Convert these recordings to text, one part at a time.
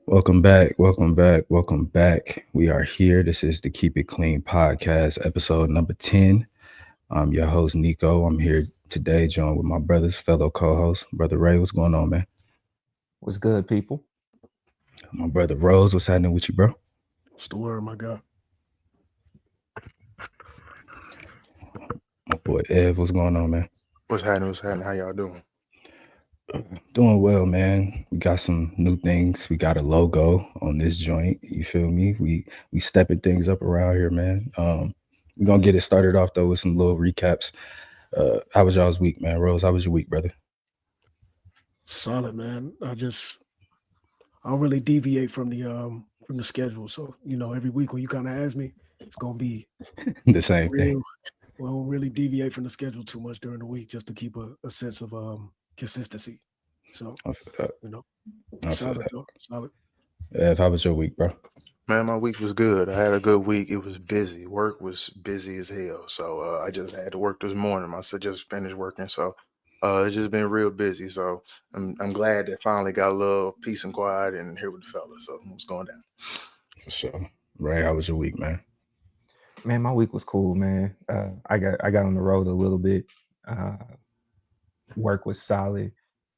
Welcome back. Welcome back. Welcome back. We are here. This is the Keep It Clean podcast, episode number 10. I'm your host, Nico. I'm here today, joined with my brother's fellow co host, Brother Ray. What's going on, man? What's good, people? My brother Rose, what's happening with you, bro? What's the word, my God? My boy Ev, what's going on, man? What's happening? What's happening? How y'all doing? Doing well, man. We got some new things. We got a logo on this joint. You feel me? We stepping things up around here, man. We're gonna get it started off though with some little recaps. How was y'all's week, man? Rose, how was your week, brother? Solid, man. I don't really deviate from the schedule. So, every week when you kind of ask me, it's gonna be The same thing. real. We don't really deviate from the schedule too much during the week just to keep a sense of consistency. So, I feel that. you know, I feel solid that. though. Solid. Ev, how was your week, bro? Man, my week was good. I had a good week. It was busy. Work was busy as hell. So I just had to work this morning. I just finished working. So it's just been real busy. So I'm glad that finally got a little peace and quiet and here with the fellas. So what's going down? For sure. Ray, how was your week, man? Man, my week was cool, man. I got on the road a little bit. Uh, Work was solid.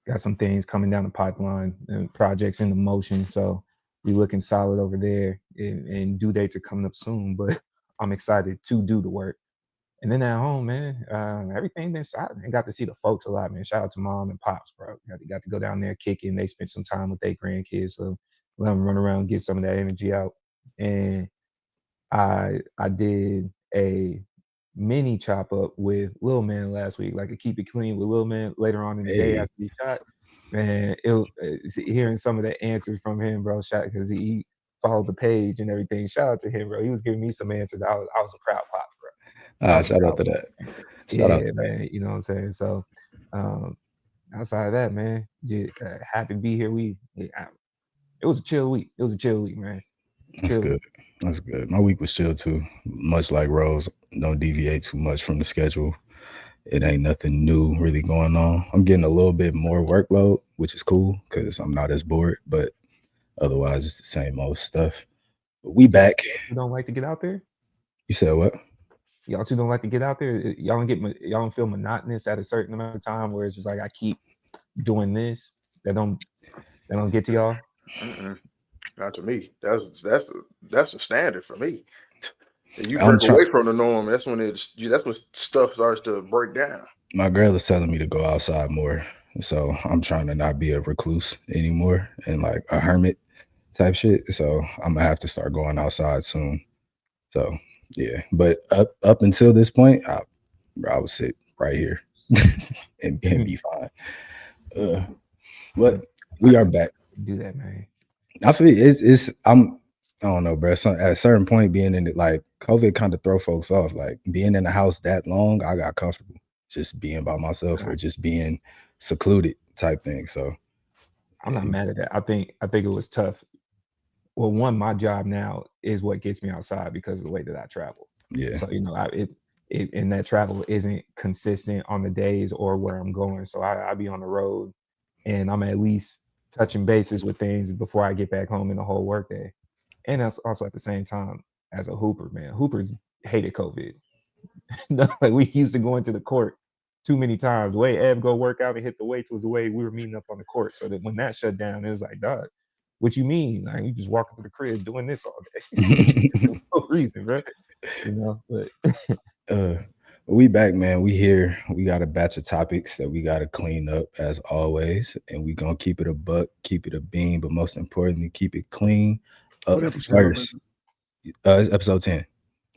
Got some things coming down the pipeline and projects in the motion. So we looking solid over there. And due dates are coming up soon, but I'm excited to do the work. And then at home, man, everything been solid. I got to see the folks a lot, man. Shout out to mom and pops, bro. Got to go down there kicking. They spent some time with their grandkids, so let them run around, get some of that energy out. And I did a mini chop up with Lil Man last week, like a keep it clean with Lil Man later on in the day Hey, after he shot. Man, hearing some of the answers from him, bro, shot because he followed the page and everything. Shout out to him, bro. He was giving me some answers. I was a proud pop, bro. I was a shout out proud to pop. that. Shout out Yeah, to that. man. You know what I'm saying? So, um, outside of that, man, yeah, happy to be here. It was a chill week. It was a chill week, man. That's Chill good. week. That's good. My week was chill too. Much like Rose, don't deviate too much from the schedule. It ain't nothing new really going on. I'm getting a little bit more workload, which is cool because I'm not as bored, but otherwise it's the same old stuff. But we Y'all, back. y'all two don't like to get out there. You said what? Y'all two don't like to get out there. Y'all don't feel monotonous at a certain amount of time where it's just like I keep doing this. That don't get to y'all. Mm-mm. Not to me. That's the standard for me. And you I'm break trying. away from the norm. That's when stuff starts to break down. My girl is telling me to go outside more, so I'm trying to not be a recluse anymore and like a hermit type shit. So I'm gonna have to start going outside soon. So yeah, but up until this point, I would sit right here and be fine. Uh, I, but I we are can back. do that, man. I feel I don't know, bro. At a certain point, being in it, like COVID, kind of throw folks off. Like being in the house that long, I got comfortable just being by myself or just being secluded type thing. So I'm not yeah, mad at that. I think it was tough. Well, one, my job now is what gets me outside because of the way that I travel. yeah, So and that travel isn't consistent on the days or where I'm going. So I be on the road, and I'm at least touching bases with things before I get back home in the whole workday. And that's also at the same time as a hooper, man. Hoopers hated COVID. Like we used to go into the court too many times. The way Ev go work out and hit the weights was the way we were meeting up on the court. So that when that shut down, it was like, dog, what you mean? Like you just walking to the crib doing this all day. No reason, bro. But uh, we back, man. We here. We got a batch of topics that we got to clean up as always, and we gonna keep it a buck, keep it a bean, but most importantly, keep it clean up What episode number? first. It's episode 10.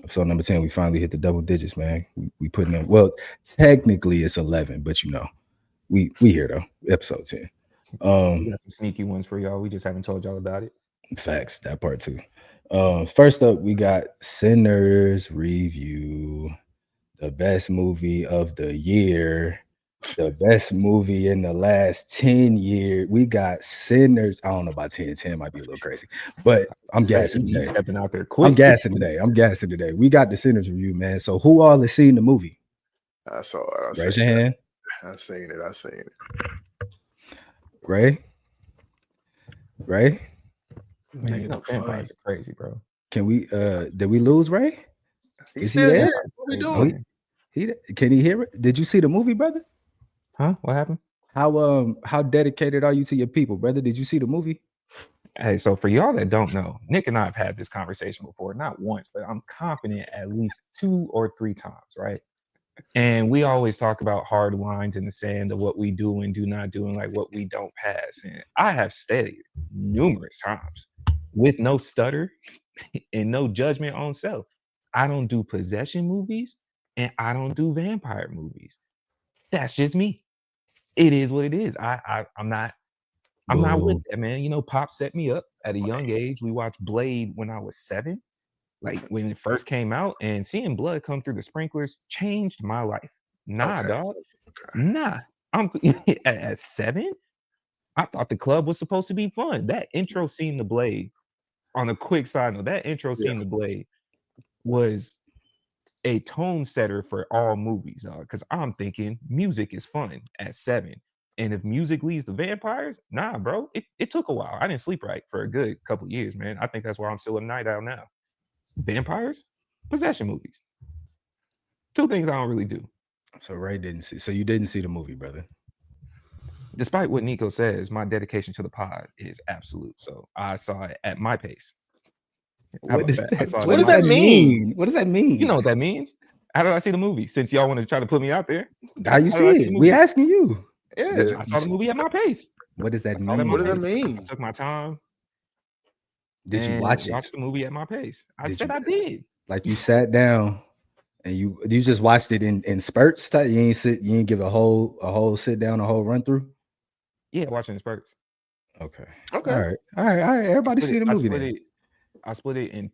Episode number 10. We finally hit the double digits, man. We putting in. Well, technically it's 11, but we here though. Episode 10. we Um, got some sneaky ones for y'all. We just haven't told y'all about it. Facts, that part too. First up, we got Sinners review, the best movie of the year, the best movie in the last 10 years. We got Sinners. I don't know about 10. 10 might be a little crazy, but I'm Say gassing he's today. stepping out there I'm quick. gassing today. I'm gassing today. We got the Sinners review, man. So who all has seen the movie? I saw it. I Raise seen your it. hand. I seen it. I seen it. Ray. Ray. Man, you Nigga, know, vampires are crazy, bro. Can we? Did we lose Ray? He's Is he still there? here. What we Crazy, doing? man. Can he hear it? Did you see the movie, brother? Huh? What happened? How dedicated are you to your people, brother? Did you see the movie? Hey, so for y'all that don't know, Nick and I have had this conversation before, not once, but I'm confident at least 2 or 3 times, right? And we always talk about hard lines in the sand of what we do and do not do and like what we don't pass. And I have stated numerous times with no stutter and no judgment on self. I don't do possession movies and I don't do vampire movies. That's just me. It is what it is. I'm not with Boo. that, man. You know, Pop set me up at a young age. We watched Blade when I was 7, like when it first came out, and seeing blood come through the sprinklers changed my life. Nah, Okay. dog. Okay. Nah. I'm at 7. I thought the club was supposed to be fun. That intro scene to Blade, on a quick side note, that intro scene to Blade was a tone setter for all movies, because I'm thinking music is fun at 7. And if music leads to vampires, nah, bro. It took a while. I didn't sleep right for a good couple years, man. I think that's why I'm still a night owl now. Vampires, possession movies. 2 things I don't really do. So Ray didn't see. So you didn't see the movie, brother. Despite what Nico says, my dedication to the pod is absolute. So I saw it at my pace. How What about does that? I saw it What at does my that pace. mean? What does that mean? You know what that means. How did I see the movie? Since y'all want to try to put me out there. How you How see did I see it? the We movie? asking you. Yeah. I saw the movie at my pace. What does that I saw it at my What does that pace. mean? I took my time Did you and watch it? watched the movie at my pace. I Did said you- I did. Like you sat down and you just watched it in spurts? You ain't give a whole sit down, a whole run through? Yeah, watching the spurts. Okay. Okay. All right. Everybody see the movie then. I split it in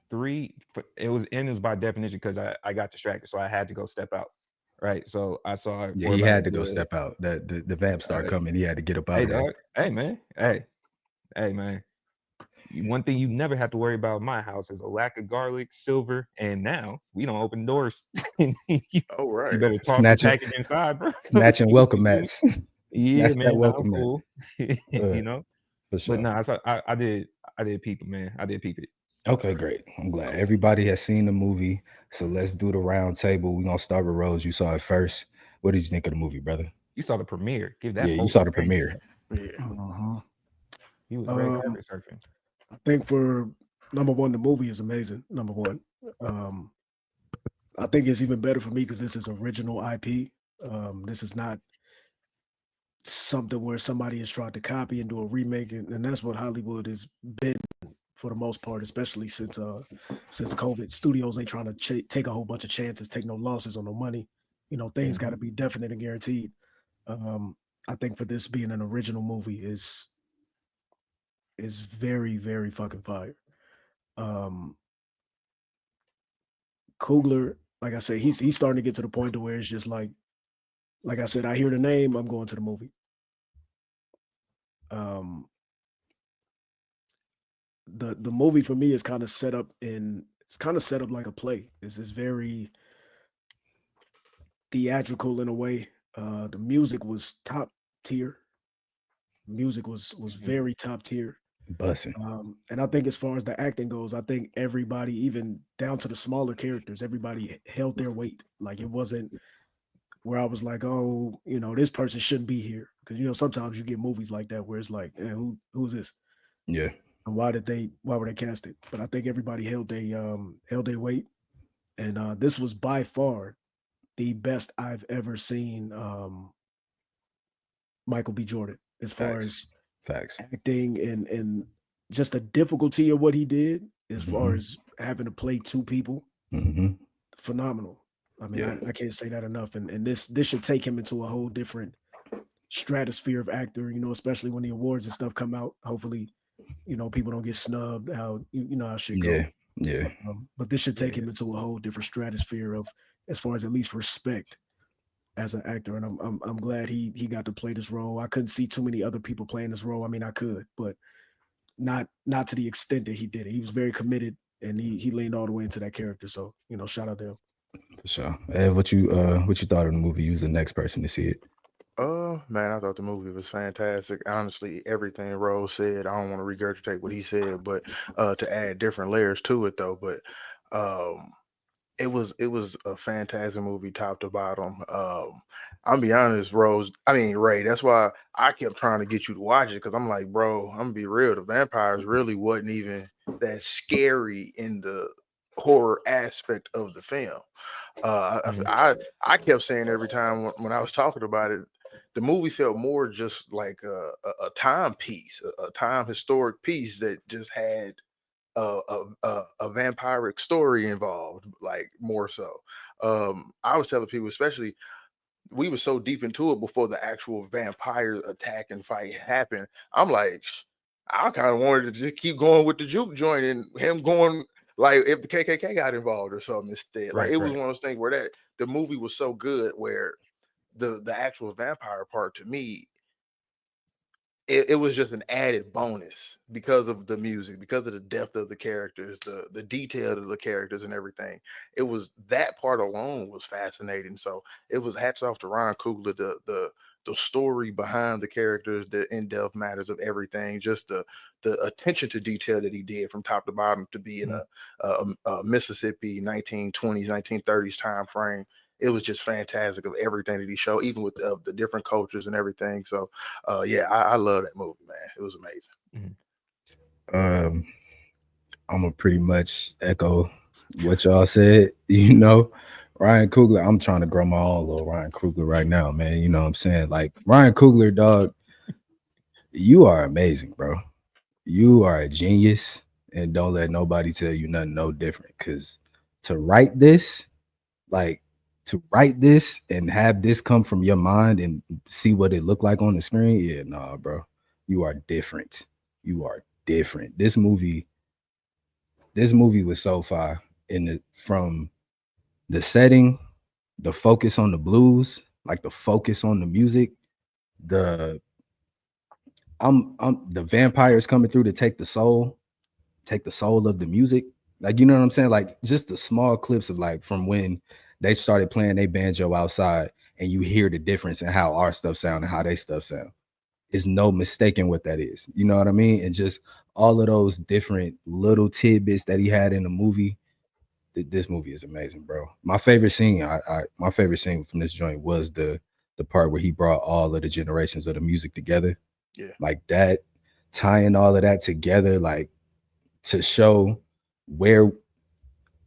3. It was by definition because I got distracted, so I had to go step out. Right. So I saw it. Yeah, he had to go step out. The vamp started coming. He had to get up out Hey, of there. dog. Hey, man. Hey, man. One thing you never have to worry about in my house is a lack of garlic, silver, and now we don't open doors. you Oh, right. better toss the Snatching- package inside, bro. Snatching welcome mats. Yeah, Snatch that man. I'm welcome mat. cool. You know. For sure. But no, I did peep it, man. I did peep it. Okay, great. I'm glad everybody has seen the movie. So let's do the round table. We're gonna start with Rose. You saw it first. What did you think of the movie, brother? You saw the premiere. Give that. Yeah, you folks saw the thank you. premiere. Uh-huh. He was red carpet surfing. I think for number one, the movie is amazing. Number one, I think it's even better for me because this is original IP. This is not something where somebody has tried to copy and do a remake, and that's what Hollywood has been for the most part, especially since COVID. Studios ain't trying to take a whole bunch of chances, take no losses on no money. You know, things got to be definite and guaranteed. I think for this being an original movie is very, very fucking fire. Coogler, like I said, he's starting to get to the point to where it's just like I said, I hear the name, I'm going to the movie. The movie for me is kind of set up like a play. It's very theatrical in a way. The music was top tier. Music was very top tier. Bussing. And I think as far as the acting goes, I think everybody, even down to the smaller characters, everybody held their weight. Like it wasn't where I was like, oh, you know, this person shouldn't be here. Because, you know, sometimes you get movies like that where it's like, who's this? Yeah. And why were they cast it? But I think everybody held their weight. And this was by far the best I've ever seen Michael B. Jordan as far as Facts. acting and just the difficulty of what he did as far as having to play 2 people. Phenomenal. I mean, I can't say that enough. And this should take him into a whole different stratosphere of actor, you know, especially when the awards and stuff come out. Hopefully, you know, people don't get snubbed, how you know how shit go. Yeah. But this should take him into a whole different stratosphere of, as far as at least respect as an actor. And I'm glad he got to play this role. I couldn't see too many other people playing this role. I mean, I could, but not to the extent that he did it. He was very committed and he leaned all the way into that character. So, you know, shout out to him. For sure. Ed, what you thought of the movie? You was the next person to see it. Man, I thought the movie was fantastic. Honestly, everything Rose said, I don't want to regurgitate what he said, but to add different layers to it though. But um, it was a fantastic movie, top to bottom. I'm be honest, Rose. I mean, Ray. That's why I kept trying to get you to watch it because I'm like, bro, I'm gonna be real. The vampires really wasn't even that scary in the horror aspect of the film. I kept saying every time when I was talking about it, the movie felt more just like a time piece, a time historic piece that just had a vampiric story involved, like more so. I was telling people, especially we were so deep into it before the actual vampire attack and fight happened. I'm like, I kind of wanted to just keep going with the juke joint and him going like if the KKK got involved or something instead. Like Right, it was right. one of those things where that the movie was so good where the actual vampire part to me it was just an added bonus because of the music, because of the depth of the characters, the detail of the characters and everything. It was that part alone was fascinating. So it was hats off to Ryan Coogler, the story behind the characters, the in-depth matters of everything, just the attention to detail that he did from top to bottom to be in Mhm. a Mississippi 1920s, 1930s time frame. It was just fantastic of everything that he showed, even with the different cultures and everything. So yeah, I love that movie, man. It was amazing. Mhm. Um, I'm gonna pretty much echo what y'all said. You know, Ryan Coogler. I'm trying to grow my own little Ryan Coogler right now, man. You know what I'm saying? Like Ryan Coogler, dog. You are amazing, bro. You are a genius, and don't let nobody tell you nothing no different. Cause to write this, like to write this and have this come from your mind and see what it looked like on the screen, yeah, nah, bro. You are different. You are different. This movie was so far in the from the setting, the focus on the blues, like the focus on the music, the I'm the vampires coming through to take the soul of the music. Like, you know what I'm saying? Like just the small clips of like from when they started playing their banjo outside and you hear the difference in how our stuff sound and how they stuff sound. Is no mistaking what that is. You know what I mean? And just all of those different little tidbits that he had in the movie. This movie is amazing, bro. My favorite scene, my favorite scene from this joint was the part where he brought all of the generations of the music together. Yeah, Like that, tying all of that together, like to show where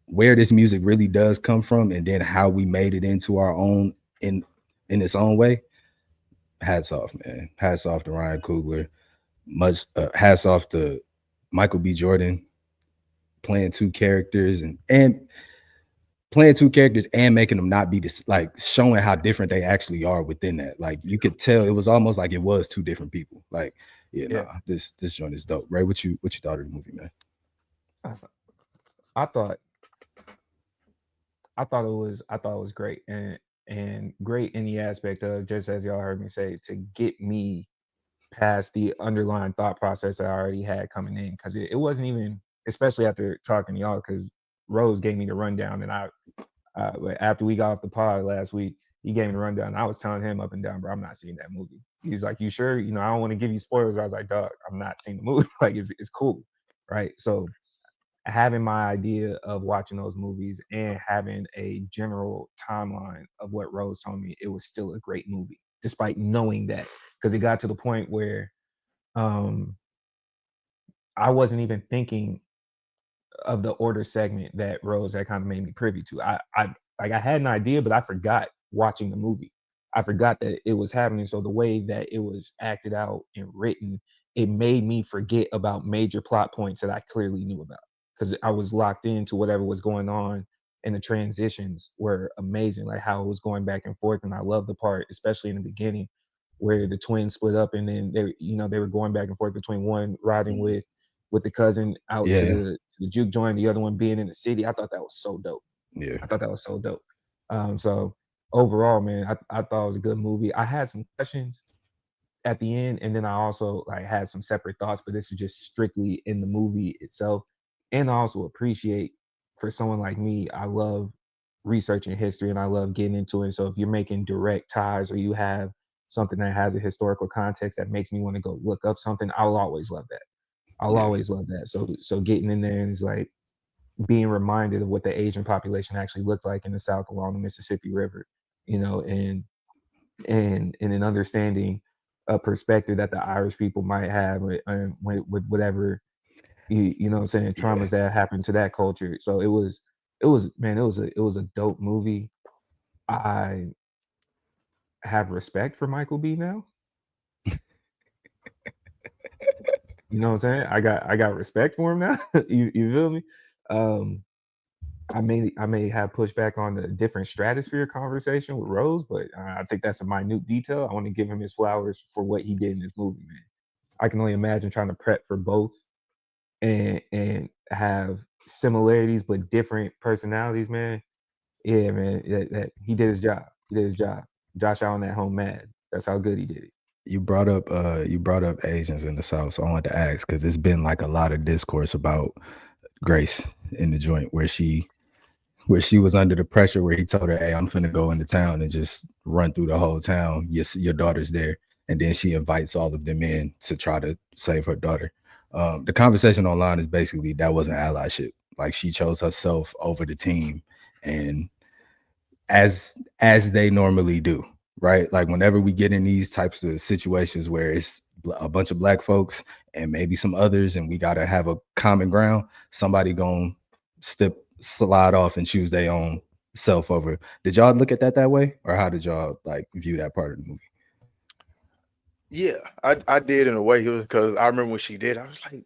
where this music really does come from and then how we made it into our own in its own way. Hats off, man. Hats off to Ryan Coogler. Much hats off to Michael B. Jordan playing two characters and playing two characters and making them not be this, like showing how different they actually are within that. Like you yeah. could tell it was almost like it was two different people. Like, yeah, Yeah. nah, this joint is dope. Ray, what you thought of the movie, man? I, th- I thought I thought it was great and great in the aspect of, just as y'all heard me say, to get me past the underlying thought process that I already had coming in, because it wasn't even, especially after talking to y'all, because Rose gave me the rundown, and after we got off the pod last week, he gave me the rundown. And I was telling him up and down, bro, I'm not seeing that movie. He's like, you sure? I don't want to give you spoilers. I was like, dog, I'm not seeing the movie. Like, it's cool, right? So having my idea of watching those movies and having a general timeline of what Rose told me, it was still a great movie, despite knowing that, because it got to the point where um, I wasn't even thinking of the order segment that Rose had kind of made me privy to. I had an idea, but I forgot watching the movie. I forgot that it was happening. So the way that it was acted out and written, it made me forget about major plot points that I clearly knew about, because I was locked into whatever was going on, and the transitions were amazing, like how it was going back and forth. And I love the part, especially in the beginning, where the twins split up and then they were going back and forth between one riding with the cousin out to Yeah, the juke joint, the other one being in the city. I thought that was so dope. yeah, I thought that was so dope. So overall, man, I thought it was a good movie. I had some questions at the end, and then I also like had some separate thoughts, but this is just strictly in the movie itself. And I also appreciate, for someone like me, I love researching history and I love getting into it. So if you're making direct ties or you have something that has a historical context that makes me want to go look up something, I'll always love that. I'll always love that. So getting in there and is like being reminded of what the Asian population actually looked like in the South along the Mississippi River, and an understanding a perspective that the Irish people might have with whatever you know what I'm saying, traumas that happened to that culture. So it was a dope movie. I have respect for Michael B now. You know what I'm saying? I got respect for him now. you feel me? I may have pushback on the different stratosphere conversation with Rose, but I think that's a minute detail. I want to give him his flowers for what he did in this movie, man. I can only imagine trying to prep for both and have similarities but different personalities, man. Yeah, man, that he did his job. He did his job. Josh Allen at home mad. That's how good he did it. You brought up Asians in the South, so I wanted to ask because there's been like a lot of discourse about Grace in the joint where she was under the pressure where he told her, "Hey, I'm finna go into town and just run through the whole town. Your daughter's there," and then she invites all of them in to try to save her daughter. The conversation online is basically that wasn't allyship. Like she chose herself over the team, and as they normally do, right? Like whenever we get in these types of situations where it's a bunch of black folks and maybe some others, and we gotta have a common ground, somebody gonna slide off and choose their own self over. Did y'all look at that way, or how did y'all like view that part of the movie? Yeah, I did in a way because I remember when she did, I was like,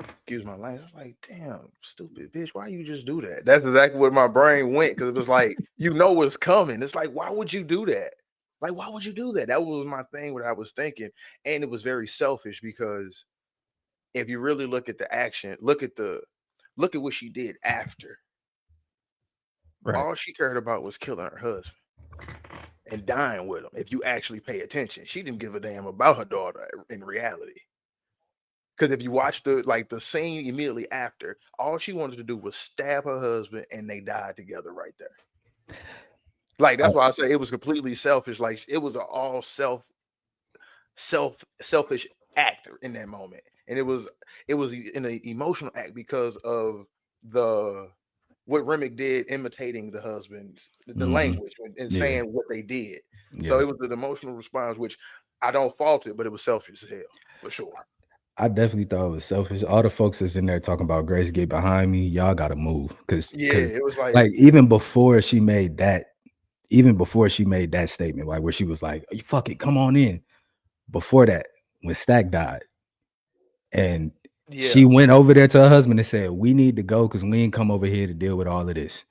excuse my language, I was like, damn, stupid bitch, why you just do that? That's exactly where my brain went because it was like, you know what's coming. It's like, why would you do that? Like, why would you do that? That was my thing, what I was thinking. And it was very selfish because if you really look at the action, look at what she did after. Right. All she cared about was killing her husband and dying with him. If you actually pay attention, she didn't give a damn about her daughter in reality. Because if you watch the scene immediately after, all she wanted to do was stab her husband, and they died together right there. Like that's why I say it was completely selfish. Like it was an all selfish act in that moment, and it was in an emotional act because of what Remick did, imitating the husband's the language and saying what they did. So it was an emotional response, which I don't fault it, but it was selfish as hell for sure. I definitely thought it was selfish. All the folks that's in there talking about Grace, get behind me. Y'all got to move because it was like even before she made that statement, like where she was like, "You fuck it, come on in." Before that, when Stack died, and she went over there to her husband and said, "We need to go because we ain't come over here to deal with all of this.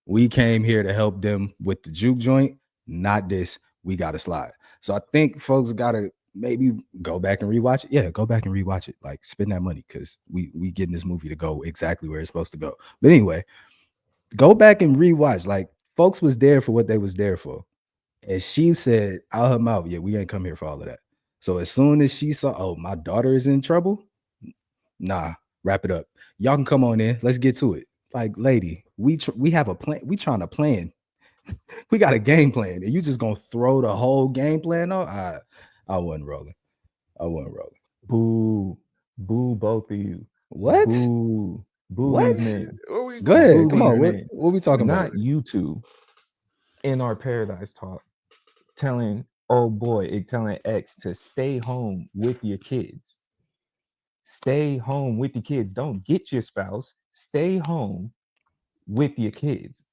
We came here to help them with the juke joint, not this. We got to slide." So I think folks got to maybe go back and rewatch it. Yeah, go back and rewatch it. Like spend that money because we getting this movie to go exactly where it's supposed to go. But anyway, go back and rewatch. Like folks was there for what they was there for. And she said out her mouth, "Yeah, we ain't come here for all of that." So as soon as she saw, "Oh, my daughter is in trouble," nah, wrap it up. Y'all can come on in. Let's get to it. Like, lady, we have a plan. We trying to plan. We got a game plan, and you just gonna throw the whole game plan on? I wasn't rolling. Boo, both of you. What? Boo What? these men. Go ahead. Boo Come on. men. What we talking about? Not you two in our Paradise Talk telling telling X to stay home with your kids. Stay home with your kids. Don't get your spouse. Stay home with your kids.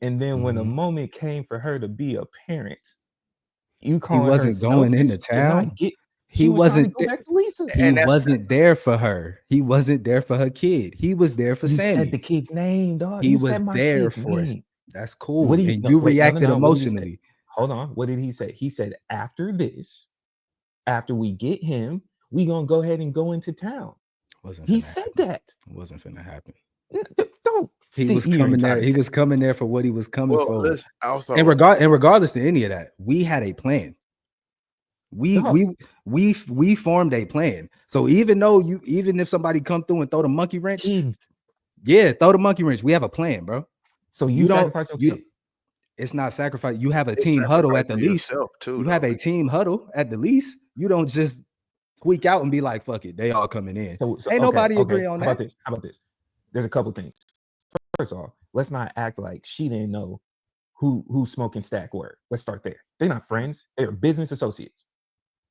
And then when a moment came for her to be a parent, you calling he wasn't her going into selfish to not town. get. He was trying to wasn't go back to Lisa. He wasn't there for her. He wasn't there for her kid. He was there for You Sammy. said the kid's name, dog. He You was said my there kid's for us. name. That's cool. What did he, and no, you wait, reacted no, what did he say? emotionally. Hold on. What did he say? He said, after this, after we get him, we gonna go ahead and go into town. He said that. It wasn't finna happen. Don't He sit was here coming and try there. to He tell was coming there for what he was coming for. Listen, also, and regardless to any of that, we had a plan. We formed a plan. So even if somebody come through and throw the monkey wrench, kids. Yeah, throw the monkey wrench. We have a plan, bro. So you sacrifice your kid. It's not sacrifice. You have a It's team huddle at the sacrificing least. yourself too, You though. have a team huddle at the least. You don't just tweak out and be like, "Fuck it, they all coming in." So Ain't nobody agree on How that. about this? How about this? There's a couple things. First off, let's not act like she didn't know who Smoke and Stack were. Let's start there. They're not friends. They're business associates.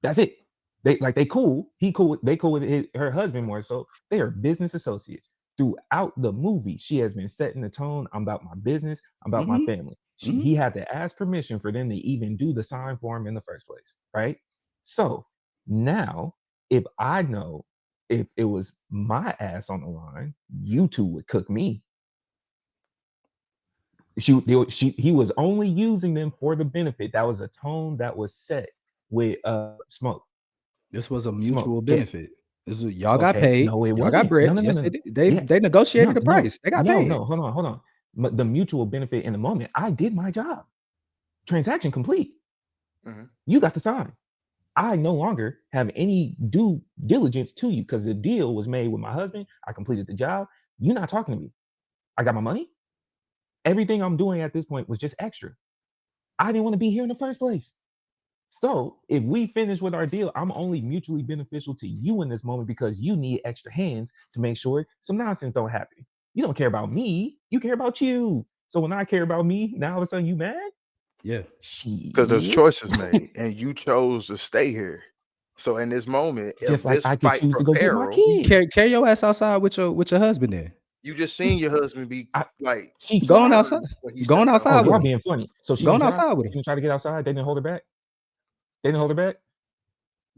That's it. They cool. He cool. They cool with her husband more so. They are business associates. Throughout the movie, she has been setting the tone. I'm about my business. I'm about my family. He had to ask permission for them to even do the sign for him in the first place, right? So now, if I know if it was my ass on the line, you two would cook me. He was only using them for the benefit. That was a tone that was set with Smoke. This was a Smoke. mutual Yeah. benefit. This was, y'all got paid. No, it Y'all wasn't. got bread. No. Yes, they did. Yeah. They negotiated the price. They got paid. No, hold on. But the mutual benefit in the moment, I did my job. Transaction complete. Mhm. You got the sign. I no longer have any due diligence to you because the deal was made with my husband. I completed the job. You're not talking to me. I got my money. Everything I'm doing at this point was just extra. I didn't want to be here in the first place. So if we finish with our deal, I'm only mutually beneficial to you in this moment because you need extra hands to make sure some nonsense don't happen. You don't care about me. You care about you. So when I care about me, now all of a sudden you mad? Yeah. Because there's Shit. choices made, and you chose to stay here. So in this moment, Just if like this I could fight choose for to go get my Pharaoh, kid. Carry your ass outside with your husband then. you just seen your husband be like She Going tried. outside. when he Going stepped out. outside Oh, with y'all him. being funny. So she Going didn't try? outside with She him. didn't try to get outside. They didn't hold her back. They didn't hold her back.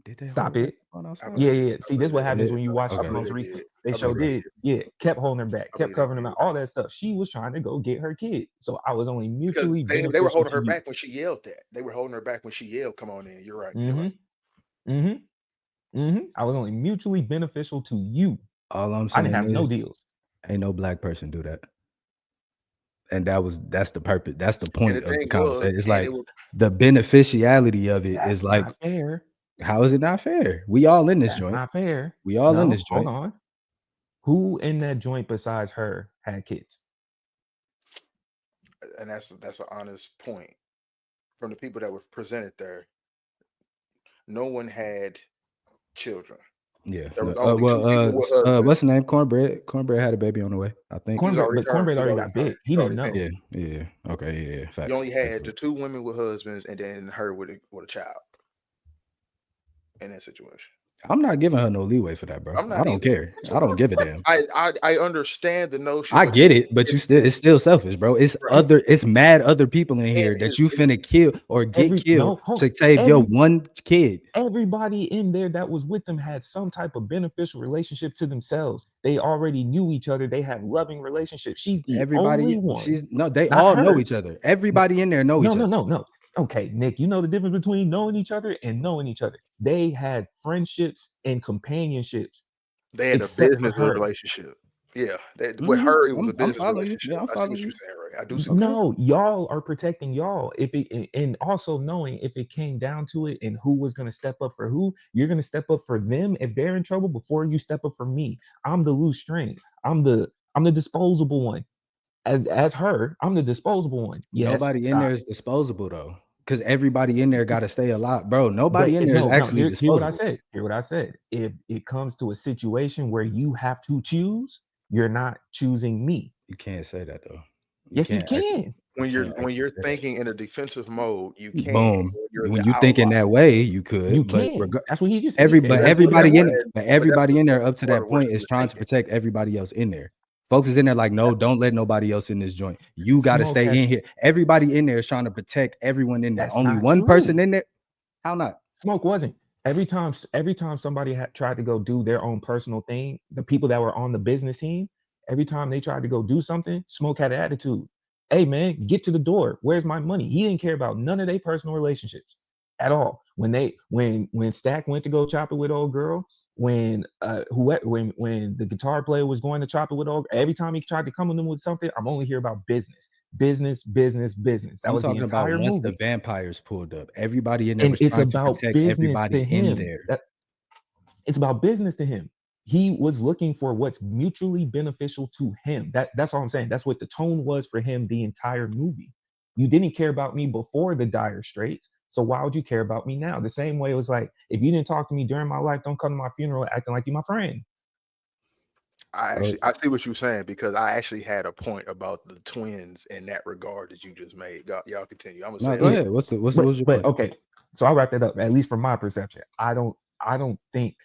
Did they Stop hold her it. back going outside? Yeah. See, this is what They happens did? when you watch Okay. the most they recent. did. They I sure believe did. they Yeah, kept holding her back, I kept believe they covering her did. mouth, all that stuff. She was trying to go get her kid. So I was only Because mutually they were beneficial holding to her you. back when she yelled that. They were holding her back when she yelled, "Come on in." You're right. You're right. I was only mutually beneficial to you. All I'm I saying didn't have no is, deals. ain't no black person do that. And that's the purpose. That's the And point the of the thing was, conversation. It's and like it was the beneficiality of it That's is like, not fair. how is it not fair? We all in this That's joint. not fair. We all in No, this hold joint. on. Who in that joint besides her had kids? and that's an honest point. From the people that were presented there, no one had children. Yeah. There was No, only two people with husbands. what's the name? Cornbread. Cornbread had a baby on the way, I think. He was already turned. Cornbread He was already already got big. turned. He He's didn't know. already Yeah. Okay. Yeah. You Facts. only had the Facts. two women with husbands, and then her with a child. In that situation, I'm not giving her no leeway for that, bro. I'm not I don't either. care. I don't give a damn. I understand the notion. I but get it, but it's still selfish, bro. It's Right. it's mad other people in here And that you finna kill or get killed hold to on. save your one kid. Everybody in there that was with them had some type of beneficial relationship to themselves. They already knew each other. They had loving relationships. She's the only Everybody, one. they Not all know her. each other. Everybody in there know each other. No. Okay, Nick, you know the difference between knowing each other and knowing each other. They had friendships and companionships. they had a Except for business her. relationship. Yeah, with her it was a I'm business following you. relationship. Yeah, I'm I see what following you're you. saying, right? I do see. What Okay. No, y'all are protecting y'all. And also knowing if it came down to it and who was going to step up for who, you're going to step up for them if they're in trouble before you step up for me. I'm the loose string. I'm the disposable one. As her, I'm the disposable one. Yes, Nobody in stop. there is disposable though, because everybody in there got to stay alive, bro. Nobody But in there is no, actually hear what I disposable. said. Hear what I said. If it comes to a situation where you have to choose, you're not choosing me. You can't say that though. Yes, you can. When can't you're actually say that. thinking in a defensive mode, you can. Boom. You're When the you think in outlier. that way, you could. You but can. That's what he just said. But that's everybody in what there up to where that point she is was trying to thinking. protect everybody else in there. Folks is in there like, no, don't let nobody else in this joint. You got to stay in here. Everybody in there is trying to protect everyone in there. That's Only not one true. person in there. How not? Smoke wasn't. Every time somebody had tried to go do their own personal thing, the people that were on the business team, every time they tried to go do something, Smoke had an attitude. Hey man, get to the door. Where's my money? He didn't care about none of their personal relationships at all. When Stack went to go chop it with old girl, when the guitar player was going to chop it with old, every time he tried to come to them with something, I'm only here about business. That I'm was the talking about entire once movie. the vampires pulled up, everybody in there And was it's trying to about protect business everybody to him. in there. It's about business to him. He was looking for what's mutually beneficial to him. That's all I'm saying. That's what the tone was for him the entire movie. You didn't care about me before the dire straits. So why would you care about me now? The same way it was like, if you didn't talk to me during my life, don't come to my funeral acting like you're my friend. I see what you're saying, because I actually had a point about the twins in that regard that you just made. Y'all continue. I'm gonna No, say go it. ahead. What's your But point? okay, so I'll wrap that up. At least from my perception, I don't think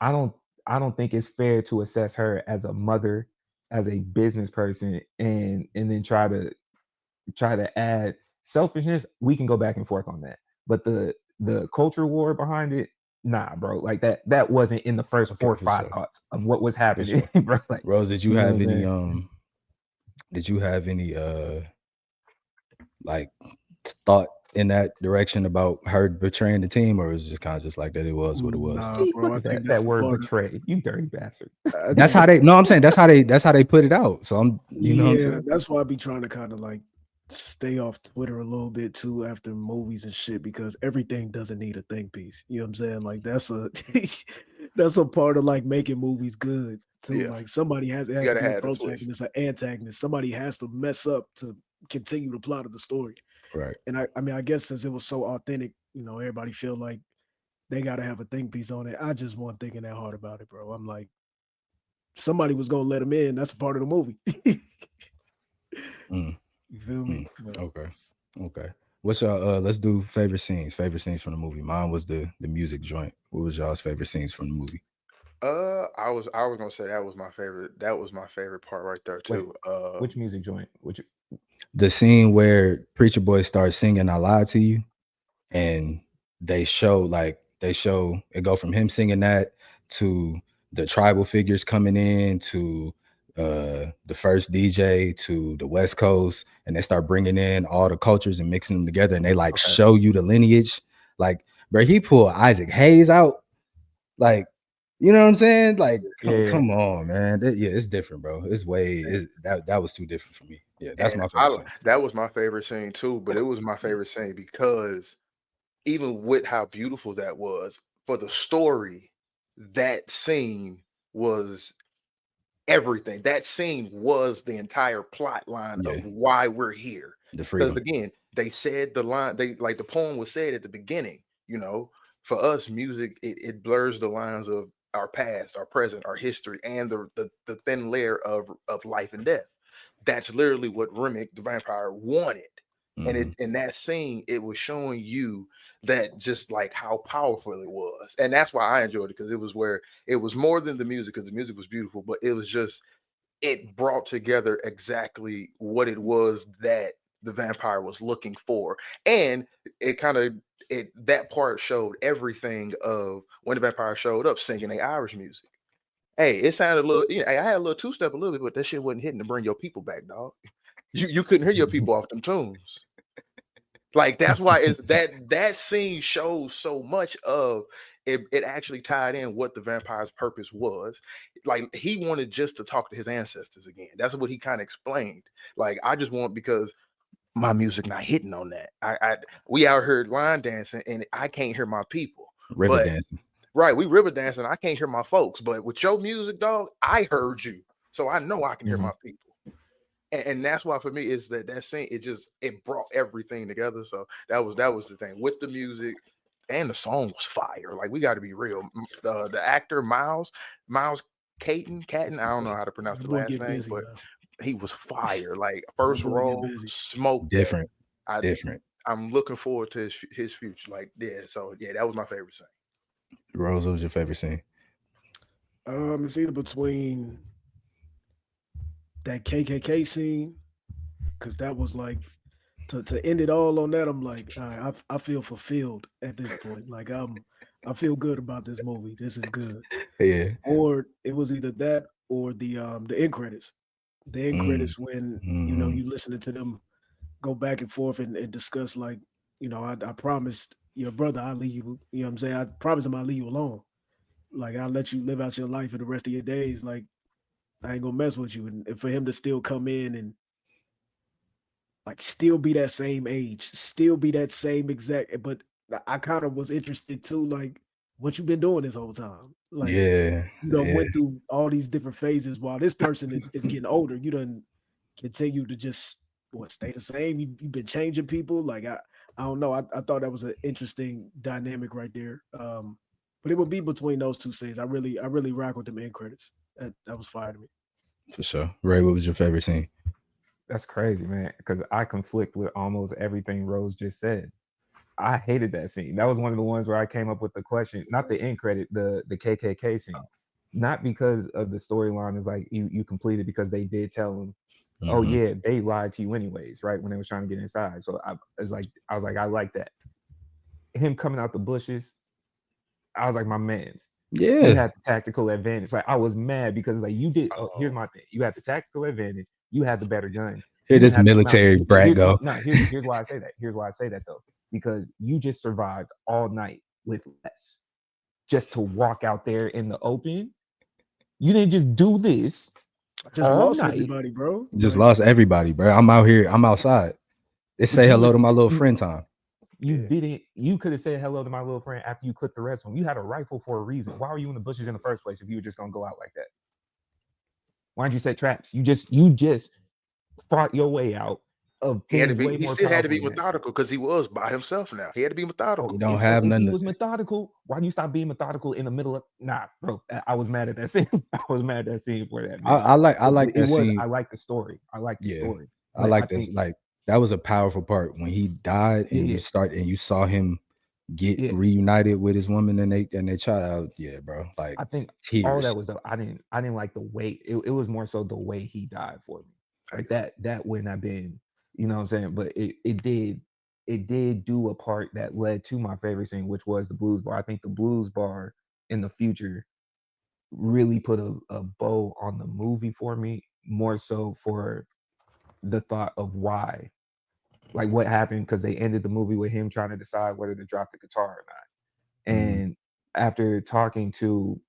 it's fair to assess her as a mother, as a business person, and then try to add selfishness. We can go back and forth on that, but the culture war behind it, nah, bro. Like that wasn't in the first Okay, 4 or for 5 sure. thoughts of what was happening, sure. bro. Like, Rose, did you know have what I'm any saying? did you have any like thought in that direction about her betraying the team, or was it just kind of just like that? It was what it was. Nah, See, bro. look I at think that that's a word part of. betray, you dirty bastard. I That's think how they. No, I'm saying that's how they put it out. So I'm, you know what I'm Yeah, saying? that's why I be trying to kind of like stay off Twitter a little bit too after movies and shit, because everything doesn't need a think piece. You know what I'm saying? Like that's a that's a part of like making movies good too. Yeah. Like somebody it You has to gotta be a have the twist. protagonist, an antagonist. Somebody has to mess up to continue the plot of the story. Right. And I mean, I guess since it was so authentic, everybody feel like they got to have a think piece on it. I just wasn't thinking that hard about it, bro. I'm like, somebody was gonna let him in. That's a part of the movie. Mm, You feel me? But okay. What's your let's do favorite scenes from the movie. Mine was the music joint. What was y'all's favorite scenes from the movie? I was gonna say that was my favorite. That was my favorite part right there too. Which music joint? The scene where Preacher Boy starts singing "I Lied to You," and they show it go from him singing that to the tribal figures coming in to the first DJ to the West Coast, and they start bringing in all the cultures and mixing them together, and they like show you the lineage. Like, bro, he pulled Isaac Hayes out, like, you know what I'm saying? Like, come on, man. It's different, bro. That was too different for me. Yeah, that's my favorite scene. That was my favorite scene too, but it was my favorite scene because even with how beautiful that was for the story, that scene was everything. That scene was the entire plot line of why we're here. The freedom. Because again, they said the line, the poem was said at the beginning, for us, music, it blurs the lines of our past, our present, our history, and the thin layer of life and death. That's literally what Remick the vampire wanted. And in that scene, it was showing you that just like how powerful it was. And that's why I enjoyed it, because it was where it was more than the music, because the music was beautiful, but it brought together exactly what it was that the vampire was looking for. And that part showed everything of when the vampire showed up singing the Irish music. Hey, it sounded a little, I had a little two-step a little bit, but that shit wasn't hitting to bring your people back, dog. You couldn't hear your people off them tunes. Like, that's why it's that scene shows so much of it. It actually tied in what the vampire's purpose was. Like, he wanted just to talk to his ancestors again. That's what he kind of explained. Like, I just want, because my music not hitting on that. We out here line dancing and I can't hear my people. River dancing. Right, we river dancing. I can't hear my folks, but with your music, dog, I heard you, so I know I can hear my people. And that's why for me is that scene, it brought everything together. So that was the thing with the music, and the song was fire. Like, we got to be real. The actor Miles Caton, I don't know how to pronounce the last name, but he was fire. Like, first role, smoked. Different. I'm looking forward to his future. Like, so that was my favorite scene. Rose, what was your favorite scene? It's either between that KKK scene, because that was like to end it all on that. I'm like, I feel fulfilled at this point. Like, I feel good about this movie. This is good. Yeah. Or it was either that or the end credits. The end credits when you listening to them go back and forth and discuss, like, I promised your brother I'll leave you. You know what I'm saying? I promised him I'll leave you alone. Like, I'll let you live out your life for the rest of your days. Like, I ain't gonna mess with you. And for him to still come in and like still be that same age, still be that same exact. But I kind of was interested too, like, what you been doing this whole time. Like, you done went through all these different phases while this person is getting older. You done continue to just stay the same? You've been changing people. Like I don't know. I thought that was an interesting dynamic right there. But it would be between those two scenes. I really rock with them end credits. That was fire to me. For sure. Ray, what was your favorite scene? That's crazy, man. Because I conflict with almost everything Rose just said. I hated that scene. That was one of the ones where I came up with the question, not the end credit, the KKK scene. Not because of the storyline is like you completed, because they did tell him, oh yeah, they lied to you anyways, right? When they was trying to get inside. So I was like, I like that. Him coming out the bushes, I was like, my man's. You Yeah. had the tactical advantage. Like I was mad because like you did. Oh, here's my thing. You had the tactical advantage. You had the better guns. Here You this didn't have to come out. military brat go. No, here's why I say that. Here's why I say that though, because you just survived all night with less, just to walk out there in the open. You didn't just do this. Just all lost night. everybody, bro. Just Like, lost everybody, bro. I'm out here. I'm outside. It's say hello to my little friend time. You didn't. You could have said hello to my little friend after you clipped the rest of them. You had a rifle for a reason. Why were you in the bushes in the first place if you were just gonna go out like that? Why didn't you set traps? You just fought your way out of things way more. He still had to be methodical because he was by himself now. He had to be methodical. You don't have nothing. He was methodical. Why do you stop being methodical in the middle of? Nah, bro. I was mad at that scene. I was mad at that scene for that. I like that scene. I like the story. I like the story. I like this. Like that was a powerful part when he died and you saw him get reunited with his woman and they child. Yeah, bro. Like I think tears. all that was I didn't like the way it was more so the way he died for me. Like that wouldn't have been, you know what I'm saying? But it did do a part that led to my favorite scene, which was the blues bar. I think the blues bar in the future really put a bow on the movie for me, more so for the thought of why, like what happened, because they ended the movie with him trying to decide whether to drop the guitar or not. And after talking to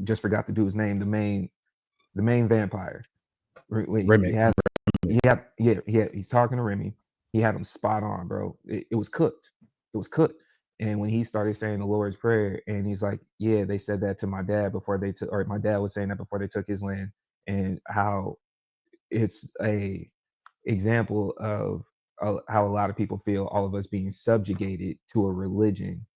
just forgot the dude's name, the main vampire. Remy. He's talking to Remy. He had him spot on, bro. It was cooked. It was cooked. And when he started saying the Lord's Prayer, and he's like, yeah, they said that to my dad before they took, or my dad was saying that before they took his land, and how it's a example of how a lot of people feel, all of us being subjugated to a religion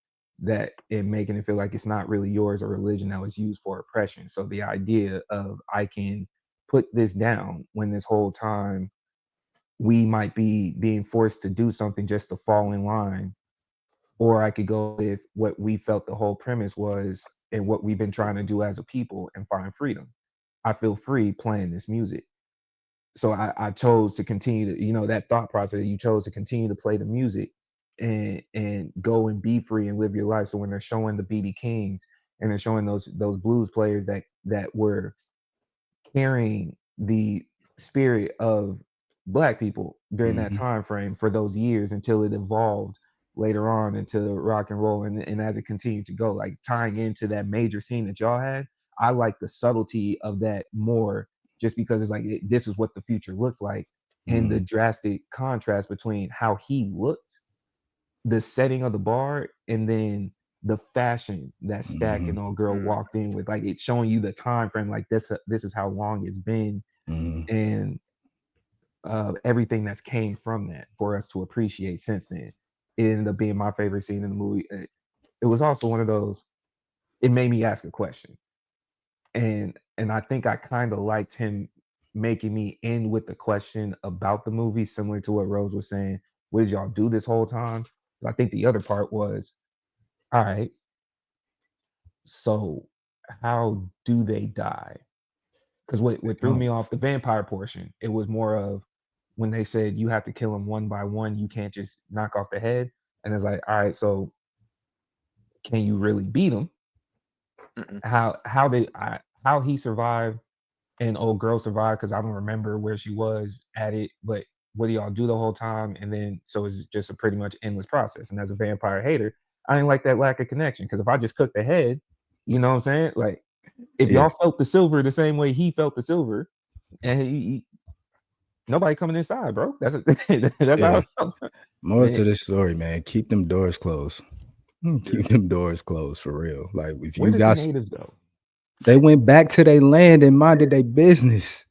that and making it feel like it's not really yours, a religion that was used for oppression. So the idea of I can put this down when this whole time we might be being forced to do something just to fall in line, or I could go with what we felt the whole premise was and what we've been trying to do as a people and find freedom. I feel free playing this music. So I chose to continue to, that thought process, you chose to continue to play the music and go and be free and live your life. So when they're showing the BB Kings and they're showing those blues players that were carrying the spirit of Black people during that time frame for those years until it evolved later on into rock and roll, and as it continued to go, like tying into that major scene that y'all had, I like the subtlety of that more, just because it's like this is what the future looked like, and the drastic contrast between how he looked, the setting of the bar, and then the fashion that Stack and old girl walked in with, like it's showing you the time frame, like this is how long it's been, and everything that's came from that for us to appreciate since then. It ended up being my favorite scene in the movie. It was also one of those, it made me ask a question, and I think I kind of liked him making me end with the question about the movie, similar to what Rose was saying, what did y'all do this whole time? I think the other part was, all right, so how do they die? Because what threw me off the vampire portion, it was more of when they said you have to kill them one by one, you can't just knock off the head. And it's like, all right, so can you really beat them? How he survived and old girl survived, because I don't remember where she was at it, but what do y'all do the whole time? And then so it's just a pretty much endless process. And as a vampire hater, I didn't like that lack of connection, because if I just cooked the head, you know what I'm saying? Like if y'all felt the silver the same way he felt the silver, and he nobody coming inside, bro. That's how I felt. More to this story, man. Keep them doors closed. Keep them doors closed for real. Like if Where you did got the natives go? They went back to their land and minded their business.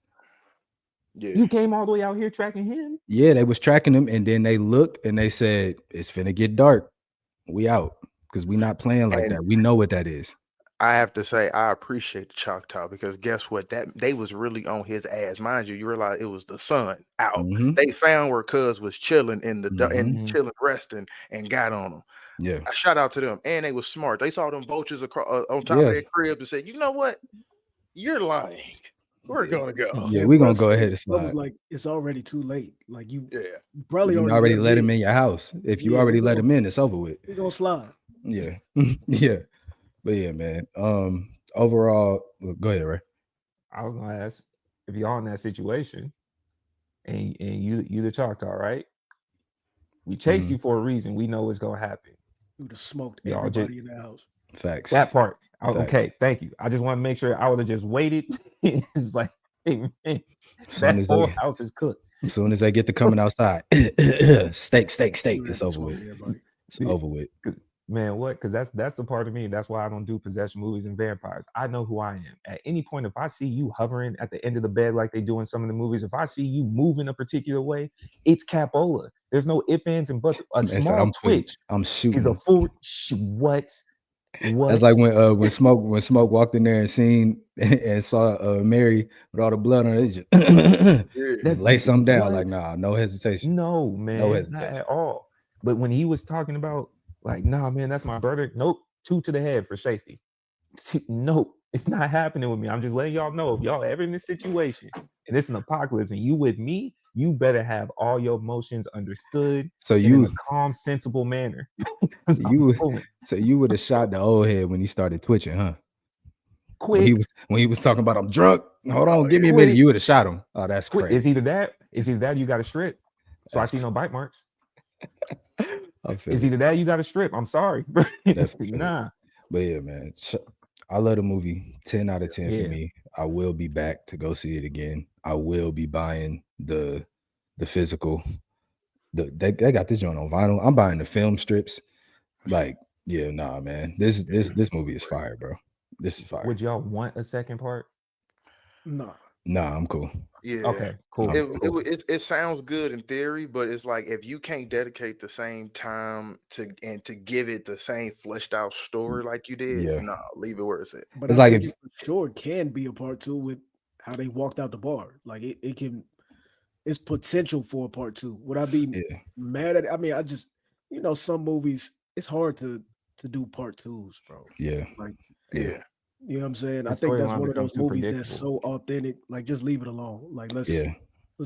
Yeah. You came all the way out here tracking him. Yeah, they was tracking him, and then they looked and they said, "It's finna get dark. We out because we not playing like And that. We know what that is." I have to say, I appreciate the Choctaw because guess what? That they was really on his ass. Mind you, you realize it was the sun out. Mm-hmm. They found where Cuz was chilling in the and Mhm. chilling, resting, and got on him. Yeah, I shout out to them, and they was smart. They saw them vultures across on top of yeah, their crib and said, "You know what? You're lying. We're gonna go." yeah. And We bro gonna go said, ahead and bro was slide. like, it's already too late. Like you Yeah. probably You already already let him in. in your house. If you Yeah, already let him in, it's over with. we gonna slide. Yeah, yeah. But yeah, man. Overall, go ahead, Ray. I was gonna ask if y'all in that situation and you the Choctaw, right? We chase Mhm. you for a reason. We know what's gonna happen. We would have smoked Y'all just everybody in the house. Facts. that part. Facts. Okay, thank you. I just want to make sure I would have just waited. It's like, hey, man, Soon that as whole they, house is cooked. soon as they get to coming outside, steak. We would It's have over smoked with. everybody. It's over with. Man, what? Because that's the part of me. That's why I don't do possession movies and vampires. I know who I am. At any point, if I see you hovering at the end of the bed like they do in some of the movies, if I see you moving a particular way, it's capola. There's no ifs, ands, and buts. A Man said, small twitch I'm is a shooting. full what? That's like when Smoke walked in there and seen and saw Mary with all the blood on it. Just Yeah. That's lay something down. Like, what? nah, no hesitation. No, No man, not hesitation. at all. But when he was talking about like, nah, man, that's my brother. Nope, 2 to the head for safety. Nope, it's not happening with me. I'm just letting y'all know if y'all ever in this situation and it's an apocalypse and you with me, you better have all your emotions understood So and in a you calm, sensible manner. 'Cause I'm you pulling so you would have shot the old head when he started twitching, huh? quick, When he was talking about I'm drunk. Hold on, give me a minute. quick, You would have shot him. Oh, that's quick. Is crazy. either that, you got to strip. So I That's see no bite marks. I feel It's it. either that, you got to strip. I'm sorry, Definitely feel it. nah. But yeah, man, I love the movie. 10 out of 10 for Yeah. me. I will be back to go see it again. I will be buying the physical. They got this joint on vinyl. I'm buying the film strips. Like, yeah, nah, man. This movie is fire, bro. This is fire. Would y'all want a second part? Nah. Nah, I'm cool. Yeah. Okay, cool. cool. It sounds good in theory, but it's like if you can't dedicate the same time to give it the same fleshed out story like you did, Yeah. nah, leave it where it's at. But It's I like think if it for sure can be a part two with how they walked out the bar. Like it can, it's potential for a part two. Would I be yeah, mad at it? I mean, I just, some movies, it's hard to do part twos, bro. yeah, Like, yeah, you know what I'm saying? The I think that's storyline one of becomes those too movies that's predictable. so authentic. Like, just leave it alone. Like, let's yeah.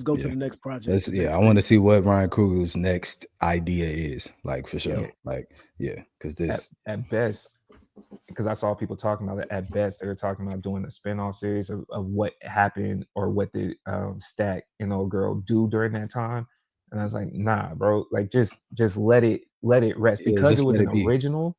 go Yeah. to the next project. That's the yeah. next I want to thing. see what Ryan Coogler's next idea is. Like for sure. Yeah. Like yeah, because At, this at best, because I saw people talking about it. At best, they were talking about doing a spinoff series of what happened or what did Stack and old girl do during that time. And I was like, nah, bro. Like just let it rest yeah, because it just was let an it be. original.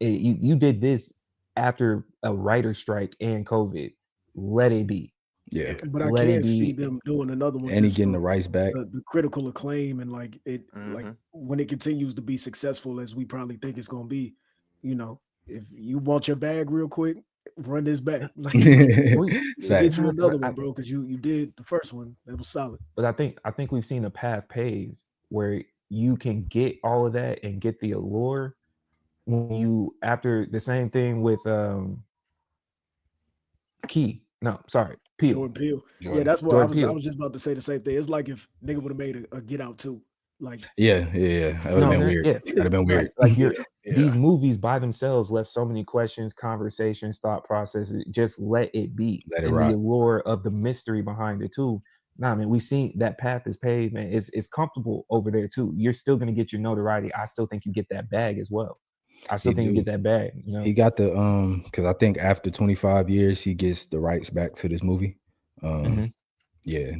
You did this after a writer strike and COVID. Let it be. Yeah, But I Let it can't see be. them doing another one and he just getting for the rights back. the critical acclaim and like it like Mhm. when it continues to be successful as we probably think it's gonna be, if you want your bag real quick, run this back. Like We- get Facts. you Nah, another but one, bro, because you did the first one. That was solid. But I think we've seen a path paved where you can get all of that and get the allure when you after the same thing with Key. No, sorry, Peel. Jordan Peele. Yeah, Jordan. that's what Jordan I Peele. was just about to say the same thing. It's like if nigga would have made a Get Out too. Like Yeah. That You would have know what I'm been saying? weird. Yeah. That'd have been weird. Like Yeah. these movies by themselves left so many questions, conversations, thought processes. Just let it be. Let it And rock. the allure of the mystery behind it too. Nah, man, we've seen that path is paved, man. It's comfortable over there too. You're still gonna get your notoriety. I still think you get that bag as well. I still He think you do. get that bag, you know. He got the because I think after 25 years he gets the rights back to this movie. Mhm. Yeah,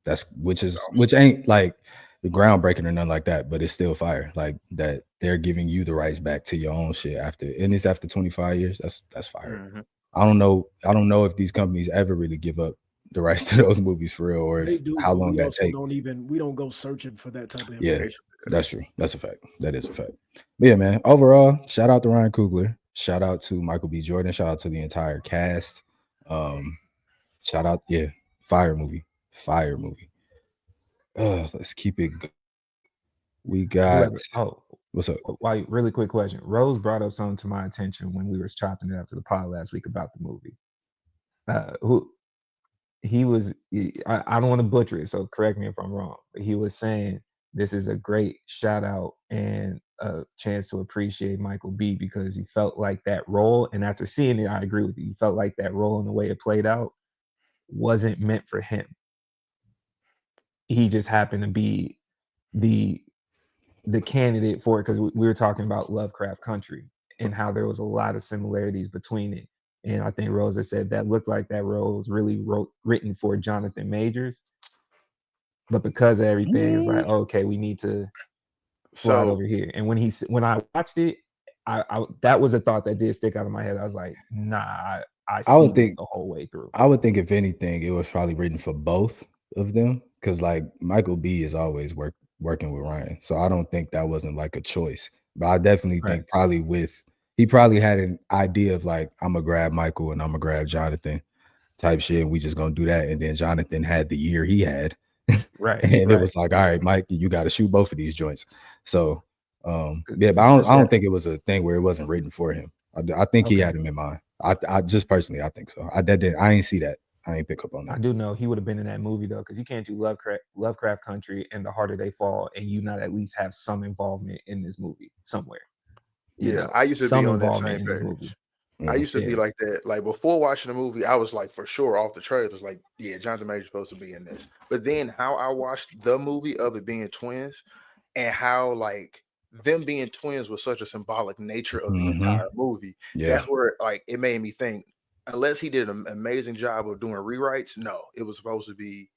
that's which ain't like the groundbreaking or nothing like that, but it's still fire. Like that they're giving you the rights back to your own shit and it's after 25 years. That's fire. Mhm. I don't know if these companies ever really give up the rights to those movies for real, or they if do, how but long we that also take. we don't go searching for that type of Yeah, information. that's true. That's a fact. That is a fact. But yeah, man. Overall, shout out to Ryan Coogler. Shout out to Michael B. Jordan. Shout out to the entire cast. Shout out, yeah. Fire movie. Fire movie. Let's keep it. We got. What's up? Why? Really quick question. Rose brought up something to my attention when we were chopping it after the pod last week about the movie. Who he was? I don't want to butcher it, so correct me if I'm wrong. But he was saying this is a great shout out and a chance to appreciate Michael B because he felt like that role. And after seeing it, I agree with you. He felt like that role and the way it played out wasn't meant for him. He just happened to be the candidate for it because we were talking about Lovecraft Country and how there was a lot of similarities between it. And I think Rosa said that looked like that role was really written for Jonathan Majors. But because of everything, it's like, okay, we need to slide over here. And when I watched it, I that was a thought that did stick out of my head. I was like, nah, I see this the whole way through. I would think if anything, it was probably written for both of them because like Michael B is always working with Ryan, so I don't think that wasn't like a choice. But I definitely think he probably had an idea of like I'm gonna grab Michael and I'm gonna grab Jonathan type shit, and we just gonna do that. And then Jonathan had the year he had, and it was like, all right, Mike, you got to shoot both of these joints. So yeah, but I don't think it was a thing where it wasn't written for him. I think he had him in mind. I just personally, I think so. I ain't see that. I ain't pick up on that. I do know he would have been in that movie though, because you can't do Lovecraft Country and The Harder They Fall, and you not at least have some involvement in this movie somewhere. Yeah, I used to be on that same page. I used to be like that. Like before watching the movie, I was like for sure off the trailers. Like, yeah, Jonathan Major's supposed to be in this. But then how I watched the movie of it being twins, and how like them being twins was such a symbolic nature of the entire movie. Yeah. That's where like it made me think. Unless he did an amazing job of doing rewrites, no, it was supposed to be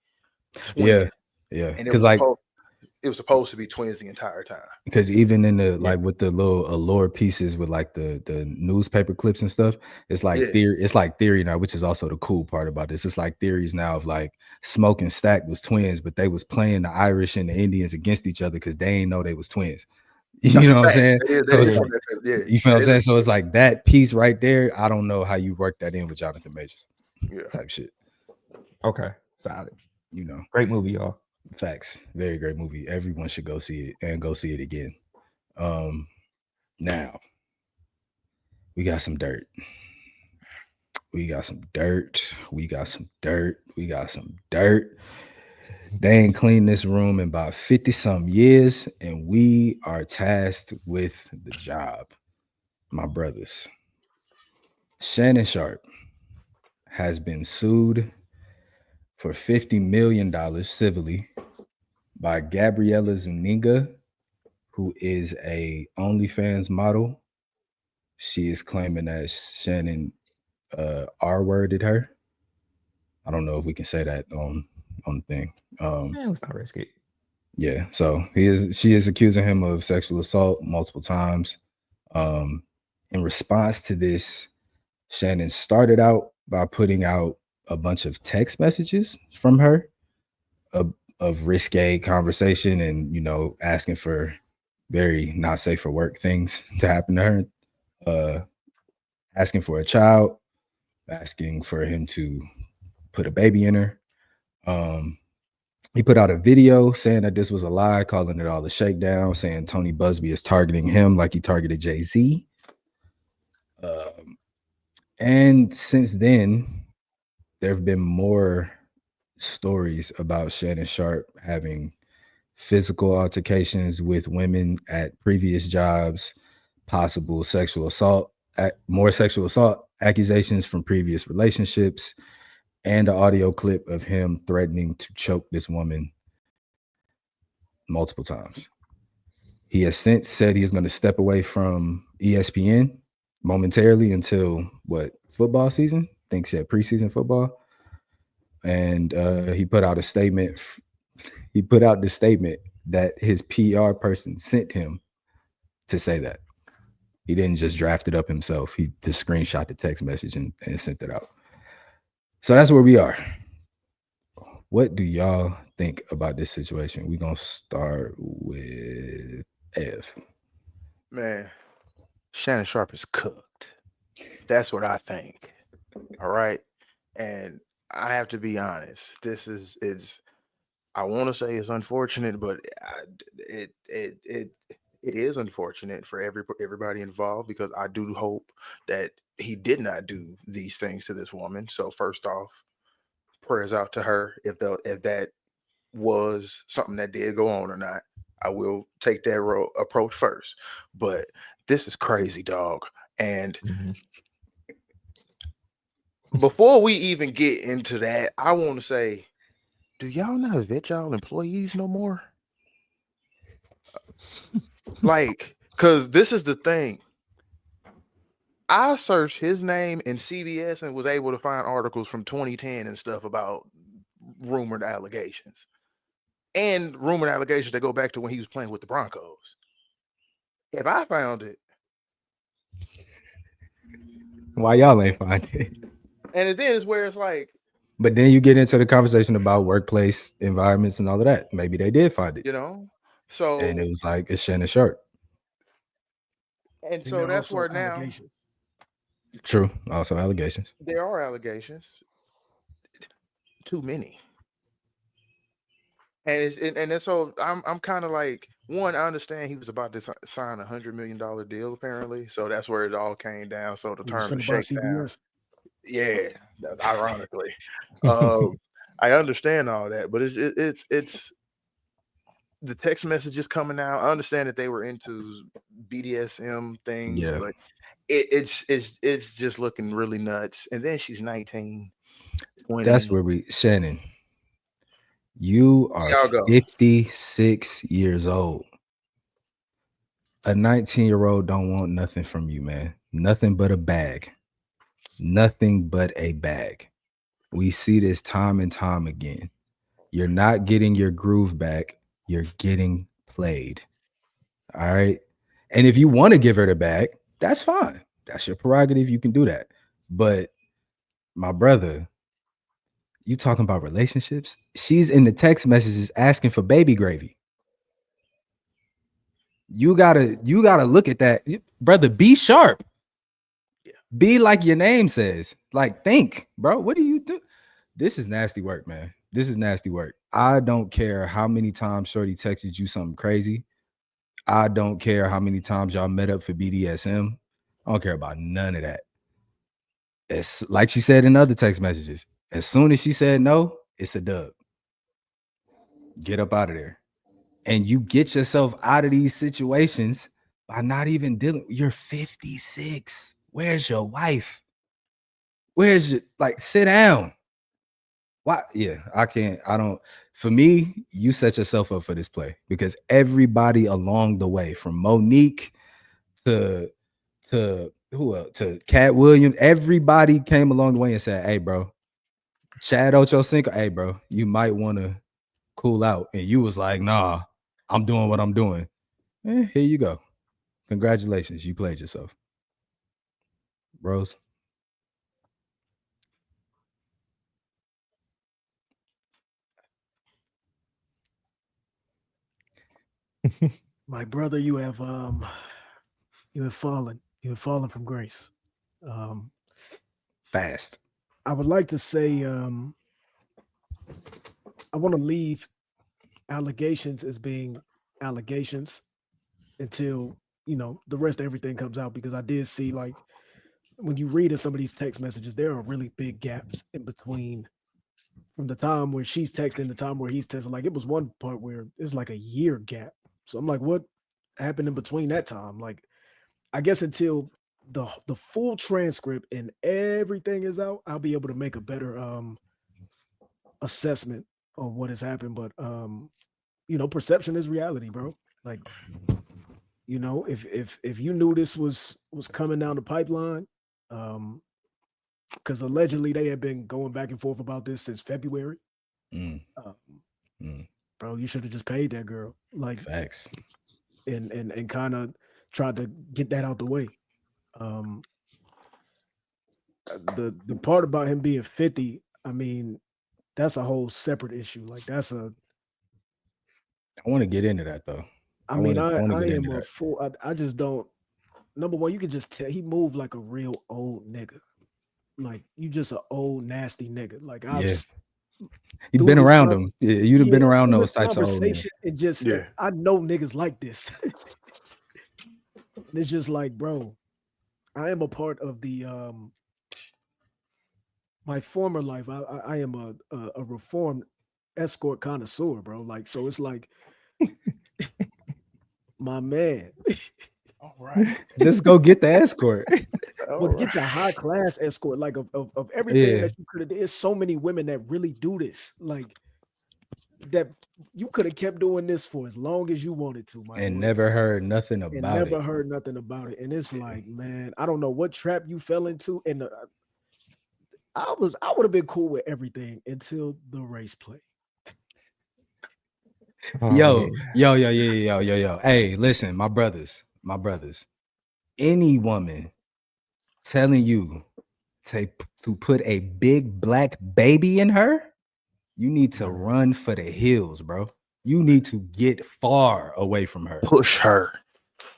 twins. Yeah. And it was supposed to be twins the entire time. Because even in the like with the little allure pieces with like the newspaper clips and stuff, it's like theory. It's like theory now, which is also the cool part about this. It's like theories now of like Smoke and Stack was twins, but they was playing the Irish and the Indians against each other because they ain't know they was twins. You know what I'm saying? So it's like, you feel what I'm saying? So it's like that piece right there. I don't know how you work that in with Jonathan Majors. Type shit. Okay, solid. You know, great movie, y'all. Facts. Very great movie. Everyone should go see it and go see it again. Now we got some dirt. We got some dirt. They ain't cleaned this room in about 50 some years, and we are tasked with the job. My brothers. Shannon Sharpe has been sued for $50 million civilly by Gabriella Zuniga, who is a OnlyFans model. She is claiming that Shannon R-worded her. I don't know if we can say that on the thing. Let's not risk it. Yeah, so she is accusing him of sexual assault multiple times. In response to this, Shannon started out by putting out a bunch of text messages from her of risque conversation and, you know, asking for very not safe for work things to happen to her, asking for a child, asking for him to put a baby in her. He put out a video saying that this was a lie, calling it all a shakedown, saying Tony Busby is targeting him like he targeted Jay-Z. And since then, there have been more stories about Shannon Sharpe having physical altercations with women at previous jobs, possible sexual assault, more sexual assault accusations from previous relationships, and an audio clip of him threatening to choke this woman multiple times. He has since said he is going to step away from ESPN momentarily until football season? I think he said preseason football. And he put out a statement. He put out the statement that his PR person sent him to say that. He didn't just draft it up himself. He just screenshot the text message and sent it out. So that's where we are. What do y'all think about this situation? We're going to start with Ev. Man, Shannon Sharpe is cooked. That's what I think. All right. And I have to be honest. It's I want to say it's unfortunate, but it is unfortunate for everybody involved because I do hope that he did not do these things to this woman. So first off, prayers out to her if that was something that did go on or not. I will take that approach first. But this is crazy, dog. And before we even get into that, I want to say, do y'all not vet y'all employees no more? Like, because this is the thing. I searched his name in CBS and was able to find articles from 2010 and stuff about rumored allegations. And rumored allegations that go back to when he was playing with the Broncos. If I found it, Why y'all ain't find it? and it is where it's like, But then you get into the conversation about workplace environments and all of that. Maybe they did find it. you know, so And it was like, it's Shannon Sharpe. and And so there are that's also where now allegations. True. Also allegations. there are allegations, too many. And then so I'm kind of like, one, I understand he was about to sign $100 million deal apparently, so that's where it all came down. So the He was term to finna buy shake down, CBS. yeah, ironically, um, I understand all that, but it's the text messages coming out. I understand that they were into BDSM things, Yeah. but it's just looking really nuts. And then she's 19, 20. That's where Shannon, you are Y'all go. 56 years old. A 19-year-old don't want nothing from you, man. Nothing but a bag. Nothing but a bag. We see this time and time again. You're not getting your groove back. You're getting played. All right. And if you want to give her the bag, that's fine. That's your prerogative. You can do that. But my brother, you talking about relationships? She's in the text messages asking for baby gravy. You gotta look at that, brother. Be sharp. Be like your name says. Like, think, bro. What do you do? This is nasty work, man. This is nasty work. I don't care how many times Shorty texted you something crazy. I don't care how many times y'all met up for BDSM. I don't care about none of that. It's like she said in other text messages. As soon as she said no, it's a dub. Get up out of there. And you get yourself out of these situations by not even dealing. You're 56. Where's your wife? Where's your, like, sit down. Why? Yeah, I can't. I don't. For me, you set yourself up for this play because everybody along the way, from Monique to who else, to Cat Williams, everybody came along the way and said, "Hey, bro, Chad Ochocinco, hey, bro, you might want to cool out." And you was like, "Nah, I'm doing what I'm doing." Here you go. Congratulations, you played yourself, bros. My brother, you have fallen. You have fallen from grace. Um, Fast. I would like to say I want to leave allegations as being allegations until the rest of everything comes out, because I did see, like, when you read in some of these text messages, there are really big gaps in between from the time where she's texting the time where he's texting. Like, it was one part where it's like a year gap. So I'm like, what happened in between that time? Like, I guess until the full transcript and everything is out, I'll be able to make a better assessment of what has happened. But perception is reality, bro. Like, if you knew this was coming down the pipeline, because allegedly they had been going back and forth about this since February. Mm, Um, mm, bro, you should have just paid that girl, like, facts. and kind of tried to get that out the way. Um, the part about him being 50, I mean, that's a whole separate issue. Like, that's a, I want to get into that though. I I mean, want I to get am into a that. fool. I just don't. Number one, you can just tell he moved like a real old nigga. like you just an old nasty nigga. Like Yeah. I've You've through been this around them. You'd have been around through those this types of old men. conversation, and just Yeah. I know niggas like this. And it's just like, bro, I am a part of the my former life. I am a reformed escort connoisseur, bro. Like, so it's like my man. All right. Just go get the escort. All But get the right. high class escort, like of everything Yeah. that you could have. There's so many women that really do this, like that you could have kept doing this for as long as you wanted to, my And boy, never heard nothing and about never it. heard nothing about it. And it's like, man, I don't know what trap you fell into. And I would have been cool with everything until the race play. Yo. Hey, listen, my brothers. Any woman telling you to put a big black baby in her, you need to run for the hills, bro. You need to get far away from her. Push her.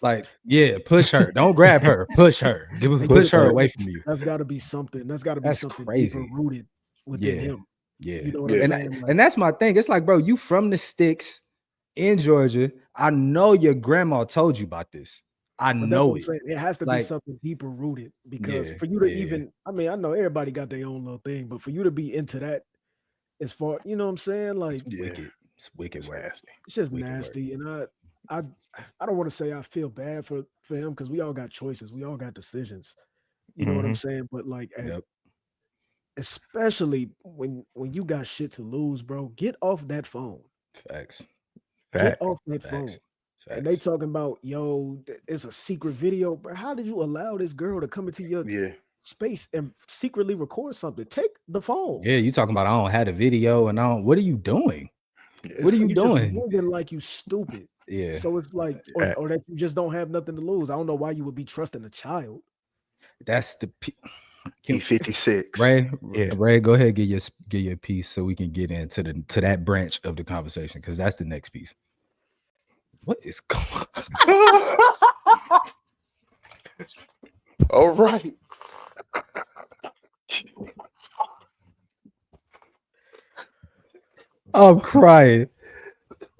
Like, yeah, push her. Don't grab her. Push her. Push her away from you. That's got to be something. That's got to be That's something crazy. deeper rooted within him. Yeah. You know what I'm and, saying? and that's my thing. It's like, bro, you from the sticks in Georgia. I know your grandma told you about this. I But that's know what I'm it. saying. It has to be Like, something deeper rooted, because yeah, for you to yeah. even, I mean, I know everybody got their own little thing, but for you to be into that, as far, you know what I'm saying? Like, It's Yeah. wicked. It's wicked It's work. nasty. it's just wicked work. nasty. And I don't want to say I feel bad for him, because we all got choices, we all got decisions. You know what I'm saying? But like, Yep. especially when you got shit to lose, bro, get off that phone. Facts. Get off that Facts. phone. Facts. And they talking about, yo, it's a secret video, bro. How did you allow this girl to come into your Yeah. space and secretly record something? Take the phone. Yeah, you talking about I don't have a video and I don't. What are you doing? Yeah. What are you Just doing? moving like you stupid. Yeah, So it's like, or that you just don't have nothing to lose. I don't know why you would be trusting a child. that's the He 56. Ray. Yeah. Ray, go ahead, get your piece so we can get into that branch of the conversation, because that's the next piece. What is going on? All right. I'm crying.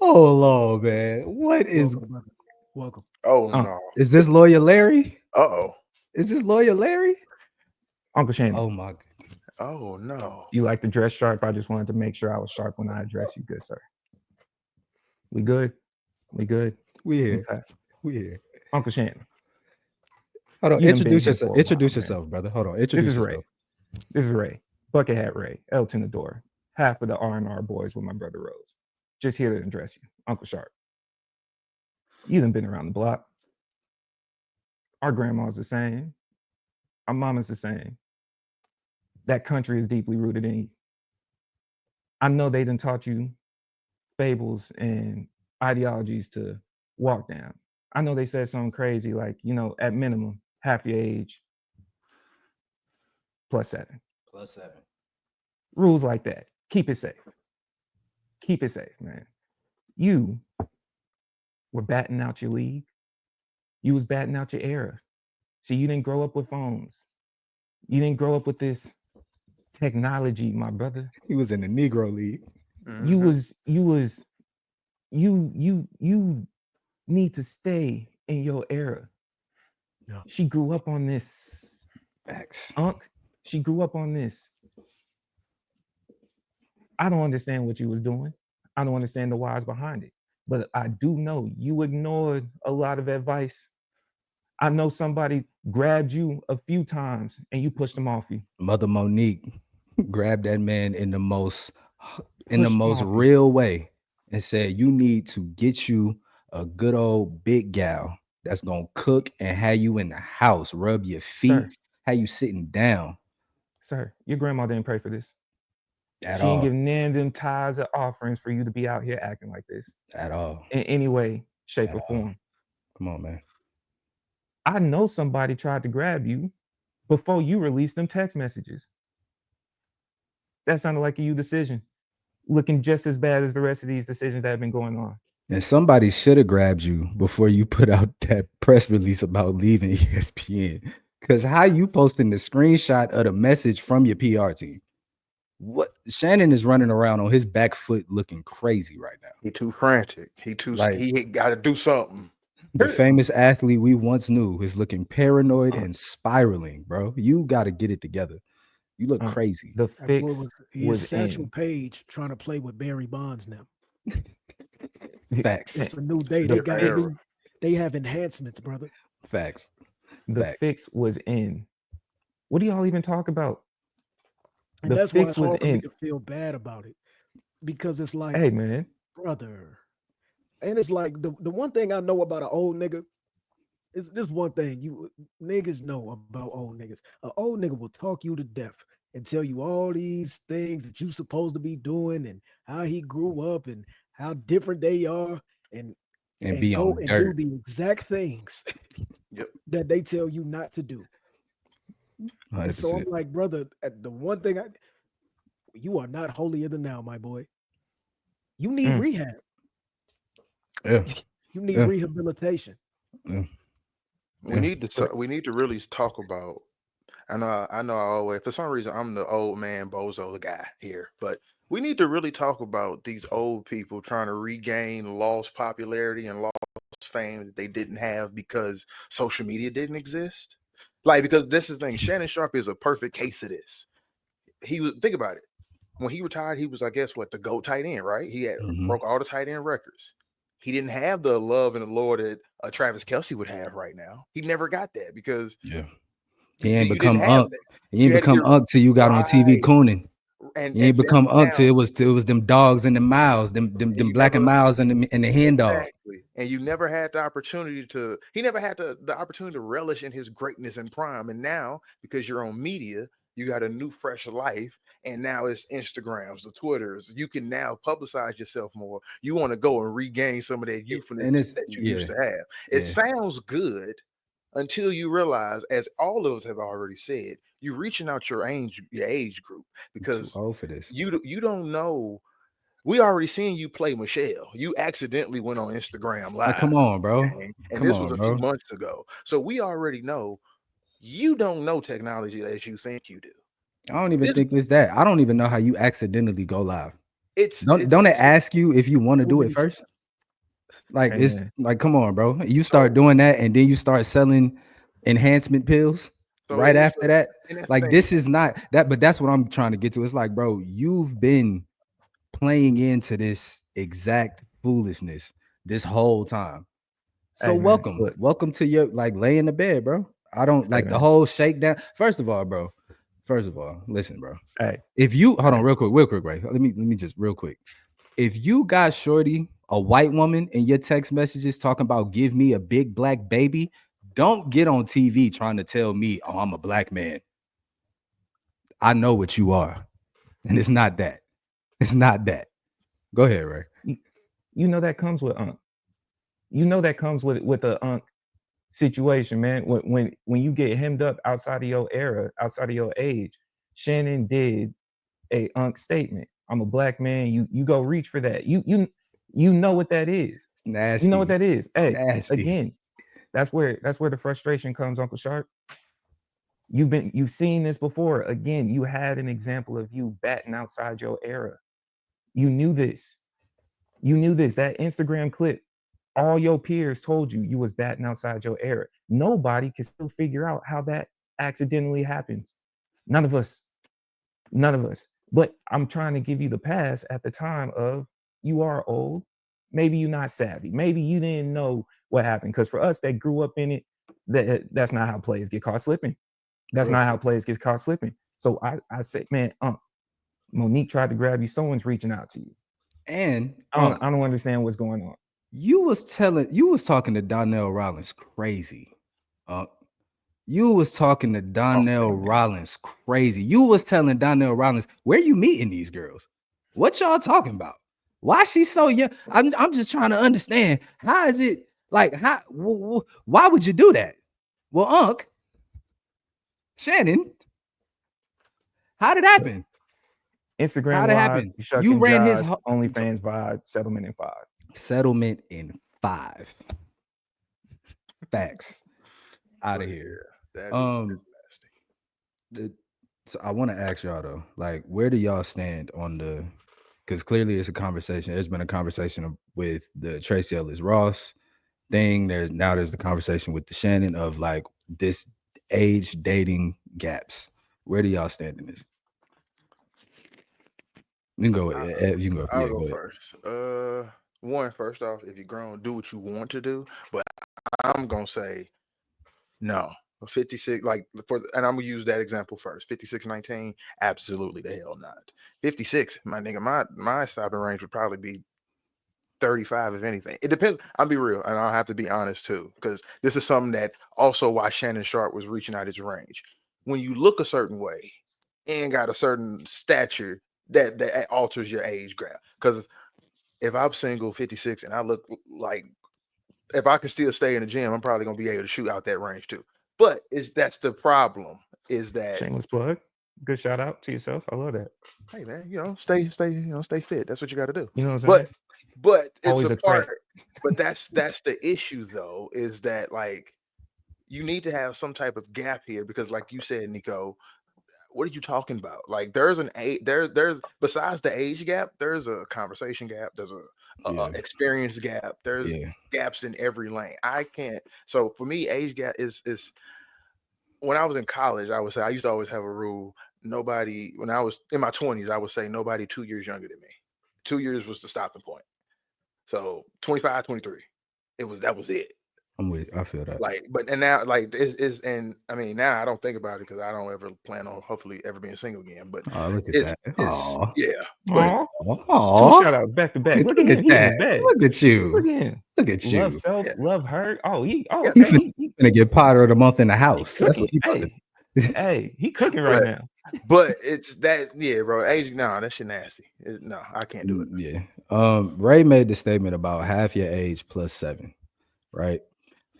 Oh Lord, man. What is Welcome, brother. Welcome. Oh Oh. no. is this Lawyer Larry? Uh-oh. Is this Lawyer Larry? Uncle Shannon, Oh my God. Oh no. you like to dress sharp? I just wanted to make sure I was sharp when I address you, good sir. We good? We good? We here. Okay. We here. Uncle Shannon, Hold on. You done been Introduce here yourself. for a while, Introduce man. yourself, brother. Hold on. This Introduce is yourself. Ray. This is Ray. Bucket Hat Ray. L to the door. Half of the R&R boys with my brother Rose. Just here to address you, Uncle Sharpe. You done been around the block. Our grandma's the same. Our mama's the same. That country is deeply rooted in you. I know they done taught you fables and ideologies to walk down. I know they said something crazy like, at minimum, half your age +7. +7. Rules like that. Keep it safe. Keep it safe, man. You were batting out your league. You was batting out your era. See, you didn't grow up with phones. You didn't grow up with this technology, my brother. He was in the Negro League. You need to stay in your era. Yeah. She grew up on this. Facts. She grew up on this. I don't understand what you was doing. I don't understand the whys behind it. But I do know you ignored a lot of advice. I know somebody grabbed you a few times and you pushed them off you. Mother Monique grabbed that man in the most off you. real way and said, you need to get you a good old big gal that's gonna cook and have you in the house, rub your feet, Sir. have you sitting down. Sir, your grandma didn't pray for this. At She all. didn't give none of them tithes or offerings for you to be out here acting like this At all. in any way, shape, At or all. form. Come on, man. I know somebody tried to grab you before you released them text messages. That sounded like a you decision, looking just as bad as the rest of these decisions that have been going on. And somebody should have grabbed you before you put out that press release about leaving ESPN. Because how you posting the screenshot of the message from your PR team? What Shannon is running around on his back foot looking crazy right now. He too frantic. He got to do something. The famous athlete we once knew is looking paranoid and spiraling, bro. You got to get it together. You look crazy. The That fix boy was is Satchel in. Paige trying to play with Barry Bonds now. Facts. It's a new day. They have enhancements, brother. Facts. The Facts. fix was in. What do y'all even talk about? And The that's why fix it's was hard for me in. to feel bad about it. Because it's like, Hey, man. brother. And it's like the one thing I know about an old nigga is this one thing you niggas know about old niggas. An old nigga will talk you to death and tell you all these things that you supposed to be doing and how he grew up and how different they are and be go on and dirt. do the exact things that they tell you not to do. 100%. And so I'm like, brother, the one thing you are not holier than thou, my boy. You need rehab. Yeah. You need rehabilitation. Yeah. We need to really talk about. I know I always, for some reason, I'm the old man bozo guy here, but we need to really talk about these old people trying to regain lost popularity and lost fame that they didn't have because social media didn't exist. Like, because this is the thing, Shannon Sharpe is a perfect case of this. Think about it. When he retired, he was, I guess, the GOAT tight end, right? He had broke all the tight end records. He didn't have the love and the lore that Travis Kelce would have right now. He never got that because he ain't you become didn't have Unc. that. He ain't become Unc till you got on TV cooning. He ain't become Unc till it was them dogs and the miles, them black and miles and the hen dog. Exactly. And you never had the opportunity he never had the opportunity to relish in his greatness and prime. And now, because you're on media, you got a new fresh life. And now it's Instagrams, the Twitters. You can now publicize yourself more. You want to go and regain some of that youthfulness that you used to have. It sounds good until you realize, as all of us have already said, you're reaching out your age group because too old for this. You don't know. We already seen you play Michelle. You accidentally went on Instagram Live. Come on, bro. And this was a few months ago. So we already know you don't know technology as you think you do. I don't even think it's that. I don't even know how you accidentally go live. Don't it just ask you if you want to do it first? Like it's like, come on, bro. You start doing that and then you start selling enhancement pills right after that. Like this is not that, but that's what I'm trying to get to. It's like, bro, you've been playing into this exact foolishness this whole time. So welcome to your lay in the bed, bro. I don't like the whole shakedown. First of all, listen, bro. Hey, if you hold on real quick, right? Let me just real quick. If you got shorty, a white woman, in your text messages talking about give me a big black baby, don't get on TV trying to tell me, oh, I'm a black man. I know what you are. And it's not that. It's not that. Go ahead, Ray. You know that comes with Unc. You know that comes with the Unc situation, man. When you get hemmed up outside of your era, outside of your age, Shannon did a Unc statement. I'm a black man. You go reach for that. You know what that is. Nasty. You know what that is. Hey, nasty. Again, that's where the frustration comes, Uncle Sharpe. You've seen this before. Again, you had an example of you batting outside your era. You knew this. That Instagram clip, all your peers told you was batting outside your era. Nobody can still figure out how that accidentally happens. None of us. But I'm trying to give you the pass at the time of you are old. Maybe you're not savvy. Maybe you didn't know what happened. Because for us that grew up in it, that's not how players get caught slipping. That's not how players get caught slipping. So I said, man, Monique tried to grab you. Someone's reaching out to you. And I don't understand what's going on. You was talking to Donnell Rollins crazy. You was talking to Donnell Rollins crazy. You was telling Donnell Rollins, where you meeting these girls? What y'all talking about? Why she so young? I'm just trying to understand. How is it like? Why would you do that? Well, Unc, Shannon, how did it happen? Instagram How'd it happen? You ran his OnlyFans vibe. Settlement in 5. Settlement in 5. Facts. Out of here. That is Um, nasty. so I want to ask y'all though, like, where do y'all stand on the? Because clearly it's a conversation. There's been a conversation with the Tracy Ellis Ross thing. There's the conversation with the Shannon of like this age dating gaps. Where do y'all stand in this? You can go. You can go. I'll Yeah, go go ahead. first. First off, if you're grown, do what you want to do. But I'm gonna say no. 56, and I'm gonna use that example first. 56-19, absolutely the hell not. 56, my nigga, my stopping range would probably be 35, if anything. It depends. I'll be real, and I'll have to be honest too, because this is something that also why Shannon Sharpe was reaching out his range. When you look a certain way and got a certain stature, that alters your age gap. Because if I'm single, 56, and I look like, if I can still stay in the gym, I'm probably gonna be able to shoot out that range too. But that's the problem, is that, Shameless plug. Good shout out to yourself. I love that. hey man, stay fit. That's what you got to do. You know what I'm saying? But it's Always a a part. threat. But that's the issue though, is that like you need to have some type of gap here, because like you said, Nico, what are you talking about? Like there's besides the age gap, there's a conversation gap, there's a Yeah, experience gap, there's yeah. gaps in every lane. I can't. So for me, age gap is when I was in college, I would say I used to always have a rule. Nobody, when I was in my 20s, I would say nobody 2 years younger than me. 2 years was the stopping point. So 25, 23. That was it. I'm with. I feel that. Like, but and now, like, and I mean, now I don't think about it because I don't ever plan on hopefully ever being single again. But Oh, look at it's that. it's Oh, yeah. But Aw. oh. Two shout outs back to back. Look at Look him. at He in that. his bag. Look at Look you. at him. Look at Love you. self, Yeah. love her. Oh, Yeah. He okay. finna get Potter of the month in the house. That's what Cooking. he about to. Hey, he cooking right But now. but it's that, yeah, bro. Age, no, that shit nasty. No, I can't do it. Yeah. Ray made the statement about half your age plus 7, right?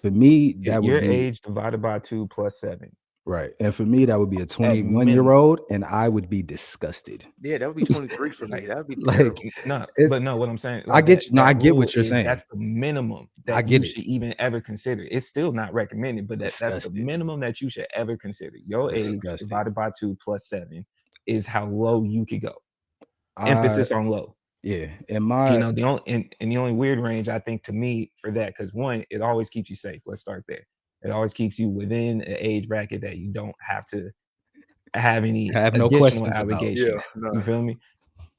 For me, that Your would be age divided by 2 plus 7. right. And for me, that would be a At 21-year-old, and I would be disgusted. Yeah, that would be 23 for me. Like, That would be Like, terrible. no, if but no, what I'm saying, I like get you. No, I that get rule what you're is saying. that's the minimum I that get you it. should even ever consider. It's still not recommended, but that's the Disgusted. minimum that you should ever consider. Your age Disgusted. divided by 2 plus 7 is how low you could go. I Emphasis on low. yeah. And You my know, the only weird range I think to me for that, because one, it always keeps you safe. Let's start there. It always keeps you within an age bracket that you don't have to have any have no additional questions about. allegations. Yeah, You no. feel me?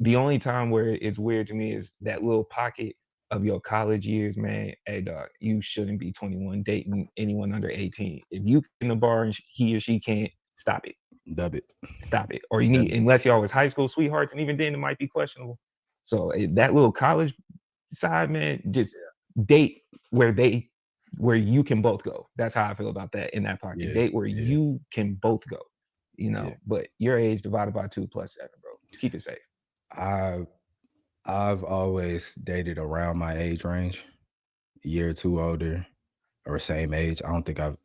The only time where it's weird to me is that little pocket of your college years, man. Hey, dog, you shouldn't be 21 dating anyone under 18. If you in the bar and he or she can't, stop it. Dub it. Stop it. Or you need, unless y'all was high school sweethearts, and even then it might be questionable. So that little college side, man, just date where you can both go. That's how I feel about that in that pocket. Yeah, Date where yeah. you can both go. You know, Yeah. but your age divided by 2 plus 7, bro. Keep it safe. I've always dated around my age range, a year or two older, or same age. I think I've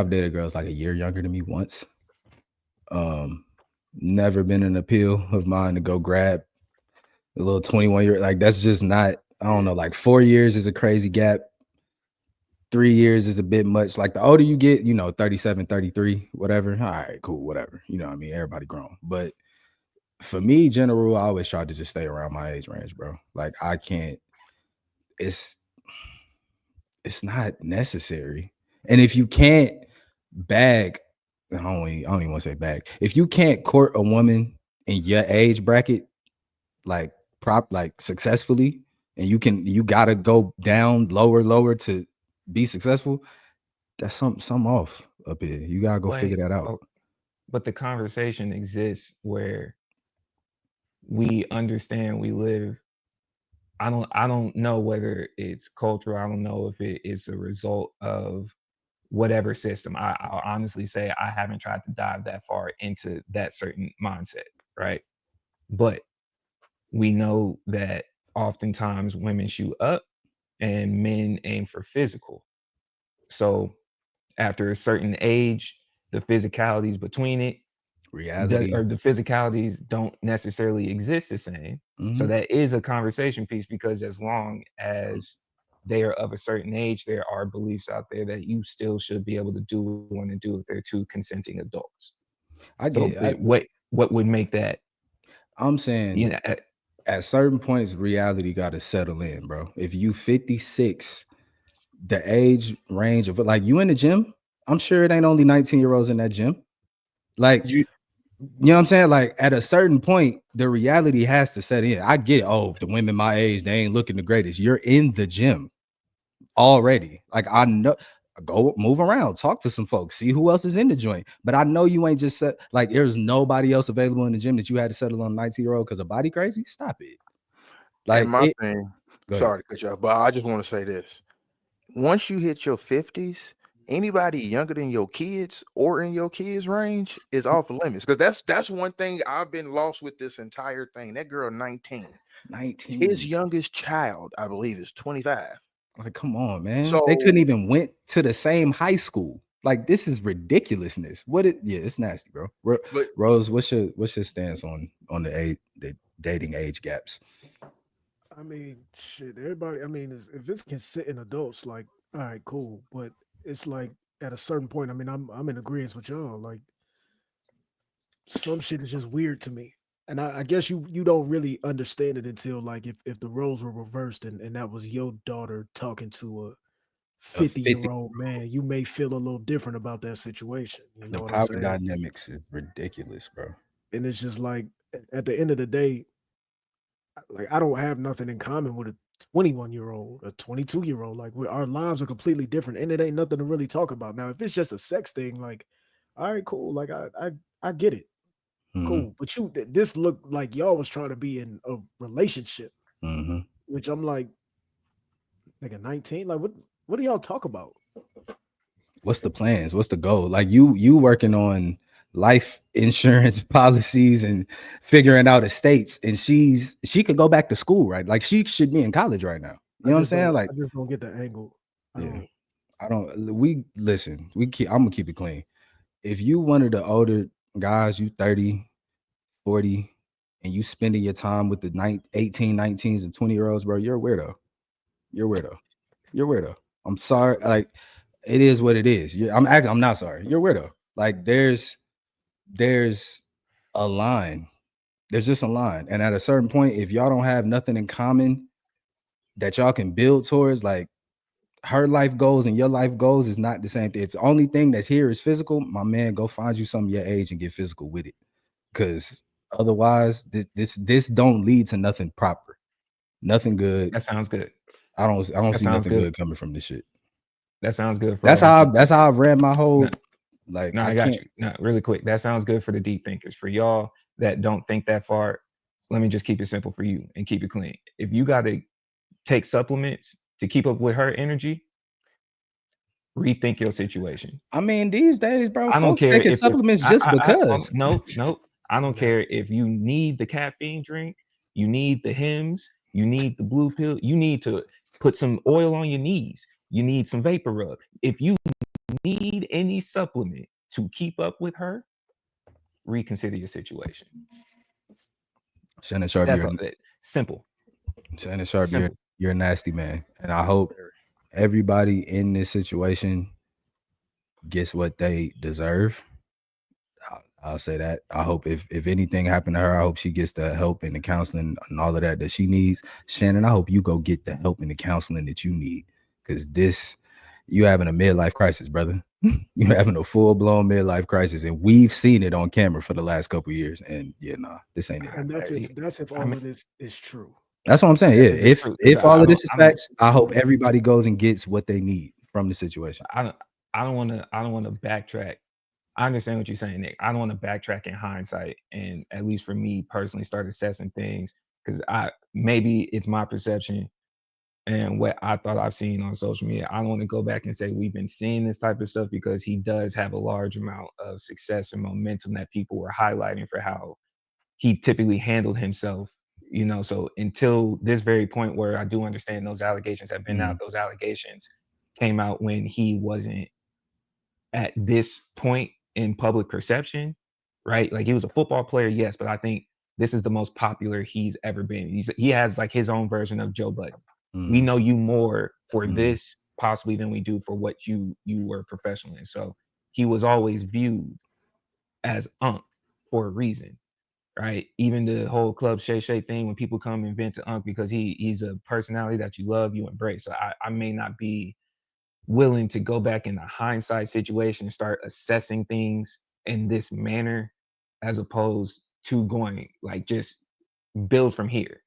dated girls like a year younger than me once. Never been an appeal of mine to go grab a little 21-year. Like that's just not. I don't know. Like 4 years is a crazy gap. 3 years is a bit much. Like the older you get, 37, 33, whatever. All right, cool, whatever. You know what I mean? Everybody grown. But for me, general rule, I always try to just stay around my age range, bro. Like I can't. It's not necessary. And if you can't bag, I don't even want to say bag. If you can't court a woman in your age bracket, like successfully, and you gotta go down lower to be successful, that's something off up here. You gotta go figure that out. But the conversation exists where we understand we live. I don't know whether it's cultural. I don't know if it is a result of whatever system. I'll honestly say I haven't tried to dive that far into that certain mindset, right? But we know that oftentimes women shoot up and men aim for physical. So after a certain age, the physicalities between it, Reality. or the physicalities don't necessarily exist the same. So that is a conversation piece, because as long as they are of a certain age, there are beliefs out there that you still should be able to do what you want to do if they're two consenting adults. So what would make that? I'm saying know, at certain points, reality got to settle in, bro. If you 56, the age range of like you in the gym, I'm sure it ain't only 19-year-olds in that gym. Like you know what I'm saying? Like at a certain point, the reality has to set in. I get, oh, the women my age, they ain't looking the greatest. You're in the gym already. Like I know, go move around, talk to some folks, see who else is in the joint. But I know you ain't just set like there's nobody else available in the gym that you had to settle on a 19-year-old because of body crazy. Stop it. Like And my thing, go ahead. sorry to cut you off, but I just want to say this. Once you hit your 50s, anybody younger than your kids or in your kids' range is off the limits. Because that's one thing I've been lost with this entire thing. That girl 19. His youngest child, I believe, is 25. Like, come on, man. So They couldn't even went to the same high school. Like, this is ridiculousness. It's nasty, bro. but Rose, what's your stance on the dating age gaps? I mean, shit. Everybody. I mean, if it's consenting adults, like, all right, cool. But it's like at a certain point. I mean, I'm in agreement with y'all. Like, some shit is just weird to me, and I guess you don't really understand it until like if the roles were reversed and that was your daughter talking to a 50-year-old man, you may feel a little different about that situation. You know The what I'm power saying? dynamics is ridiculous, bro. And it's just like at the end of the day, like I don't have nothing in common with a 21-year-old, a 22-year-old. Like our lives are completely different, and it ain't nothing to really talk about. Now, if it's just a sex thing, like, all right, cool. Like I get it, cool. But this looked like y'all was trying to be in a relationship, which I'm like a 19. Like what do y'all talk about? What's the plans? What's the goal? Like you working on life insurance policies and figuring out estates, and she could go back to school, right? Like she should be in college right now. You know what I'm saying? Like I just don't get the angle. I'm gonna keep it clean. If you one of the older guys, you 30, 40, and you spending your time with the 18, 19s and 20-year-olds, bro, you're a weirdo. You're a weirdo. I'm sorry. Like, it is what it is. I'm not sorry. You're a weirdo. Like, there's a line. There's just a line. And at a certain point, if y'all don't have nothing in common that y'all can build towards, like her life goals and your life goals is not the same thing. If the only thing that's here is physical, my man, go find you some of your age and get physical with it. Because otherwise, this don't lead to nothing proper. Nothing good. That sounds good. I don't see nothing good coming from this shit. That sounds good. That's how I've ran my whole like. No, I got you. No, really quick. That sounds good for the deep thinkers. For y'all that don't think that far, let me just keep it simple for you and keep it clean. If you got to take supplements to keep up with her energy, rethink your situation. I mean, these days, bro, I don't care taking supplements just because. No. I don't care if you need the caffeine drink, you need the Hims, you need the blue pill, you need to put some oil on your knees, you need some vapor rub. If you need any supplement to keep up with her, reconsider your situation. Shannon Sharpe, that's simple. Shannon Sharpe, you're a nasty man, and I hope everybody in this situation gets what they deserve. I'll say that. I hope if anything happened to her, I hope she gets the help and the counseling and all of that she needs. Shannon, I hope you go get the help and the counseling that you need, because you having a midlife crisis, brother. You having a full-blown midlife crisis, and we've seen it on camera for the last couple of years. And this ain't it. And that's if all of this is true. That's what I'm saying. Yeah, if all of this is facts, I hope everybody goes and gets what they need from the situation. I don't want to backtrack. I understand what you're saying, Nick. I don't want to backtrack in hindsight, and at least for me personally, start assessing things because maybe it's my perception and what I thought I've seen on social media. I don't want to go back and say we've been seeing this type of stuff because he does have a large amount of success and momentum that people were highlighting for how he typically handled himself. So until this very point where I do understand those allegations have been out, those allegations came out when he wasn't at this point in public perception, right? Like he was a football player, yes, but I think this is the most popular he's ever been. He has like his own version of Joe Budden. We know you more for Mm. this possibly than we do for what you were professional in. So he was always viewed as Unc for a reason, right? Even the whole Club Shay Shay thing, when people come and vent to Unc because he's a personality that you love, you embrace. So I may not be willing to go back in the hindsight situation and start assessing things in this manner, as opposed to going like just build from here,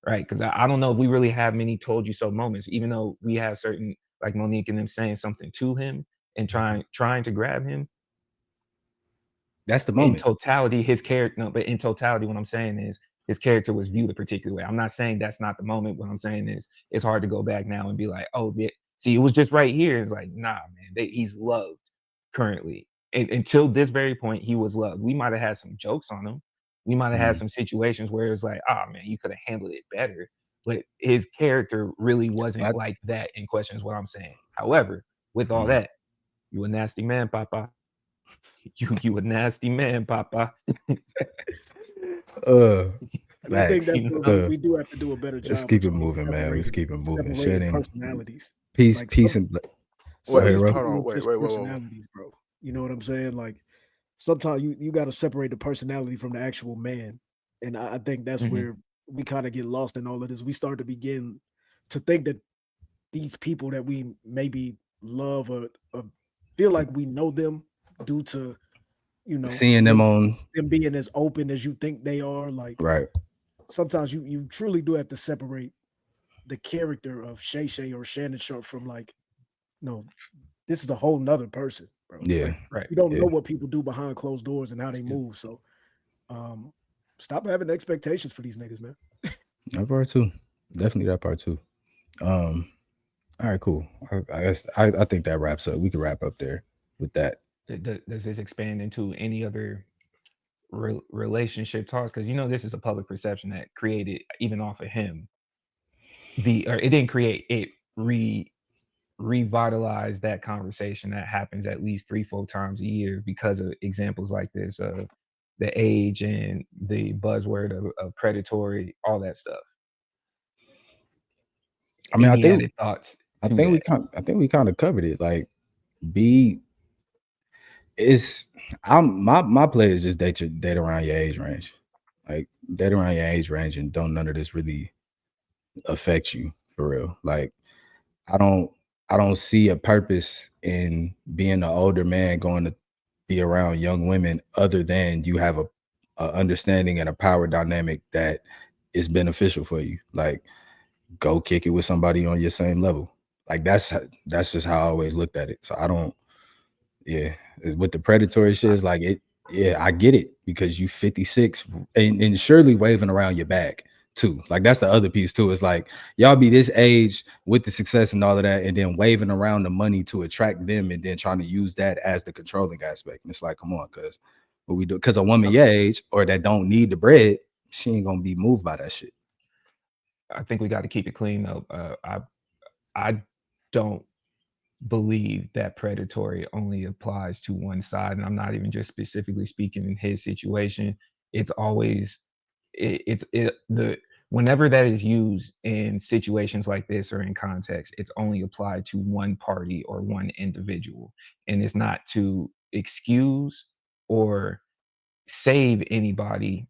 right? Because I don't know if we really have many told you so moments, even though we have certain, like Monique and them saying something to him and trying to grab him. That's the In moment. totality, his character, no, but in totality, what I'm saying is his character was viewed a particular way. I'm not saying that's not the moment. What I'm saying is it's hard to go back now and be like, oh, see, it was just right here. It's like, nah, man, he's loved currently. And until this very point, he was loved. We might have had some jokes on him. We might have had some situations where it's like, oh man, you could have handled it better. But his character really wasn't like that in question, is what I'm saying. However, with all that, you a nasty man, Papa. You a nasty man, Papa. And I think that's where we do have to do a better job. Let's keep it moving, man. Let's keep it moving. Separating personalities. Peace, Like peace, and some of these people are just personalities, bro. You know what I'm saying? Like sometimes you got to separate the personality from the actual man, and I think that's where we kind of get lost in all of this. We start to begin to think that these people that we maybe love or feel like we know them due to, you know, seeing them being as open as you think they are. Like, right. Sometimes you truly do have to separate the character of Shay Shay or Shannon Sharpe from, like, no, this is a whole nother person, bro. Yeah. Like, right. You don't know what people do behind closed doors and how they move. So stop having expectations for these niggas, man. That part too. Definitely that part too. All right, cool. I guess I think that wraps up. We can wrap up there with that. Does this expand into any other relationship talks? Because this is a public perception that created, even off of him, it didn't create, it revitalized that conversation that happens at least 3-4 times a year because of examples like this, of the age and the buzzword of predatory, all that stuff. I mean, Any added thoughts? I think we kind of covered it. Like, my play is just date around your age range. Like, date around your age range and don't none of this really affect you for real. Like, I don't see a purpose in being an older man going to be around young women other than you have a understanding and a power dynamic that is beneficial for you. Like, go kick it with somebody on your same level. Like, that's just how I always looked at it. So I don't, with the predatory shit, it's like I get it, because you 56 and surely waving around your bag too. Like, that's the other piece too. It's like, y'all be this age with the success and all of that, and then waving around the money to attract them, and then trying to use that as the controlling aspect. And it's like, come on, cuz what we do, because a woman your age or that don't need the bread, she ain't gonna be moved by that shit. I think we got to keep it clean though. I don't believe that predatory only applies to one side, and I'm not even just specifically speaking in his situation. It's always whenever that is used in situations like this or in context, it's only applied to one party or one individual, and it's not to excuse or save anybody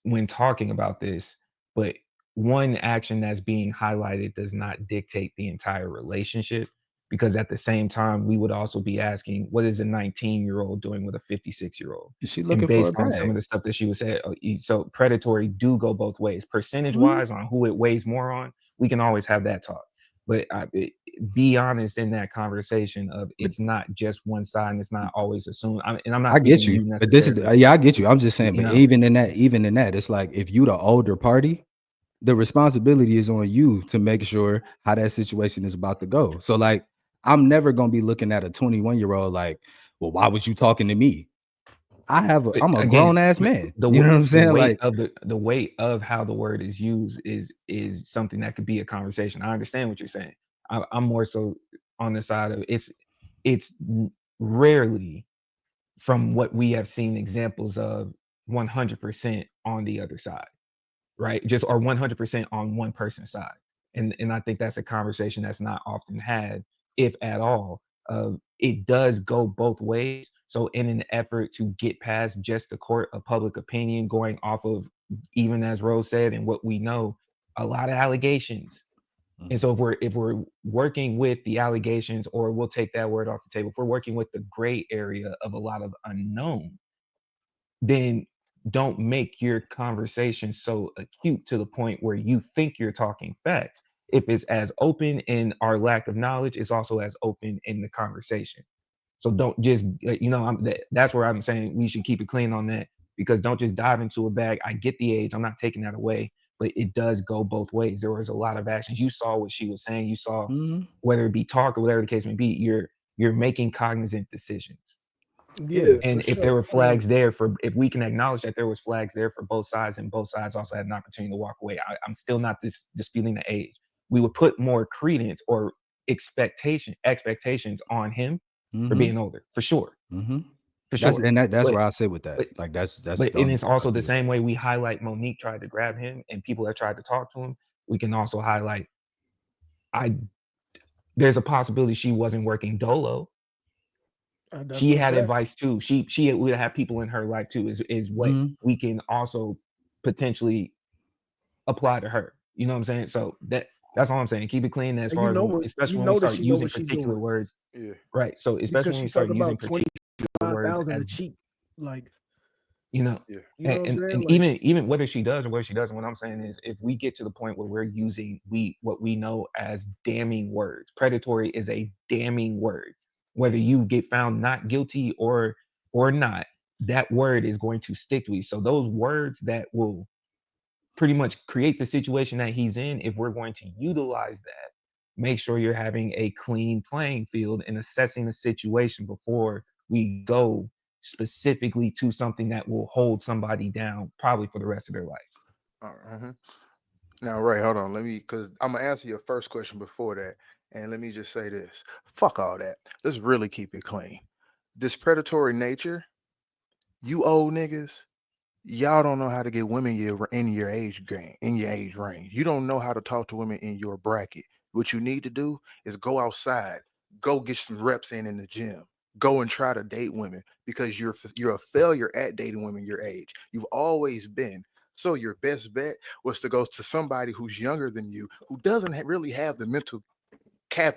when talking about this. But one action that's being highlighted does not dictate the entire relationship, because at the same time, we would also be asking, what is a 19-year-old doing with a 56-year-old? Is she looking and based for a on bag? some of the stuff that she was said, so predatory do go both ways. Percentage-wise, on who it weighs more on, we can always have that talk. But be honest in that conversation of, it's not just one side, and it's not always assumed. And I'm not. I get you, but this is I get you. I'm just saying, but even in that, it's like, if you the older party, the responsibility is on you to make sure how that situation is about to go. So, like, I'm never gonna be looking at a 21-year-old like, well, why was you talking to me? I'm a grown ass man. You know what I'm saying? Like, the weight of how the word is used is something that could be a conversation. I understand what you're saying. I'm more so on the side of it's rarely, from what we have seen examples of, 100% on the other side, right? Just, or 100% on one person's side. And I think that's a conversation that's not often had, if at all. It does go both ways. So in an effort to get past just the court of public opinion, going off of, even as Rose said, and what we know, a lot of allegations. And so if we're working with the allegations, or we'll take that word off the table, if we're working with the gray area of a lot of unknown, then don't make your conversation so acute to the point where you think you're talking facts. If it's as open in our lack of knowledge, it's also as open in the conversation. So don't just, that's where I'm saying we should keep it clean on that, because don't just dive into a bag. I get the age, I'm not taking that away, but it does go both ways. There was a lot of actions. You saw what she was saying. You saw whether it be talk or whatever the case may be, you're making cognizant decisions. Yeah, And for if there sure. were flags there if we can acknowledge that there was flags there for both sides, and both sides also had an opportunity to walk away, I'm still not disputing the age. We would put more credence or expectations on him for being older, for sure. For sure. That's where I sit with that. Like that's but the and only it's thing I also see the with same way we highlight Monique tried to grab him and people that tried to talk to him. We can also highlight there's a possibility she wasn't working dolo. She had advice too. She would have people in her life too, is what we can also potentially apply to her. You know what I'm saying? So that's all I'm saying. Keep it clean as far as, especially when we start using particular words. Yeah. Right. So especially when we start using particular words as cheap, like, you know, yeah. You know what I'm saying? And like, even whether she does or whether she doesn't, what I'm saying is, if we get to the point where we're using what we know as damning words, predatory is a damning word. Whether you get found not guilty or not, that word is going to stick to you. So those words that will pretty much create the situation that he's in, if we're going to utilize that, make sure you're having a clean playing field and assessing the situation before we go specifically to something that will hold somebody down probably for the rest of their life. Now, Ray, hold on. Because I'm going to answer your first question before that. And let me just say this. Fuck all that. Let's really keep it clean. This predatory nature, you old niggas, y'all don't know how to get women in your age range. You don't know how to talk to women in your bracket. What you need to do is go outside, go get some reps in the gym, go and try to date women, because you're a failure at dating women your age. You've always been. So your best bet was to go to somebody who's younger than you, who doesn't really have the mental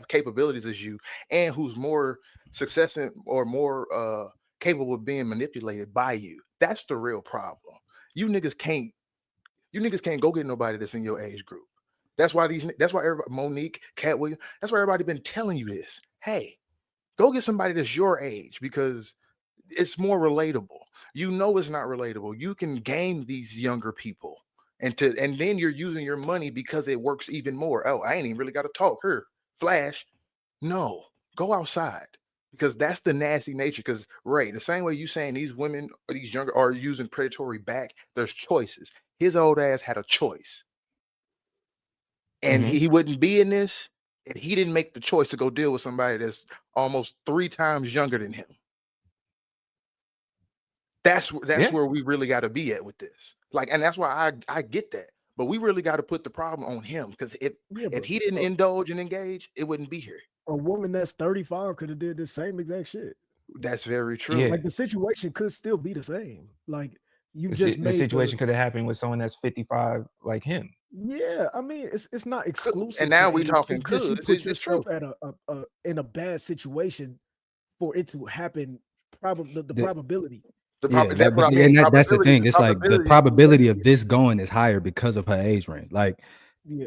capabilities as you, and who's more successful or more capable of being manipulated by you. That's the real problem. You niggas can't go get nobody that's in your age group. That's why everybody, Monique, Cat Williams, that's why everybody been telling you this. Hey, go get somebody that's your age, because it's more relatable. You know it's not relatable. You can game these younger people, and then you're using your money because it works even more. Oh, I ain't even really got to talk. Her flash. No, go outside, because that's the nasty nature. Because Ray, the same way you saying these women or these younger are using predatory back, there's choices. His old ass had a choice, and he wouldn't be in this if he didn't make the choice to go deal with somebody that's almost 3 times younger than him. That's where we really got to be at with this. Like, and that's why I get that. But we really got to put the problem on him, because if he didn't indulge and engage, it wouldn't be here. A woman that's 35 could have did the same exact shit. That's very true. Like, the situation could still be the same. Like, you the situation could have happened with someone that's 55 like him. Yeah, I mean, it's not exclusive. And now we talking could. You put yourself at in a bad situation for it to happen. The probability. That's the thing. It's like the probability of this going is higher because of her age range. Like,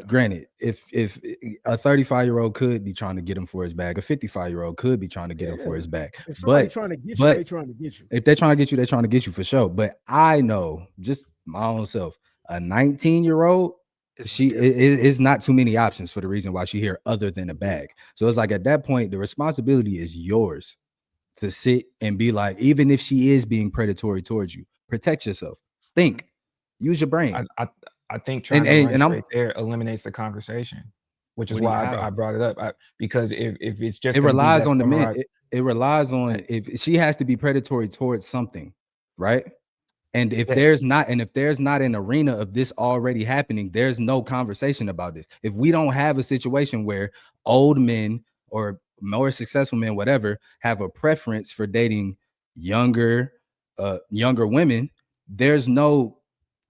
granted, if a 35-year-old could be trying to get him for his bag, a 55-year-old could be trying to get him for his bag. If somebody trying to get you, they trying to get you. If they're trying to get you, they're trying to get you for sure. But I know, just my own self, a 19-year-old, she is not too many options for the reason why she here other than a bag. So it's like, at that point, the responsibility is yours to sit and be like, even if she is being predatory towards you, protect yourself. Think, use your brain. I think trying to run right there eliminates the conversation, which is why I brought it up. Because if it's just, it relies on the men. It relies on, if she has to be predatory towards something, right? And if there's not an arena of this already happening, there's no conversation about this. If we don't have a situation where old men or more successful men, whatever, have a preference for dating younger women, there's no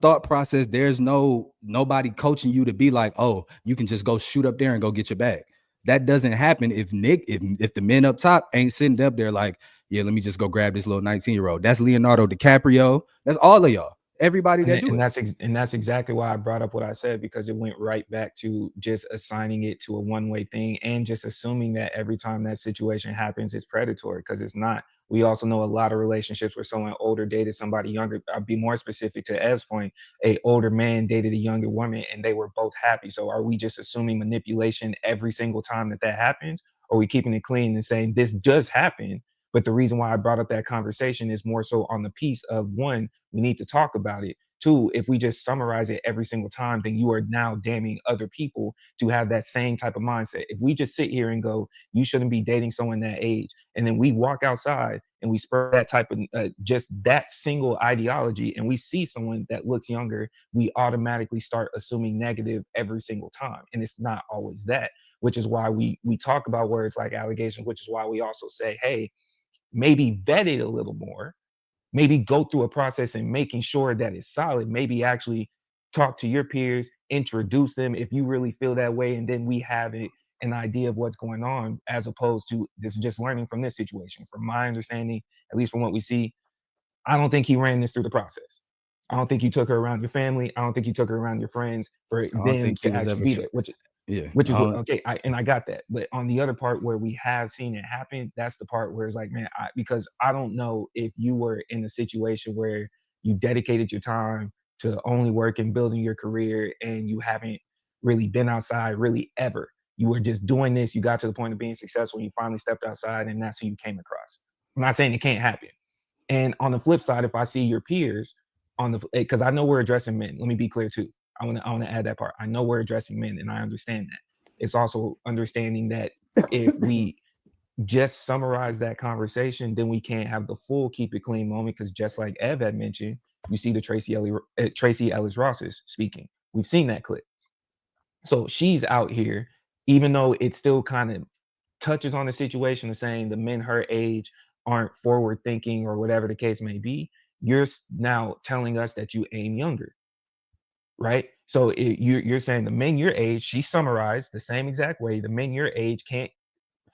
thought process. There's nobody coaching you to be like, oh, you can just go shoot up there and go get your bag. That doesn't happen if the men up top ain't sitting up there like, yeah, let me just go grab this little 19-year-old. That's Leonardo DiCaprio. That's all of y'all. Everybody that do it. And that's exactly why I brought up what I said, because it went right back to just assigning it to a one-way thing and just assuming that every time that situation happens, it's predatory, because it's not. We also know a lot of relationships where someone older dated somebody younger. I'll be more specific to Ev's point. A older man dated a younger woman and they were both happy. So are we just assuming manipulation every single time that happens? Or are we keeping it clean and saying this does happen? But the reason why I brought up that conversation is more so on the piece of, one, we need to talk about it. Two, if we just summarize it every single time, then you are now damning other people to have that same type of mindset. If we just sit here and go, you shouldn't be dating someone that age, and then we walk outside and we spread that type of just that single ideology, and we see someone that looks younger, we automatically start assuming negative every single time. And it's not always that, which is why we talk about words like allegation, which is why we also say, hey, maybe vet it a little more, maybe go through a process and making sure that it's solid, maybe actually talk to your peers, introduce them if you really feel that way, and then we have an idea of what's going on, as opposed to this just learning from this situation. From my understanding, at least from what we see, I don't think he ran this through the process. I don't think you took her around your family. I don't think you took her around your friends for I don't them think he to was actually ever be there, which is what, okay. I got that. But on the other part where we have seen it happen, that's the part where it's like, man, because I don't know if you were in a situation where you dedicated your time to only work and building your career and you haven't really been outside really ever. You were just doing this. You got to the point of being successful. And you finally stepped outside and that's who you came across. I'm not saying it can't happen. And on the flip side, if I see your peers because I know we're addressing men. Let me be clear too. I want to add that part. I know we're addressing men, and I understand that. It's also understanding that if we just summarize that conversation, then we can't have the full keep it clean moment. Because just like Ev had mentioned, you see the Tracy Ellis Ross is speaking. We've seen that clip. So she's out here, even though it still kind of touches on the situation of saying the men her age aren't forward thinking or whatever the case may be. You're now telling us that you aim younger, right? So you're saying the men your age, she summarized the same exact way, the men your age can't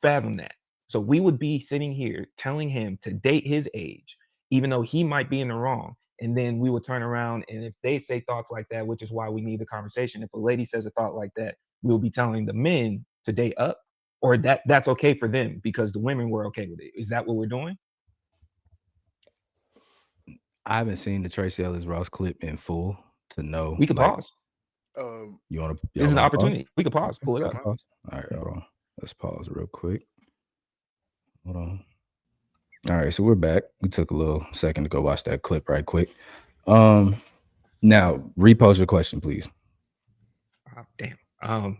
fathom that. So we would be sitting here telling him to date his age, even though he might be in the wrong. And then we would turn around, and if they say thoughts like that, which is why we need the conversation, if a lady says a thought like that, we'll be telling the men to date up, or that's okay for them because the women were okay with it. Is that what we're doing? I haven't seen the Tracy Ellis Ross clip in full to know. We could pause. You want to? This is an opportunity. We could pause. Pull it up. Pause. All right, hold on. Let's pause real quick. Hold on. All right, so we're back. We took a little second to go watch that clip right quick. Now repose your question, please. Oh, damn. All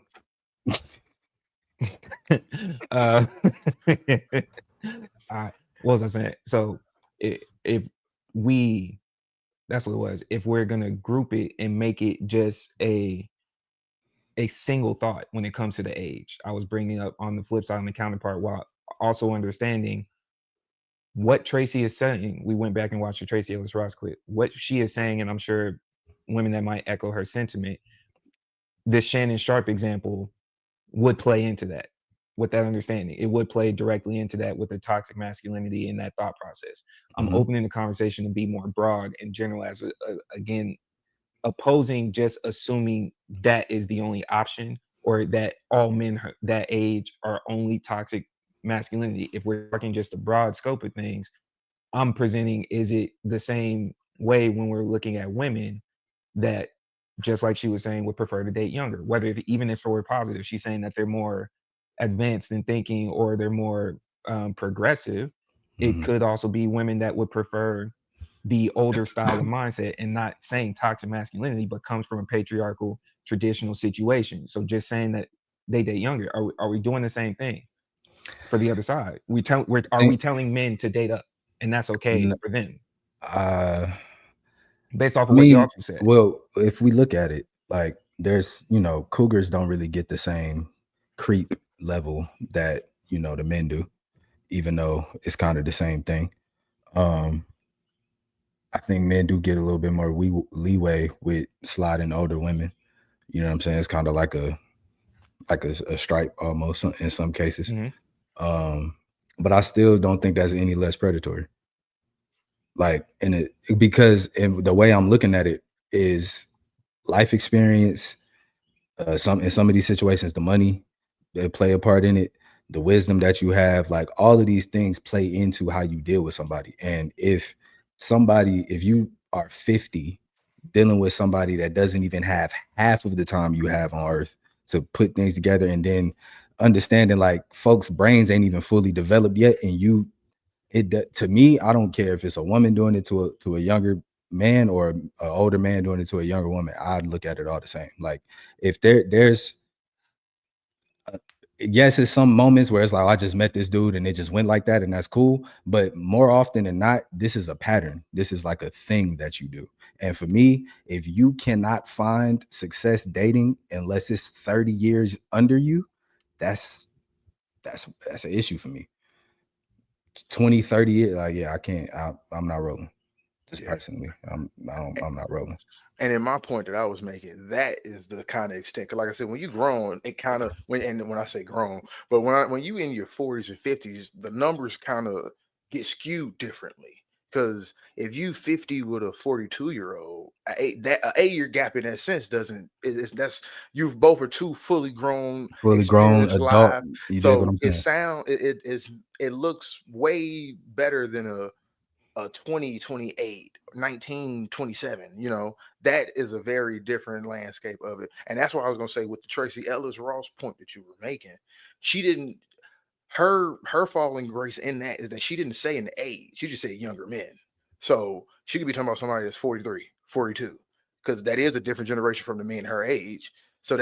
right. What was I saying? So if we, that's what it was. If we're gonna group it and make it just a single thought when it comes to the age, I was bringing up on the flip side, on the counterpart, while also understanding what Tracy is saying. We went back and watched the Tracy Ellis Ross clip. What she is saying, and I'm sure women that might echo her sentiment, this Shannon Sharpe example would play into that. With that understanding, it would play directly into that with the toxic masculinity and that thought process. I'm opening the conversation to be more broad and general, as again, opposing just assuming that is the only option, or that all men that age are only toxic masculinity. If we're talking just a broad scope of things, I'm presenting, is it the same way when we're looking at women that, just like she was saying, would prefer to date younger, even if we're positive, she's saying that they're more advanced in thinking or they're more progressive. It could also be women that would prefer the older style of mindset, and not saying toxic masculinity, but comes from a patriarchal traditional situation. So just saying that they date younger, are we doing the same thing for the other side? Are we telling men to date up, and that's okay for them? based off I of what y'all mean, two said. well, if we look at it, like there's, cougars don't really get the same creep level that, the men do, even though it's kind of the same thing. I think men do get a little bit more leeway with sliding older women. You know what I'm saying? It's kind of like a stripe almost in some cases. But I still don't think that's any less predatory. Like because the way I'm looking at it is life experience. In some of these situations, the money that play a part in it, the wisdom that you have, like all of these things play into how you deal with somebody. And if you are 50 dealing with somebody that doesn't even have half of the time you have on earth to put things together, and then understanding like folks' brains ain't even fully developed yet, and to me, I don't care if it's a woman doing it to a younger man or an older man doing it to a younger woman. I'd look at it all the same. Like if there's yes, it's some moments where it's like, I just met this dude and it just went like that, and that's cool. But more often than not, this is a pattern. This is like a thing that you do. And for me, if you cannot find success dating unless it's 30 years under you, that's an issue for me. 20, 30 years, like, yeah, I can't. I'm not rolling. Just personally, I'm not rolling. And in my point that I was making, that is the kind of extent. Because, like I said, when you grown, it kind of when I say grown, but when you in your 40s and 50s, the numbers kind of get skewed differently. Because if you 50 with a 42-year-old, a 8-year gap in that sense that's you both are two fully grown experienced adult. live. You dig what So I'm saying? it looks way better than a 2028 1927. That is a very different landscape of it. And that's what I was going to say with the Tracy Ellis Ross point that you were making. She didn't her falling grace in that is that she didn't say an age. She just said younger men. So she could be talking about somebody that's 43, 42, because that is a different generation from the men her age. So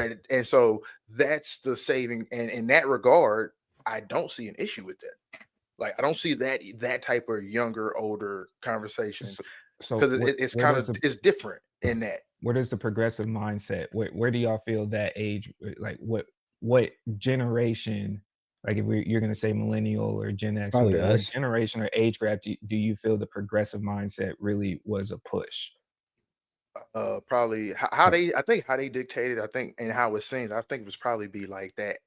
that's the saving. And in that regard, I don't see an issue with that. Like, I don't see that type of younger, older conversation, because it's different in that. Where does the progressive mindset? Where do y'all feel that age? Like what generation? Like if you're going to say millennial or Gen X, Probably whatever, what us. generation or age gap do you feel the progressive mindset really was a push? Probably how they dictated, I think, and how it seems, I think it was probably be like that.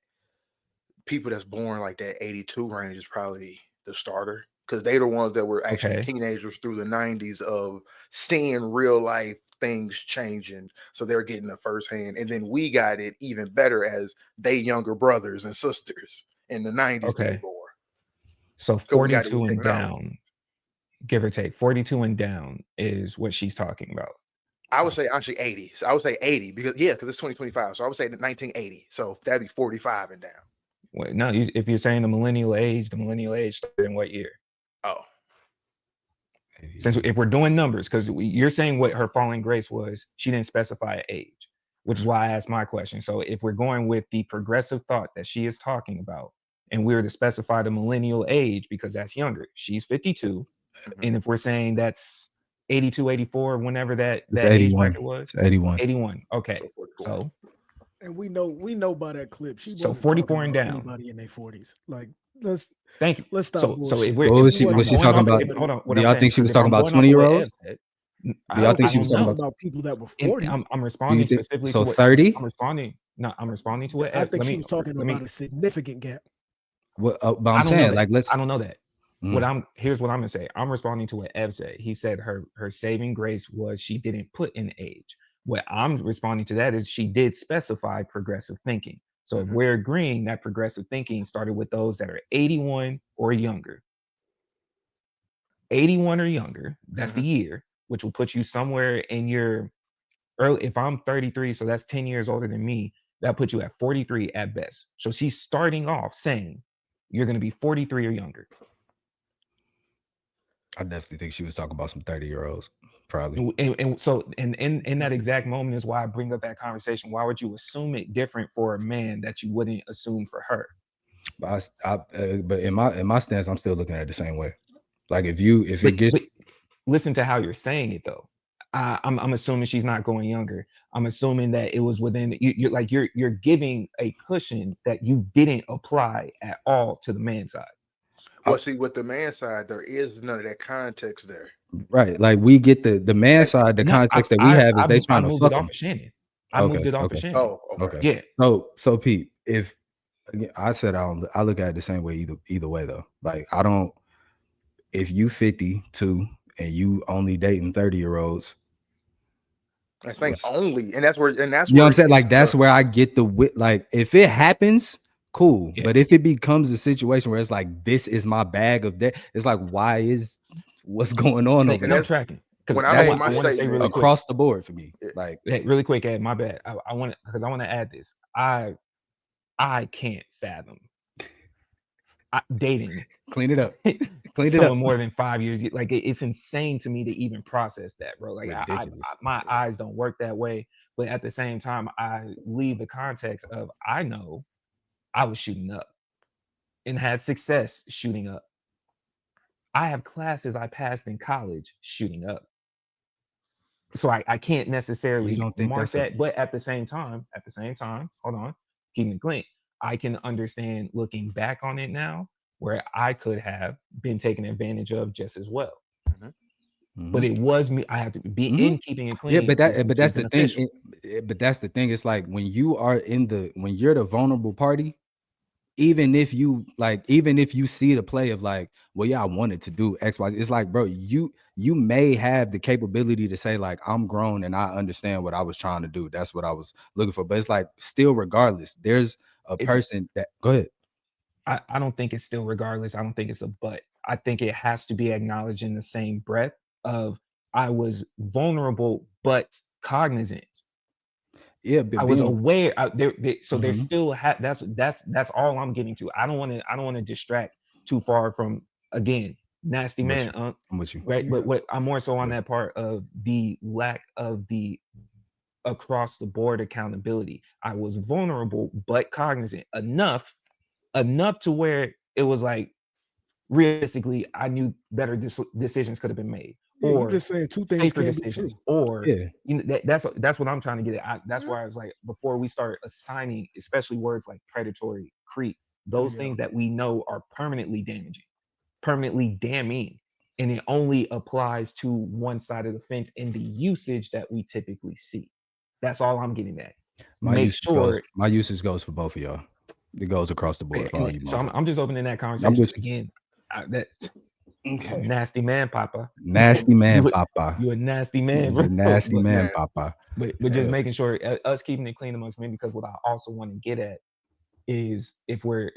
People that's born like that 82 range is probably the starter, because they're the ones that were actually Okay. teenagers through the 90s of seeing real life things changing. So they're getting the firsthand. And then we got it even better as they younger brothers and sisters in the 90s being Okay. born. So Because we got it 42 with and technology. down, give or take, 42 and down is what she's talking about. I would say actually 80. So I would say 80 because it's 2025. So I would say 1980. So that'd be 45 and down. Wait, no, if you're saying the millennial age started in what year? Oh, Since if we're doing numbers, because you're saying what her falling grace was, she didn't specify an age, which is why I asked my question. So if we're going with the progressive thought that she is talking about, and we're to specify the millennial age because that's younger, she's 52, and if we're saying that's 82, 84, whenever that age 81. bracket was, It's 81. 81. Okay, so And we know by that clip she So wasn't 44 talking and about down. anybody in their 40s. Like, Thank you. let's stop So bullshit. if we're What was she if was she I'm going talking off- about? if- hold on, what Do I'm y'all saying, think she was 'cause if talking I'm about going off of what 20-year-olds? Ev said, Do y'all think she She was was talking talking about about people that were and 40. I'm responding think specifically so? to what 30? I'm responding. No, I'm responding to what I Ev. think she was talking let about me. a significant gap. But I I'm don't know saying, that. like, let's. I don't know that. Mm. Here's what I'm gonna say. I'm responding to what Ev said. He said her saving grace was she didn't put an age. What I'm responding to that is she did specify progressive thinking. So if we're agreeing that progressive thinking started with those that are 81 or younger, 81 or younger, that's the year, which will put you somewhere in your early. If I'm 33, so that's 10 years older than me, that puts you at 43 at best. So she's starting off saying you're going to be 43 or younger. I definitely think she was talking about some 30-year-olds, probably. And so in that exact moment is why I bring up that conversation. Why would you assume it different for a man that you wouldn't assume for her? But but in my stance, I'm still looking at it the same way. Like if it gets. Listen to how you're saying it though. I'm assuming she's not going younger. I'm assuming that it was within you're giving a cushion that you didn't apply at all to the man side. Well, see, with the man side, there is none of that context there. Right. Like we get the man side, the No, context that we have is they I trying to moved fuck it off him. of Shannon. I moved it off of Shannon. Oh, okay. Okay. Yeah. So Pete, if again, I said I look at it the same way either way though. Like I don't, if you 52 and you only dating 30-year-olds, That's saying only, and that's where you know what I'm saying? Like that's where I get like if it happens, cool. Yeah. But if it becomes a situation where it's like this is my bag of debt, it's like what's going on over And I'm there? tracking. Because when I I made want my to say statement really quick. Across the board for me. Like Hey, really quick, Ed, my bad. I want to add this. I can't fathom dating clean it up. Clean it someone up. more than 5 years. Like it's insane to me to even process that, bro. Like Ridiculous. my eyes don't work that way. But at the same time, I leave the context of I know I was shooting up and had success shooting up. I have classes I passed in college shooting up. So I can't necessarily mark that, but at the same time, hold on, keeping it clean. I can understand looking back on it now where I could have been taken advantage of just as well. But it was me. I have to be in keeping it clean. Yeah, but that's the thing. But that's the thing. It's like when you're the vulnerable party, even if you see the play of like, well, yeah, I wanted to do X, Y, Z, it's like, bro, you may have the capability to say like, I'm grown and I understand what I was trying to do. That's what I was looking for. But it's like, still, regardless, there's a person that go ahead. I don't think it's still regardless. I don't think it's a but. I think it has to be acknowledged in the same breath of I was vulnerable but cognizant. Yeah, I was aware. There's still that's all I'm getting to. I don't want to distract too far from again nasty man. I'm with you. Right, but what I'm more so on that part of the lack of the across the board accountability. I was vulnerable but cognizant enough to where it was like realistically I knew better decisions could have been made. Yeah, or you're just saying two things safer can be decisions, true. or that's what I'm trying to get at. That's why I was like, before we start assigning, especially words like predatory, creep, those things that we know are permanently damaging, permanently damning, and it only applies to one side of the fence in the usage that we typically see. That's all I'm getting at. My usage goes for both of y'all. It goes across the board for all you. So I'm just opening that conversation again. Okay. Nasty man, Papa. Nasty man, Papa. You a nasty man, bro. A nasty man, Papa. But just making sure us keeping it clean amongst men, because what I also want to get at is if we're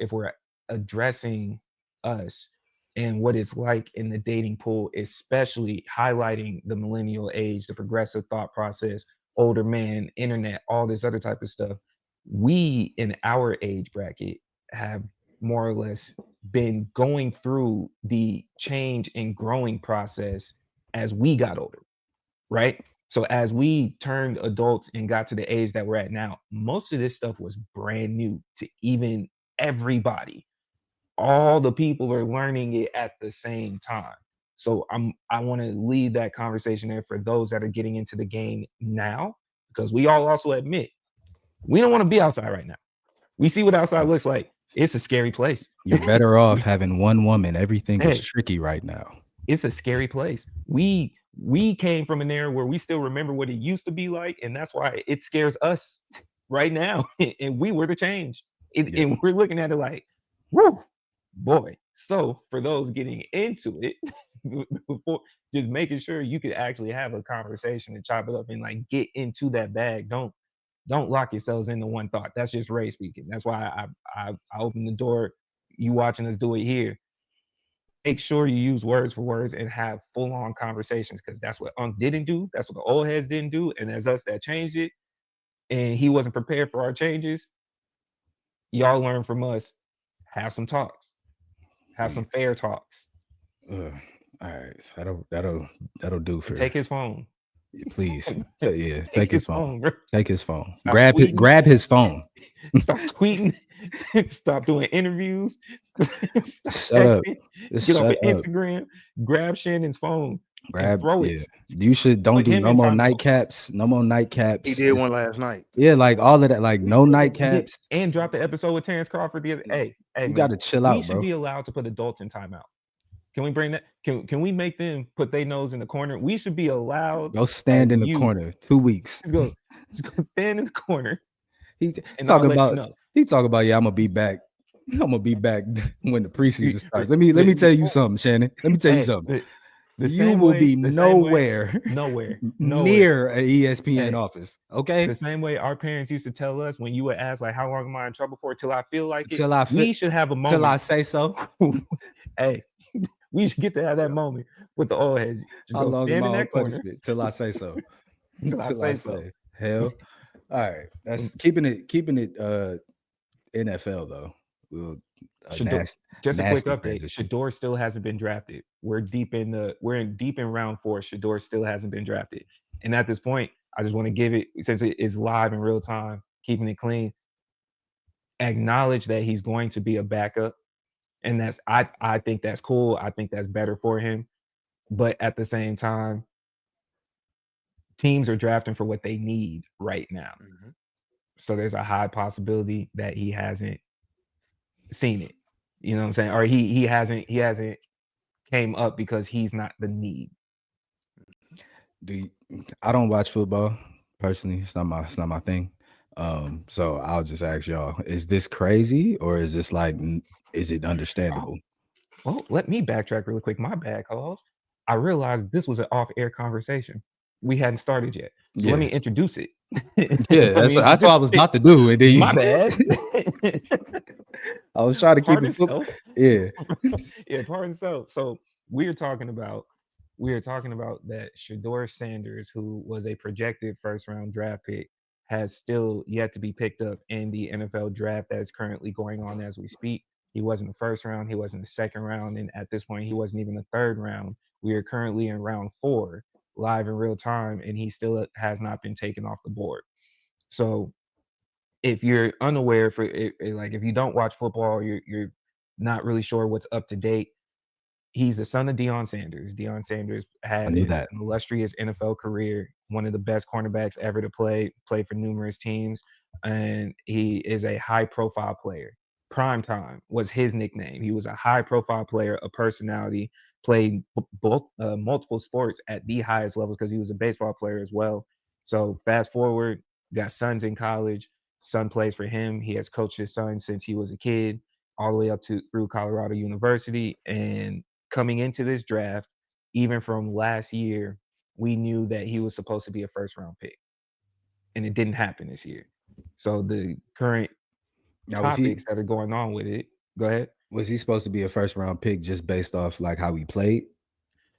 addressing us and what it's like in the dating pool, especially highlighting the millennial age, the progressive thought process, older man, internet, all this other type of stuff. We in our age bracket have more or less been going through the change and growing process as we got older, right? So as we turned adults and got to the age that we're at now, most of this stuff was brand new to even everybody. All the people are learning it at the same time. So I want to leave that conversation there for those that are getting into the game now, because we all also admit we don't want to be outside right now. We see what outside looks like. It's a scary place. You're better off having one woman. Everything is tricky right now. It's a scary place. We came from an era where we still remember what it used to be like, and that's why it scares us right now. And we were the change. And we're looking at it like, whoo, boy. So for those getting into it, before, just making sure you could actually have a conversation and chop it up and like get into that bag. Don't lock yourselves into one thought. That's just Ray speaking. That's why I opened the door. You watching us do it here. Make sure you use words for words and have full-on conversations, because that's what Unc didn't do. That's what the old heads didn't do. And as us that changed it, and he wasn't prepared for our changes, y'all learn from us. Have some talks. Have some fair talks. All right. So that'll do for. Take his phone. Please. Take his phone. Take his phone. Stop grab his phone. Stop tweeting. Stop doing interviews. Shut up. Get off of Instagram. Grab Shannon's phone. and throw it. You should don't Put do him no in more timeout. nightcaps. No more He nightcaps. did one last night. Yeah, like all of that, like no nightcaps. And drop the episode with Terrence Crawford. Hey, You man, gotta chill we out, should bro. be allowed to put adults in timeout. Can we bring that? Can we make them put their nose in the corner? We should be allowed. Go stand in the corner 2 weeks. Just go stand in the corner. He And talking I'll let about you know. he talking about I'm gonna be back. I'm gonna be back when the preseason starts. Let me tell you something, Shannon. Let me tell you something. You will be nowhere near an ESPN office. Okay. The same way our parents used to tell us when you would ask, like, how long am I in trouble for? Till I feel like it. We should have a moment. Till I say so. Hey, we should get to have that moment with the old heads. Just go stand in that corner. Till I say so. Till I say so. Hell. All right. That's keeping it NFL though. Just a quick update. Shedeur still hasn't been drafted. We're deep in round 4. Shedeur still hasn't been drafted. And at this point, I just want to give it, since it is live in real time, keeping it clean, acknowledge that he's going to be a backup. And that's I think that's cool. I think that's better for him. But at the same time, teams are drafting for what they need right now. Mm-hmm. So there's a high possibility that he hasn't seen it. You know what I'm saying? Or he hasn't came up because he's not the need. I don't watch football personally. It's not my thing. So I'll just ask y'all, is this crazy or is this like, is it understandable? Well, let me backtrack really quick. My bad, cause I realized this was an off-air conversation. We hadn't started yet. So let me introduce it. Yeah, that's what I was about to do. And then my bad. I was trying to keep it. Yeah, pardon self. So we are talking about that Shedeur Sanders, who was a projected first-round draft pick, has still yet to be picked up in the NFL draft that is currently going on as we speak. He wasn't the first round, he wasn't the second round, and at this point, he wasn't even the third round. We are currently in round 4, live in real time, and he still has not been taken off the board. So if you're unaware, if you don't watch football, you're not really sure what's up to date. He's the son of Deion Sanders. Deion Sanders had an illustrious NFL career, one of the best cornerbacks ever to play for numerous teams, and he is a high-profile player. Prime Time was his nickname. He was a high-profile player, a personality, played both multiple sports at the highest levels because he was a baseball player as well. So fast forward, got sons in college. Son plays for him. He has coached his son since he was a kid, all the way up through Colorado University. And coming into this draft, even from last year, we knew that he was supposed to be a first-round pick, and it didn't happen this year. So the current topics that are going on with it. Go ahead. Was he supposed to be a first-round pick just based off like how he played,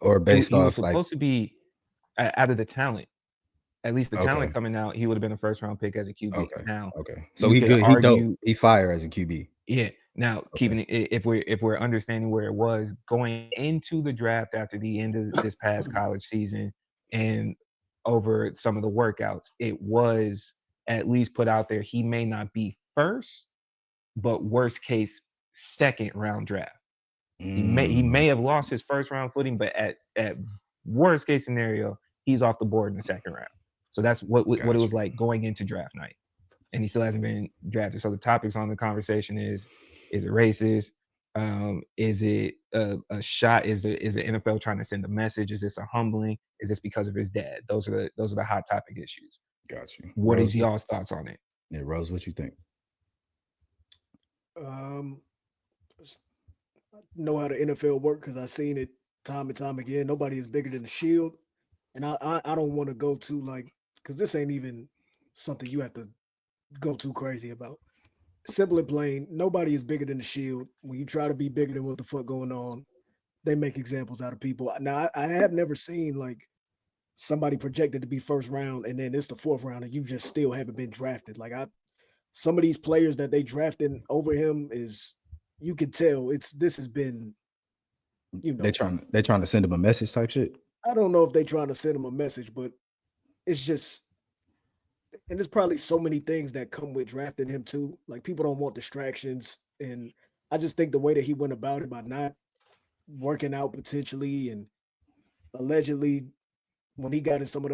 or based he off was supposed to be out of the talent? At least the talent coming out, he would have been a first-round pick as a QB. Okay. Now, so he good. He dope. He fire as a QB. Yeah. Now, keeping it, if we're understanding where it was going into the draft after the end of this past college season and over some of the workouts, it was at least put out there he may not be first, but worst case second round draft. He may have lost his first round footing, but at worst case scenario, he's off the board in the second round. So that's what it was like going into draft night, and he still hasn't been drafted. So the topics on the conversation is it racist? Is it a shot? Is the NFL trying to send a message? Is this a humbling? Is this because of his dad? Those are the hot topic issues. Got you. What is y'all's thoughts on it? Yeah, Rose, what you think? Know how the NFL work because I've seen it time and time again. Nobody is bigger than the shield, and I don't want to go to like because this ain't even something you have to go too crazy about. Simple and plain, nobody is bigger than the shield. When you try to be bigger than what the fuck going on, they make examples out of people. Now I have never seen like somebody projected to be first round and then it's the fourth round and you just still haven't been drafted. Like some of these players that they drafted over him is you can tell this has been, they trying to send him a message type shit. I don't know if they trying to send him a message, but it's just, and there's probably so many things that come with drafting him too. Like people don't want distractions, and I just think the way that he went about it by not working out potentially and allegedly when he got in some of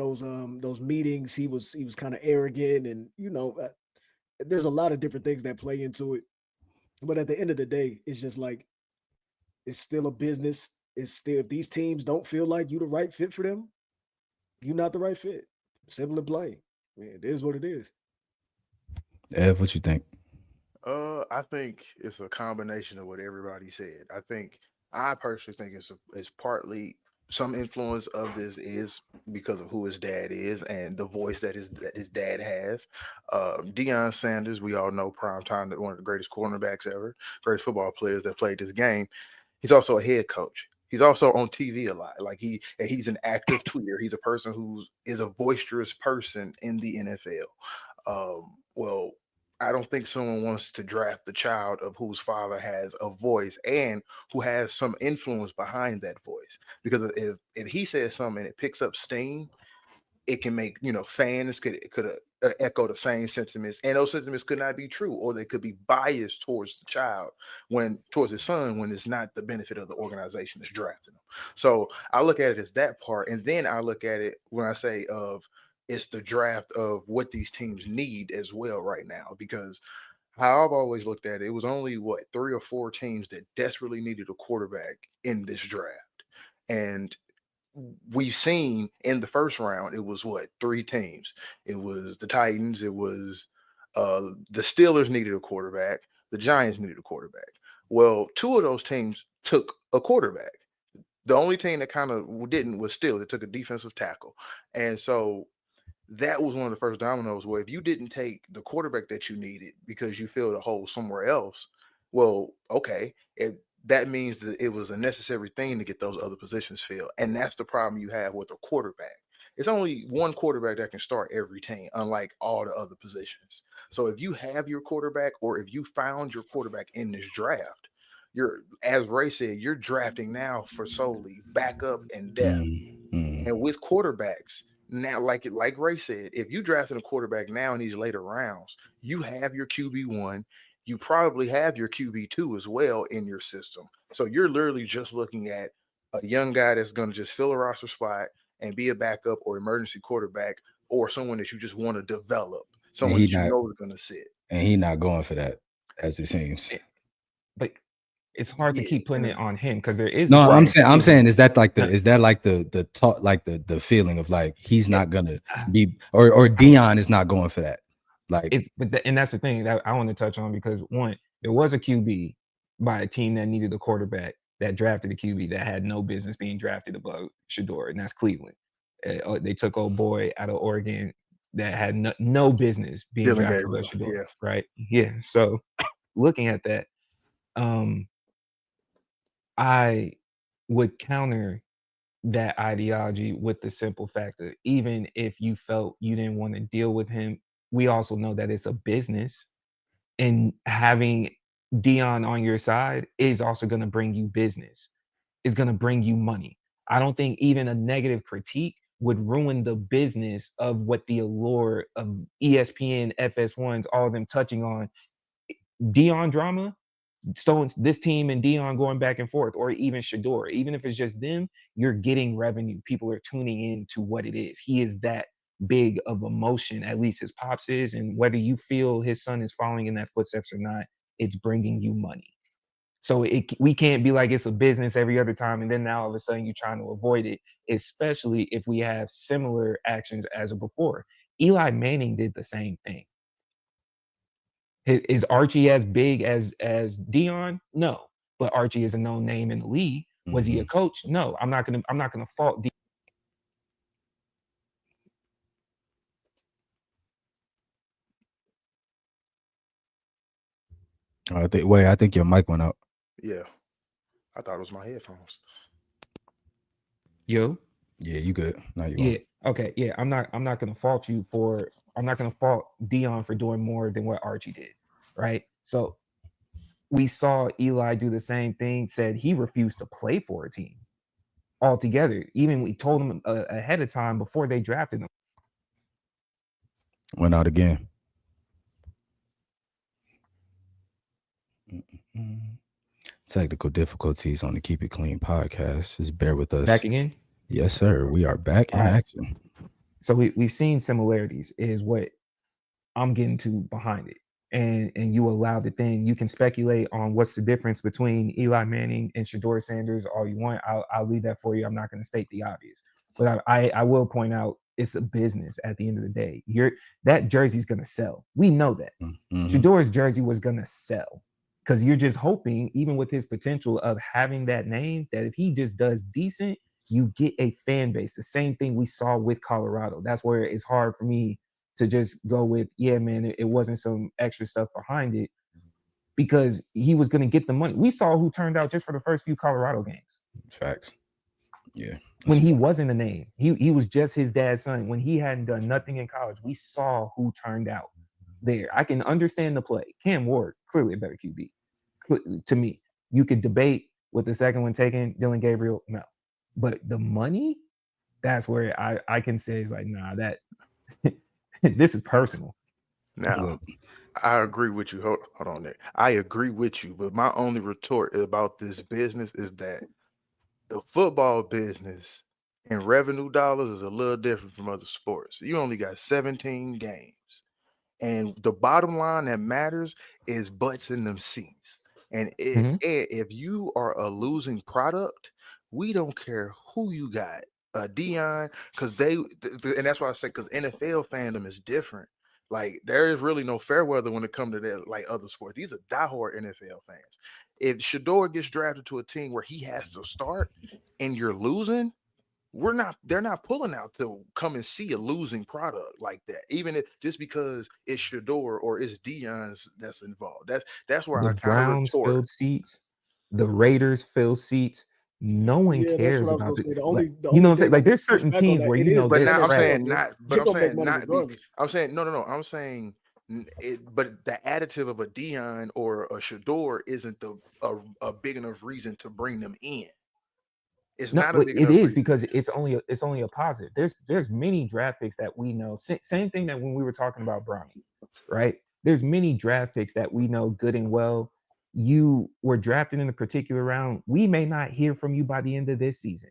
those meetings, he was kind of arrogant, and there's a lot of different things that play into it. But at the end of the day, it's just like it's still a business. It's still, if these teams don't feel like you the right fit for them, you're not the right fit. Simple and plain. Man, it is what it is. Ev, what you think? I think it's a combination of what everybody said. I personally think it's partly some influence of this is because of who his dad is and the voice that his dad has. Deion Sanders, we all know, prime time, that one of the greatest cornerbacks ever, greatest football players that played this game. He's also a head coach. He's also on TV a lot. Like he's an active tweeter. He's a person who is a boisterous person in the NFL. Well, I don't think someone wants to draft the child of whose father has a voice and who has some influence behind that voice. Because if he says something and it picks up steam, it can make fans could echo the same sentiments, and those sentiments could not be true, or they could be biased towards the child towards his son when it's not the benefit of the organization that's drafting them. So I look at it as that part, and then I look at it when I say of it's the draft of what these teams need as well right now, because how I've always looked at it, it was only what 3 or 4 teams that desperately needed a quarterback in this draft, and we've seen in the first round, it was what 3 teams. It was the Titans. It was the Steelers needed a quarterback. The Giants needed a quarterback. Well, 2 of those teams took a quarterback. The only team that kind of didn't was Steelers. It took a defensive tackle, and so that was one of the first dominoes where if you didn't take the quarterback that you needed because you filled a hole somewhere else, well, okay, that means that it was a necessary thing to get those other positions filled. And that's the problem you have with a quarterback. It's only one quarterback that can start every team, unlike all the other positions. So if you have your quarterback, or if you found your quarterback in this draft, as Ray said, you're drafting now for solely backup and depth. And with quarterbacks, now, like Ray said, if you drafted a quarterback now in these later rounds, you have your QB1, you probably have your QB2 as well in your system. So you're literally just looking at a young guy that's going to just fill a roster spot and be a backup or emergency quarterback, or someone that you just want to develop, And someone he that you not know is going to sit. and he not going for that, as it seems. But it's hard to Yeah, keep putting and it on him because there is No, a I'm chance saying, too. is that like No, the talk, like the feeling of like he's Yeah. not gonna be, or Dion is not going for that. Like, and that's the thing that I want to touch on, because one, there was a QB by a team that needed a quarterback that drafted a QB that had no business being drafted above Shedeur, and that's Cleveland. They took old boy out of Oregon that had no business being Dylan drafted above Gabriel. Shedeur, Yeah. right? Yeah. So looking at that, I would counter that ideology with the simple fact that even if you felt you didn't want to deal with him, we also know that it's a business, and having Dion on your side is also going to bring you business. Is going to bring you money. I don't think even a negative critique would ruin the business of what the allure of ESPN, FS1s, all of them touching on Dion drama. So this team and Dion going back and forth, or even Shedeur, even if it's just them, you're getting revenue. People are tuning in to what it is. He is that big of emotion, at least his pops is. And whether you feel his son is following in that footsteps or not, it's bringing you money. So we can't be like it's a business every other time, and then now all of a sudden you're trying to avoid it, especially if we have similar actions as before. Eli Manning did the same thing. Is Archie as big as Dion? No, but Archie is a known name in the league. Was he a coach? No. I'm not gonna fault. I think your mic went out. Yeah. I thought it was my headphones. Yo. Yeah, you good. Now you Yeah. Okay. Yeah. I'm not gonna fault you for. I'm not gonna fault Dion for doing more than what Archie did. Right. So we saw Eli do the same thing. Said he refused to play for a team altogether. Even we told him ahead of time before they drafted him. went out again. Technical difficulties on the Keep It Clean podcast. Just bear with us. Back again. Yes, sir. We are back in All right. action. So we've seen similarities is what I'm getting to behind it. And you allow the thing, you can speculate on what's the difference between Eli Manning and Shedeur Sanders all you want. I'll leave that for you. I'm not going to state the obvious. But I will point out it's a business at the end of the day. That jersey's going to sell. We know that. Mm-hmm. Shedeur's jersey was going to sell because you're just hoping, even with his potential of having that name, that if he just does decent, you get a fan base. The same thing we saw with Colorado. That's where it's hard for me to just go with, yeah, man, it wasn't some extra stuff behind it because he was going to get the money. We saw who turned out just for the first few Colorado games. Facts. Yeah. When he wasn't a name, he was just his dad's son. When he hadn't done nothing in college, we saw who turned out there. I can understand the play. Cam Ward, clearly a better QB. To me, you could debate with the second one taken, Dylan Gabriel, no. But the money, that's where I can say is like, nah, that this is personal. Now, I agree with you. Hold on there. I agree with you, but my only retort about this business is that the football business and revenue dollars is a little different from other sports. You only got 17 games. And the bottom line that matters is butts in them seats. And if you are a losing product, we don't care who you got. Dion, because and that's why I say because NFL fandom is different. Like there is really no fair weather when it comes to that, like other sports. These are diehard NFL fans. If Shedeur gets drafted to a team where he has to start and you're losing, they're not pulling out to come and see a losing product like that, even if just because it's Shedeur or it's Dion's that's involved. That's where The I kind of Browns retort. filled seats, the Raiders filled seats. No one Yeah, that's cares what I was about gonna it. say. Like, The you know only what I'm saying? thing Like I'm gonna there's push certain back on teams that, where it you is know the But they're now I'm NFL trash. saying though. not, but You're I'm gonna make saying money not be regardless. I'm saying no. I'm saying but the additive of a Dion or a Shedeur isn't a big enough reason to bring them in. It's No, not a but big it enough is reason. because it's only a positive. There's many draft picks that we know. Same thing that when we were talking about Brownie, right? There's many draft picks that we know good and well. You were drafted in a particular round. We may not hear from you by the end of this season,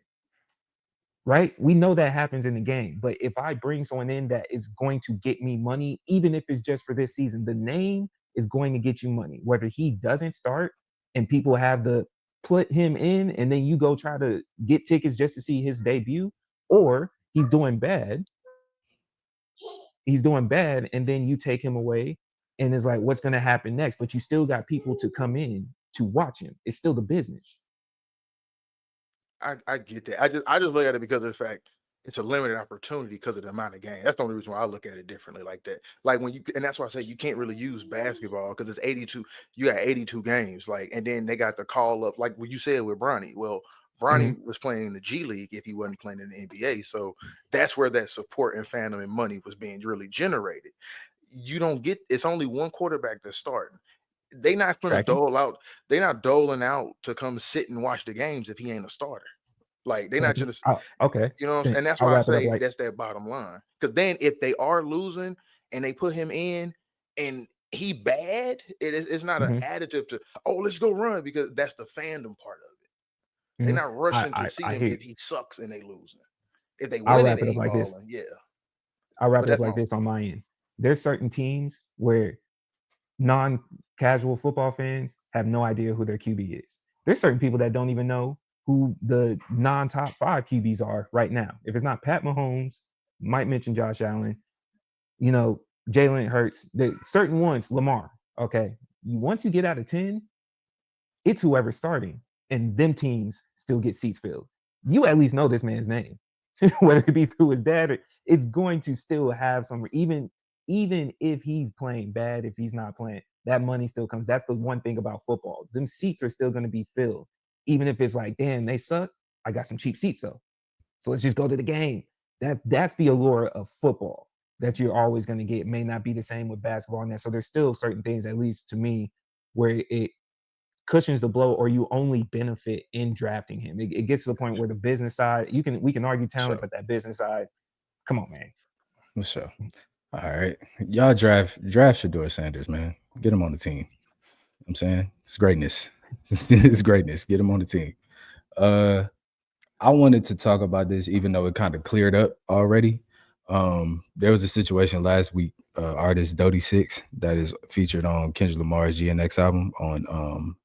right? We know that happens in the game. But if I bring someone in that is going to get me money, even if it's just for this season, the name is going to get you money. Whether he doesn't start and people have to put him in and then you go try to get tickets just to see his debut, or he's doing bad and then you take him away and it's like what's going to happen next, but you still got people to come in to watch him. It's still the business. I get that. I just look at it because of the fact it's a limited opportunity because of the amount of game. That's the only reason why I look at it differently like that. Like when you and that's why I say you can't really use basketball because it's 82. You got 82 games, like, and then they got the call up, like what you said with Bronny. Well, Bronny was playing in the G League if he wasn't playing in the NBA. So that's where that support and fandom and money was being really generated. You don't get it's only one quarterback that's starting. They not gonna Tracking. dole out. They not doling out to come sit and watch the games if he ain't a starter. Like they're not just, Okay. you know what I'm saying? And that's I'll why I wrap it up say like that's that bottom line. Because then if they are losing and they put him in and he bad, it's not an additive to let's go run because that's the fandom part of it. They're not rushing to see I him hear if he sucks and they losing. If they I'll winning, wrap it up they like this. balling. Yeah. I'll wrap But it up that's like my this on my end. There's certain teams where non-casual football fans have no idea who their QB is. There's certain people that don't even know who the non-top 5 QBs are right now. If it's not Pat Mahomes, might mention Josh Allen, Jalen Hurts, the certain ones, Lamar. Okay. Once you get out of 10, it's whoever's starting. And them teams still get seats filled. You at least know this man's name. Whether it be through his dad or it's going to still have some, even if he's playing bad, if he's not playing, that money still comes. That's the one thing about football. Them seats are still going to be filled. Even if it's like, damn, they suck. I got some cheap seats though. So let's just go to the game. That's the allure of football that you're always going to get. It may not be the same with basketball and that. So there's still certain things, at least to me, where it cushions the blow or you only benefit in drafting him. It gets to the point where the business side, we can argue talent, but that business side, come on, man. For sure. All right. Y'all draft Shedeur Sanders, man. Get him on the team. You know what I'm saying? It's greatness. It's greatness. Get him on the team. I wanted to talk about this, even though it kind of cleared up already. There was a situation last week. Artist Dodie Six that is featured on Kendrick Lamar's GNX album on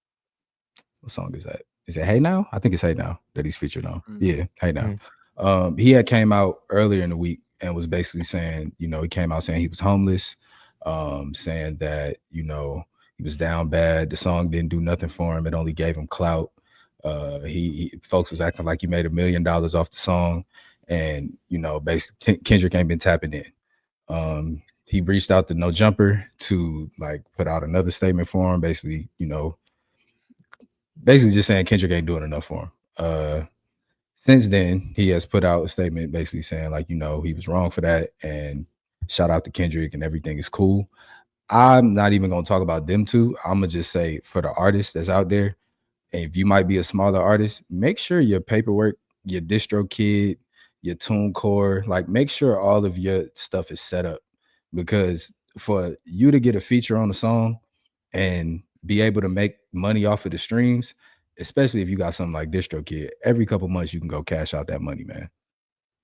what song is that? Is it Hey Now? I think it's Hey Now that he's featured on. Yeah, Hey Now. He had came out earlier in the week and was basically saying, he came out saying he was homeless, saying that, he was down bad. The song didn't do nothing for him. It only gave him clout. Folks was acting like he made $1 million off the song. And, basically Kendrick ain't been tapping in. He reached out to No Jumper to like put out another statement for him, basically, basically just saying Kendrick ain't doing enough for him. Since then, he has put out a statement basically saying like, he was wrong for that and shout out to Kendrick and everything is cool. I'm not even going to talk about them two. I'm going to just say for the artists that's out there, and if you might be a smaller artist, make sure your paperwork, your distro kid, your TuneCore, like make sure all of your stuff is set up, because for you to get a feature on a song and be able to make money off of the streams, especially if you got something like DistroKid, every couple months you can go cash out that money, man.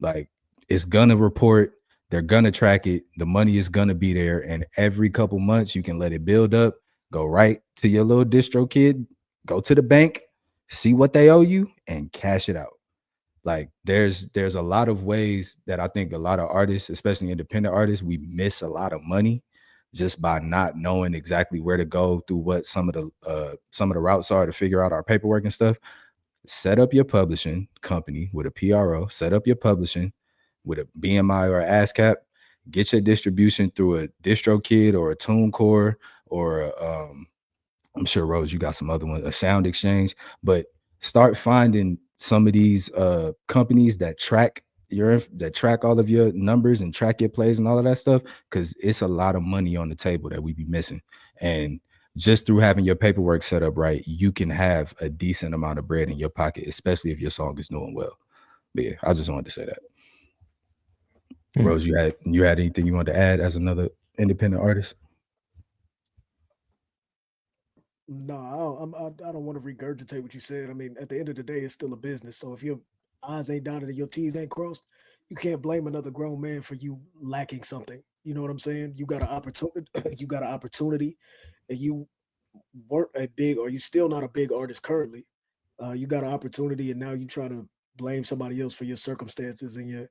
Like it's gonna report, they're gonna track it, the money is gonna be there, and every couple months you can let it build up, go right to your little DistroKid, go to the bank, see what they owe you, and cash it out. Like there's a lot of ways that I think a lot of artists, especially independent artists, we miss a lot of money just by not knowing exactly where to go through what some of the routes are to figure out our paperwork and stuff. Set up your publishing company with a PRO, set up your publishing with a BMI or ASCAP, get your distribution through a DistroKid or a TuneCore or I'm sure Rose, you got some other ones, a Sound Exchange, but start finding some of these companies that track all of your numbers and track your plays and all of that stuff, because it's a lot of money on the table that we be missing. And just through having your paperwork set up right, you can have a decent amount of bread in your pocket, especially if your song is doing well. But yeah, I just wanted to say that. Rose, you had anything you wanted to add as another independent artist? No, I don't want to regurgitate what you said. I mean, at the end of the day, it's still a business. So if your I's ain't dotted and your T's ain't crossed, you can't blame another grown man for you lacking something. You know what I'm saying? You got an opportunity. You got an opportunity, and you weren't a big, or you still not a big artist currently. You got an opportunity, and now you try to blame somebody else for your circumstances and your,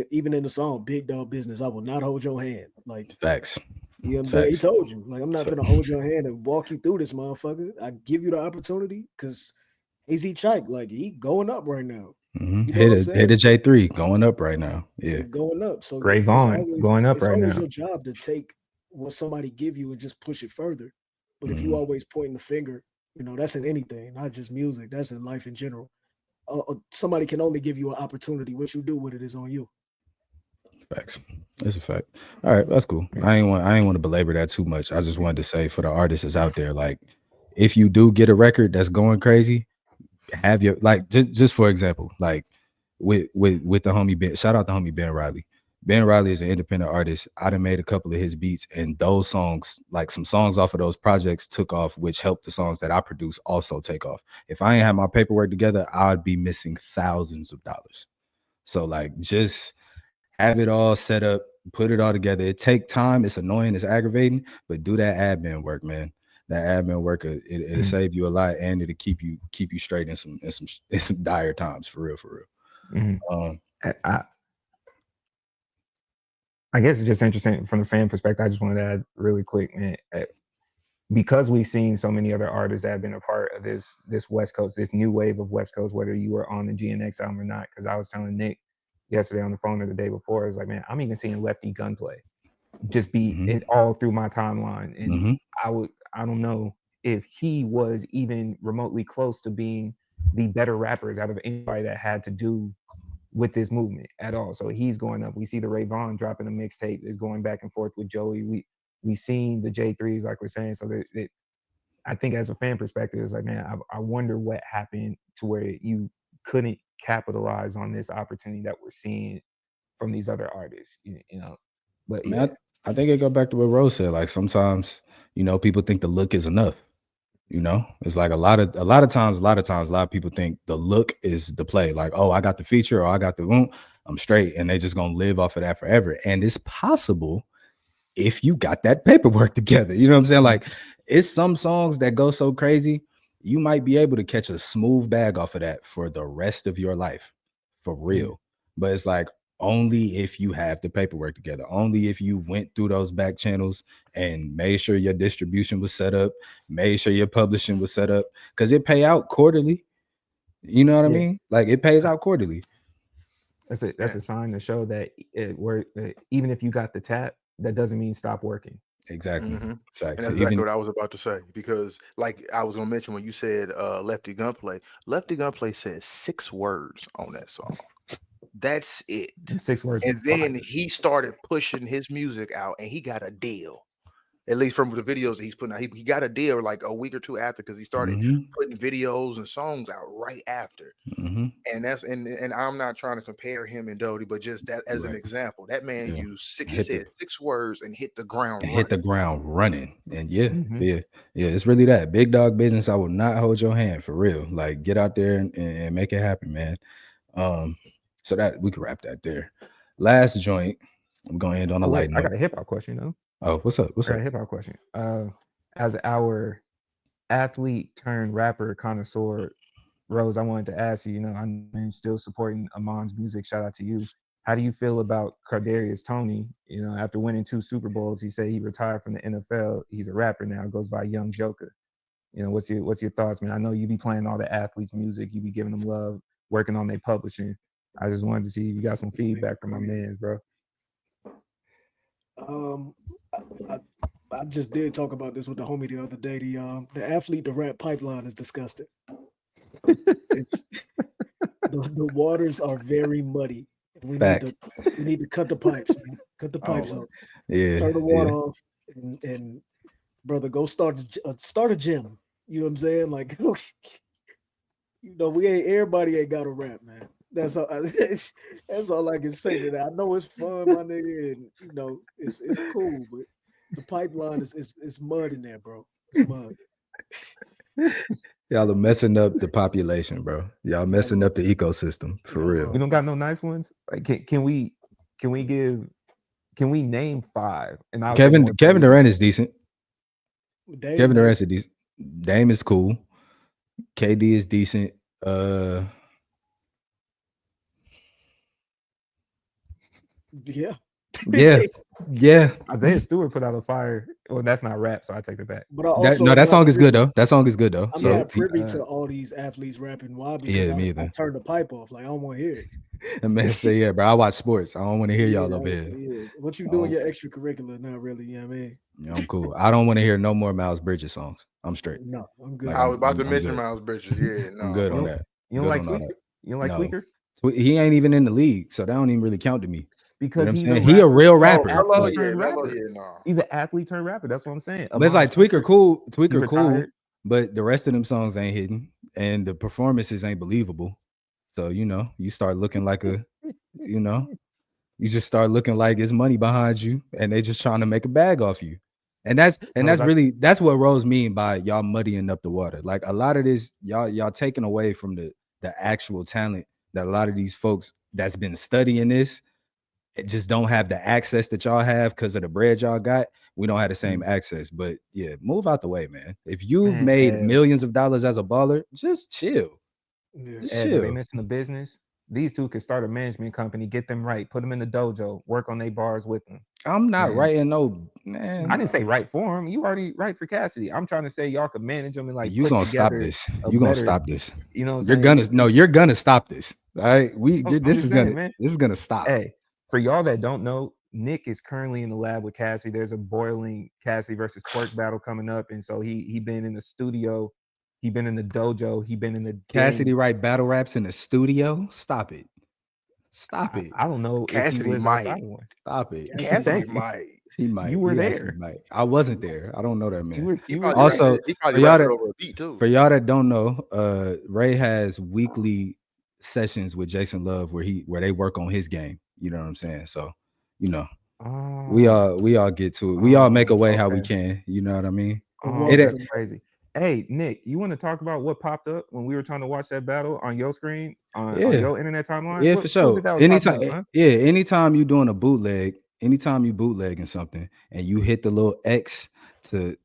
even in the song "Big Dog Business," I will not hold your hand. Like Facts. you know what I'm saying? He Facts. told you, like, I'm not gonna hold your hand and walk you through this, motherfucker. I give you the opportunity because AZ Chike, like, he going up right now. Mm-hmm. You know what I'm saying? Hit a J3 going up right now. Yeah, going up. So Ray Vaughn going up it's right always now. your job to take what somebody give you and just push it further. But if Mm-hmm. you always pointing the finger, that's in anything, not just music. That's in life in general. Somebody can only give you an opportunity. What you do with it is on you. Facts. It's a fact. All right, that's cool. I ain't want to belabor that too much. I just wanted to say for the artists that's out there, like, if you do get a record that's going crazy, have your, like, just for example, like with the homie Ben, shout out the homie Ben Riley. Ben Riley is an independent artist. I done made a couple of his beats, and those songs, like some songs off of those projects took off, which helped the songs that I produce also take off. If I ain't have my paperwork together, I'd be missing thousands of dollars. So like, just have it all set up, put it all together. It take time. It's annoying. It's aggravating, but do that admin work, man. That admin work, it'll save you a lot, and it'll keep you straight in some dire times, for real. I guess it's just interesting from the fan perspective. I just wanted to add really quick, man, because we've seen so many other artists that have been a part of this West Coast, this new wave of West Coast, whether you were on the GNX album or not. Because I was telling Nick yesterday on the phone or the day before, I was like, man, I'm even seeing Lefty Gunplay just be it all through my timeline, and I don't know if he was even remotely close to being the better rappers out of anybody that had to do with this movement at all. So he's going up. We see the Ray Vaughn dropping a mixtape, is going back and forth with Joey. We seen the J3s, like we're saying. So that I think as a fan perspective, it's like, man, I wonder what happened to where you couldn't capitalize on this opportunity that we're seeing from these other artists, But yeah, I think it go back to what Rose said. Like sometimes, people think the look is enough. You know, it's like a lot of times, a lot of people think the look is the play. Like, oh, I got the feature or I got the room, I'm straight, and they just gonna live off of that forever. And it's possible if you got that paperwork together. You know what I'm saying? Like, it's some songs that go so crazy, you might be able to catch a smooth bag off of that for the rest of your life, for real. But it's like only if you have the paperwork together, only if you went through those back channels and made sure your distribution was set up, made sure your publishing was set up, because it pay out quarterly. You know what I mean? Like, it pays out quarterly. That's a sign to show that even if you got the tap, that doesn't mean stop working. Exactly. And Facts. that's exactly what I was about to say, because like I was gonna mention when you said Lefty Gunplay said 6 words on that song. That's it. Them 6 words. And then he started pushing his music out, and he got a deal. At least from the videos that he's putting out, he got a deal like a week or two after, because he started putting videos and songs out right after. And that's and I'm not trying to compare him and Doty, but just that as an example. That man used 6 words and hit the ground running. And it's really that big dog business. I will not hold your hand, for real. Like, get out there and make it happen, man. So that we can wrap that there. Last joint, I'm gonna end on a light note. I got a hip hop question though. Oh, what's up? I got a hip hop question. As our athlete turned rapper connoisseur, Rose, I wanted to ask you, I'm still supporting Amon's music. Shout out to you. How do you feel about Kadarius Toney? After winning 2 Super Bowls, he said he retired from the NFL. He's a rapper now, goes by Young Joker. What's your thoughts, man? I know you be playing all the athletes' music, you be giving them love, working on their publishing. I just wanted to see if you got some feedback from my mans, bro. I just did talk about this with the homie the other day. The athlete to rap pipeline is disgusting. It's the waters are very muddy. We need to cut the pipes, man. Cut the pipes off. Yeah. Turn the water off, and brother, go start a gym. You know what I'm saying? Like, everybody ain't got to rap, man. That's all. That's all I can say to that. I know it's fun, my nigga, and it's cool, but the pipeline is mud in there, bro. It's mud. Y'all are messing up the population, bro. Y'all messing up the ecosystem, for real. You don't got no nice ones? Like, can we name 5? And Kevin Durant is decent. Kevin Durant is decent. Dame is cool. KD is decent. Yeah. Isaiah Stewart put out a fire. Well, that's not rap, so I take it back. But that song is good though. That song is good though. I'm not privy to all these athletes rapping. Why? Because me either. I turned the pipe off. Like, I don't want to hear it. And man say, bro, I watch sports. I don't want to hear y'all over here. Yeah. What you doing your extracurricular? Not really. You know what I mean? Yeah, I'm cool. I don't want to hear no more Miles Bridges songs. I'm straight. No, I'm good. Like, I was about to mention Miles Bridges. Yeah, no. I'm good on that. You don't like Tweaker? You don't like Tweaker? He ain't even in the league, so that don't even really count to me. Because he's a real rapper. He's an athlete turned rapper. That's what I'm saying. But it's like Tweaker cool, but the rest of them songs ain't hitting, and the performances ain't believable. So you start looking like you just start looking like it's money behind you, and they just trying to make a bag off you. And that's what Rose mean by y'all muddying up the water. Like, a lot of this, y'all taking away from the actual talent that a lot of these folks that's been studying this. It just don't have the access that y'all have because of the bread y'all got. We don't have the same access. But yeah, move out the way, man. If you've made millions of dollars as a baller, just chill. They missing the business. These two could start a management company, get them right, put them in the dojo, work on their bars with them. I'm not writing no, man. I didn't say write for him. You already write for Cassidy. I'm trying to say y'all could manage them and like. You gonna stop this? You gonna stop this? You know, you're gonna stop this. All right, this is gonna stop. Hey, for y'all that don't know, Nick is currently in the lab with Cassie. There's a boiling Cassie versus Twerk battle coming up, and so he been in the studio, he been in the dojo, he been in the Cassidy write battle raps in the studio. Stop it. I don't know. Cassidy might. Stop it. Cassidy might. He might. You were there. I wasn't there. I don't know that man. Also, for y'all that don't know, Ray has weekly sessions with Jason Love where they work on his game. You know what I'm saying? So, we all get to it. We all make a way how we can. You know what I mean? That's crazy. Hey, Nick, you want to talk about what popped up when we were trying to watch that battle on your screen on Yeah. your internet timeline? Yeah, What for was sure. it that was popping Anytime, up, huh? anytime you doing a bootleg, anytime you bootlegging something and you hit the little X to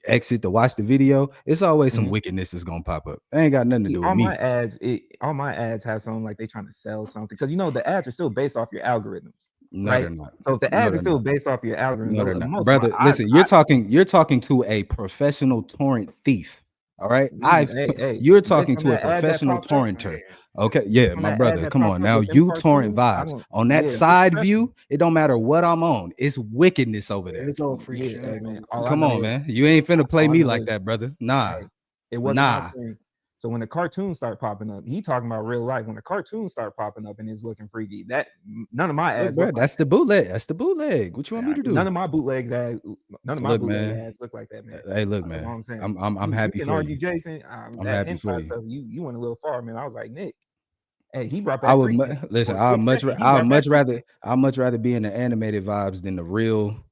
exit to watch the video, it's always some Mhm. wickedness that's gonna pop up. It ain't got nothing to See, do with all me. my ads, all my ads have something like they trying to sell something because the ads are still based off your algorithms, No, right? they're not. So if the No, ads are they're still not. based off your algorithms, No, they're not. most of Brother, my, listen, you're talking to a professional torrent thief. All right. hey, You're based talking on to a that ad that professional popped up, torrenter. Man, Okay. Yeah, based on my that ad brother. that Come popped on up now. with them You torrent cartoons, I vibes. don't. On that Yeah, side trust me. view, it don't matter what I'm on. It's wickedness over there. It's on Freak Yeah, Show. hey man. All I Come know on, is man. You ain't finna play all I me know like is that, brother. Nah. hey, it wasn't my Nah. screen. So when the cartoons start popping up, he talking about real life. When the cartoons start popping up and it's looking freaky, that none of my Look, ads bro, look like that's the bootleg. That's the bootleg. What you want me to do? none of my bootlegs ads, none of my Look, bootleg man. ads look like that, man. Hey, look, That's all man. I'm saying. I'm You happy can for argue, you. Jason. I'm That happy for hentai you. stuff, you went a little far, man. I was like, Nick, hey, he brought I back would freakiness. listen. For a quick second, he brought back freakiness. I'd much rather be in the animated vibes than the real.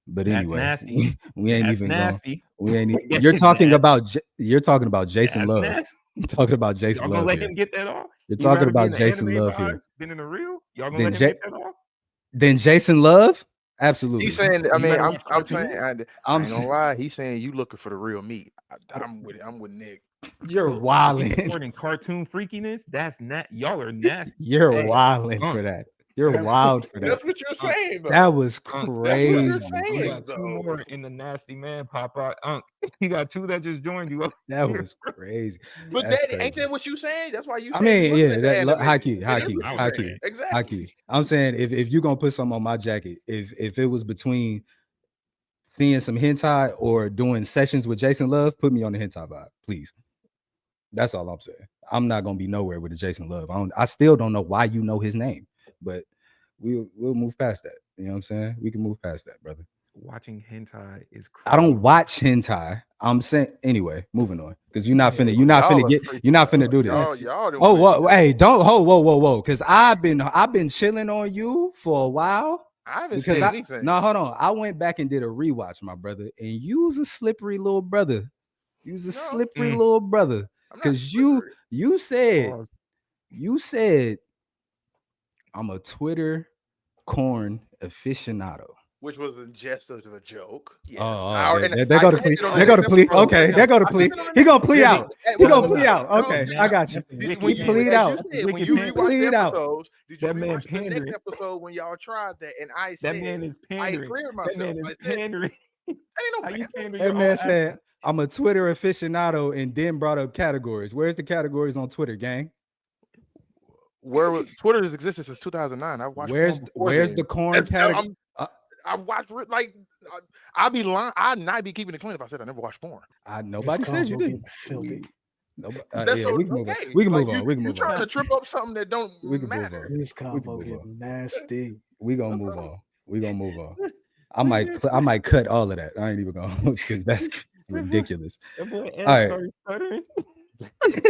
But That's anyway, nasty. we ain't That's even going. nasty. We ain't. That's You're talking nasty. about Jason That's Love. nasty. I'm talking about Jason Y'all gonna Love let here. him get that off? You're He talking rather be about in the Jason anime Love vibes here. than in the real? Y'all gonna Then let him get that off? then Jason Love, absolutely. he's saying. I You mean, let him I'm watch saying. cartoons? I I'm ain't gonna lie. He's saying you looking for the real meat. I'm with Nick. you're So he's wilding. supporting cartoon freakiness? That's not y'all are nasty. You're Hey, wilding Unc, for that. You're That's wild for that. That's what you're Unc, saying, though. That was Unc, That's what you're crazy. you saying, got two though. more in the nasty man pop out. Unc, you got two that just joined you up That here. was crazy. But That's that ain't crazy. that what you saying? That's why you I saying you mean, looking yeah, at the that anime. high key, That's what you're saying. Exactly. high key. I'm saying if you're gonna put something on my jacket, if it was between seeing some hentai or doing sessions with Jason Love, put me on the hentai vibe, please. That's all I'm saying. I'm not gonna be nowhere with the Jason Love. I still don't know why you know his name, but we'll move past that. You know what I'm saying? We can move past that, brother. Watching hentai is crazy. I don't watch hentai. I'm saying anyway, moving on. Because you're not finna do this. Y'all done Oh, went- whoa, hey, don't whoa. Because I've been chilling on you for a while. I haven't Because said anything. no, hold on. I went back and did a rewatch, my brother, and you's a slippery little brother. You's a slippery little brother. I'm not Because you said Pause. you said I'm a Twitter corn aficionado. which was just of a joke. Yes. They go to plea. They go to plea. Okay, they go to plea. He gonna plea out. He gonna plea out. Okay, I got you. When He plead out. When you He rewatch plead the out. episodes, did you That man rewatch the next pandering. episode when y'all tried that? And I That said, man is I pandering. cleared That myself. man is I said, pandering. ain't no How you pandering. pander That your man own said, I'm a Twitter aficionado and then brought up categories. Where's the categories on Twitter, gang? Where Twitter's existed since 2009. I watched. Where's the corn category? I watched like I'd be lying. I'd not be keeping it clean if I said I never watched porn. Nobody said you did. Filthy. That's we can okay. We can Like, move on. We can you move trying on. to trip up something that don't We can move matter. on. This combo move getting on. nasty. We gonna move on. We gonna move on. I might cut all of that. I ain't even gonna because that's ridiculous. That boy All right. started stuttering.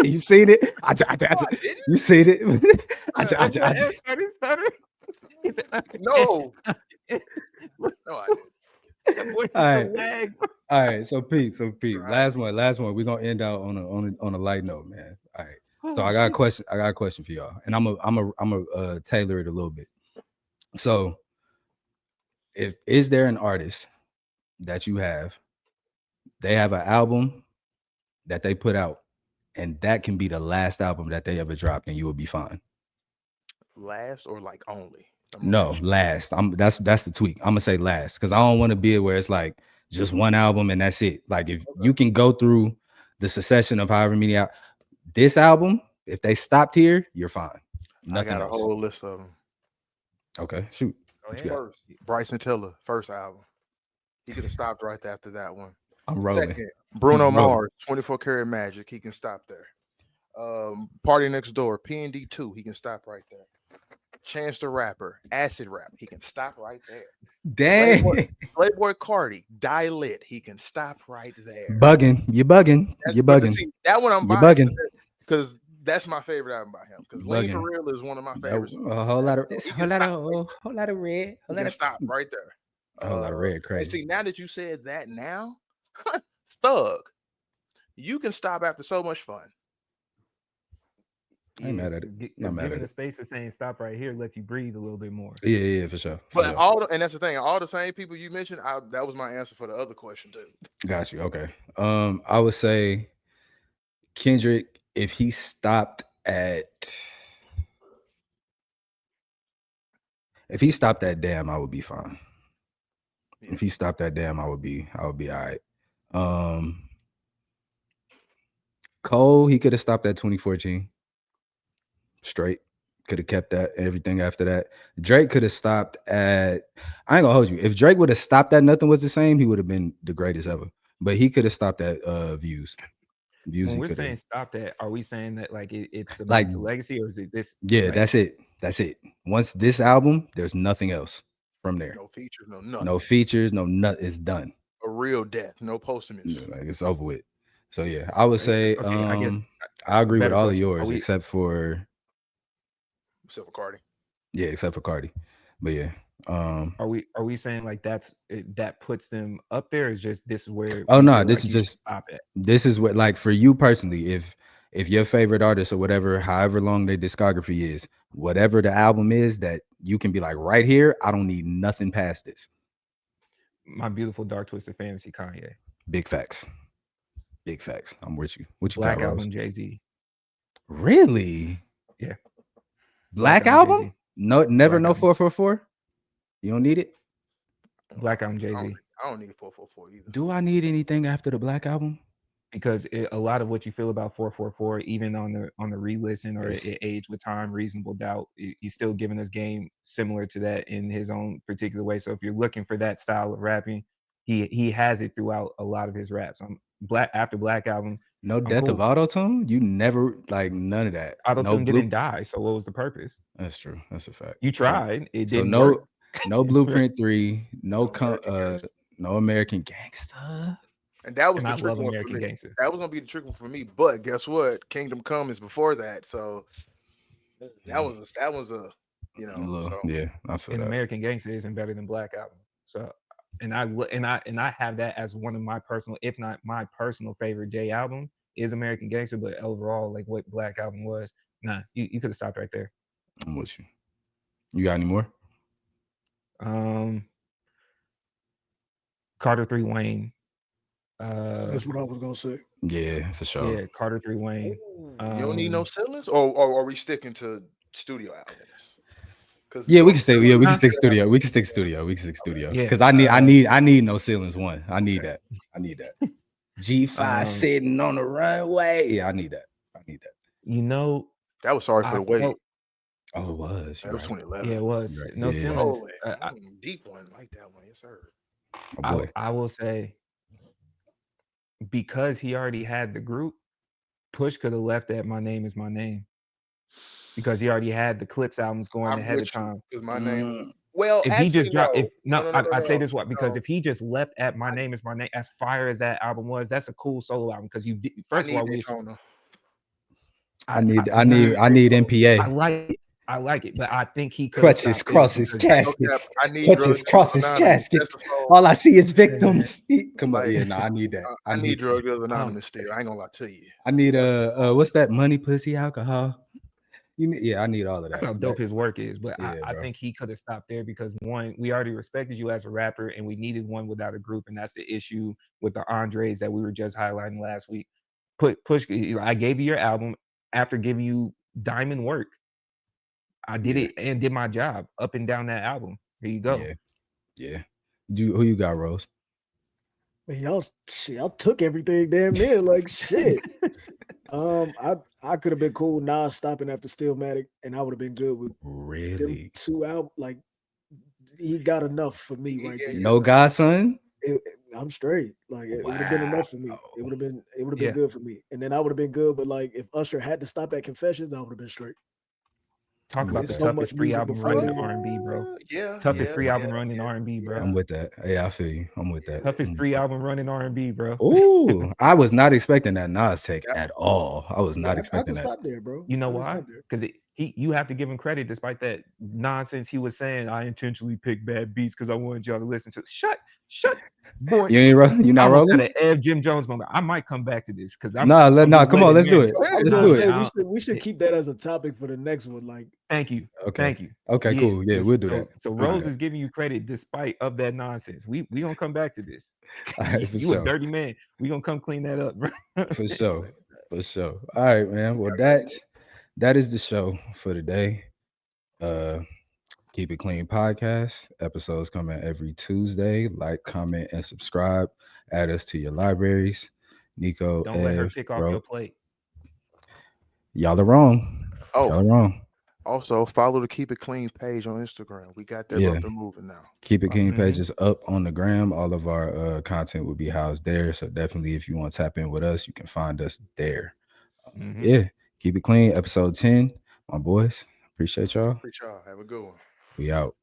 You seen it? You seen it? That boy started stuttering. He said, No. No, I didn't. That boy wag. All right, so peep. Right. Last one. We're gonna end out on a light note, man. All right. So I got a question for y'all, and I'm a tailor it a little bit. So, is there an artist that you have? They have an album that they put out, and that can be the last album that they ever dropped, and you will be fine. Last or like only? No, last. That's the tweak. I'm gonna say last because I don't want to be where it's like just one album and that's it. Like if you can go through the succession of however many out this album, if they stopped here, you're fine. Nothing I got else. a whole list of them. Okay, shoot. First, Bryson Tiller, first album. He could have stopped right after that one. I'm rolling. Second, Bruno Mars, 24 Karat Magic. He can stop there. Party Next Door, P&D 2. He can stop right there. Chance the Rapper, Acid Rap. He can stop right there. Dang. Playboy Cardi, Die Lit. He can stop right there. Bugging. You're bugging. You're bugging. See, that one I'm biased because that's my favorite album by him. Because Lean for Real is one of my favorites. A whole lot of red. Stop right there. A whole lot of red. Crazy. And see, now that you said that, now Thug. you can stop after so much fun. I ain't mad at it. Not mad Giving at the it. space of saying stop right here lets you breathe a little bit more. Yeah, for sure. But and that's the thing, all the same people you mentioned, that was my answer for the other question too. Got you. Okay. I would say Kendrick, if he stopped at damn, I would be fine. Yeah. If he stopped at damn, I would be all right. Cole, he could have stopped at 2014. Straight. Could have kept that, everything after that. Drake could have stopped at, I ain't gonna hold you. If Drake would have stopped at Nothing Was the Same, he would have been the greatest ever. But he could have stopped at Views. When we're saying stop that, are we saying that like it cements like a legacy, or is it this? Yeah, right? That's it. Once this album, there's nothing else from there. No features, no nothing. No features, no nut. It's done. A real death, no posthumous. Like it's over with. So yeah, I would say Okay, I guess I agree with all of question. yours except for Cardi. Yeah, except for Cardi. But yeah. Are we saying like that puts them up there? Is just this is where? Oh no, feel this like is you just stop it. This is what, like, for you personally, if your favorite artist or whatever, however long their discography is, whatever the album is that you can be like, right here, I don't need nothing past this. My Beautiful Dark Twisted Fantasy, Kanye. Big facts. Big facts. I'm with you. What you Black got, Rose? Album, Jay-Z. Really? Yeah. Black Album? Jay-Z. No, never. Black no 444. You don't need it. Black Album, Jay-Z. I don't need a 444 either. Do I need anything after the Black Album? Because a lot of what you feel about 444, even on the re-listen or it aged with time, reasonable doubt, he's still giving us game similar to that in his own particular way. So if you're looking for that style of rapping, he has it throughout a lot of his raps. After Black Album, no death of auto-tune. You never, like, none of that. Auto-tune didn't die, so what was the purpose? That's true. That's a fact. You tried, it didn't so work. No Blueprint 3, no American Gangster. And that was the trick one for me. Gangster. That was gonna be the trick one for me. But guess what? Kingdom Come is before that, so that was a yeah. I feel that. American Gangster isn't better than Black Album. So, and I have that as one of my personal, if not my personal favorite Jay album is American Gangster. But overall, like what Black Album was, you could have stopped right there. I'm with you. You got any more? Carter 3 Wayne. That's what I was gonna say. Yeah, for sure. Yeah, Carter 3 Wayne. You don't need no ceilings, or are we sticking to studio albums? Yeah, we can stay. Yeah, we can stick studio. We can stick studio. Because I need no ceilings. One, I need that. G5 sitting on the runway. Yeah, I need that. You know, that was Sorry for the Wait. Oh, it was. That was 2011. Yeah, it was. Right. No ceilings. Deep one like that one. Yes, sir. I will say, because he already had the group, Push could have left at My Name Is My Name, because he already had the Clips albums going ahead of time. Is My Name? Well, if actually, he just dropped, I say this because if he just left at My Name Is My Name, as fire as that album was, that's a cool solo album. Because you first of all, I need NPA. I like it, but I think he could crutches, crosses, caskets. Crutches, crosses, caskets. All I see is victims. Come on, yeah, no, I need that. I need Drug Dealers Anonymous still. I ain't gonna lie to you. I need what's that? Money, pussy, alcohol. I need all of that. That's how dope his work is. But I think he could have stopped there because one, we already respected you as a rapper, and we needed one without a group, and that's the issue with the Andres that we were just highlighting last week. Push. I gave you your album after giving you diamond work. I did it and did my job up and down that album. Here you go. Yeah. Who you got, Rose? Man, y'all took everything damn near like shit. I could have been cool Nas stopping after Stillmatic, and I would have been good with really 2 albums. Like he got enough for me right there. No Godson. I'm straight. Like it would have been enough for me. It would have been good for me. And then I would have been good. But like if Usher had to stop at Confessions, I would have been straight. Talk about the toughest free album run in R&B, bro. Toughest free album run in R&B, bro. I'm with that. Yeah, I feel you. I'm with that. Toughest 3 album run in R&B, bro. Ooh, I was not expecting that Nas take at all. I was not expecting that. Stop there, bro. You know why? Because you have to give him credit, despite that nonsense he was saying. I intentionally picked bad beats because I wanted y'all to listen to. Shut Shut, boy. You ain't you I not almost had rolling? an Ev Jim Jones moment. I might come back to this because I'm Nah, just come on, letting let's do man. it. I was Let's gonna do say it. we should keep that as a topic for the next one. Like, Thank you. Okay. Thank you. Okay, cool. Yeah, we'll do that. So We'll do Rose that. is giving you credit despite of that nonsense. We gonna come back to this. All right, for You sure. a dirty man. We gonna come clean that up, bro. For sure. For sure. All right, man. Well, that is the show for today. Keep It Clean podcast. Episodes coming every Tuesday. Like, comment, and subscribe. Add us to your libraries. Nico, Don't let her Ev, pick off bro. your plate. Y'all are wrong. Y'all are wrong. Also, follow the Keep It Clean page on Instagram. We got that Yeah. up and moving now. Keep It Clean page is up on the gram. All of our content will be housed there. So definitely, if you want to tap in with us, you can find us there. Yeah. Keep It Clean, episode 10. My boys. Appreciate y'all. Have a good one. We out.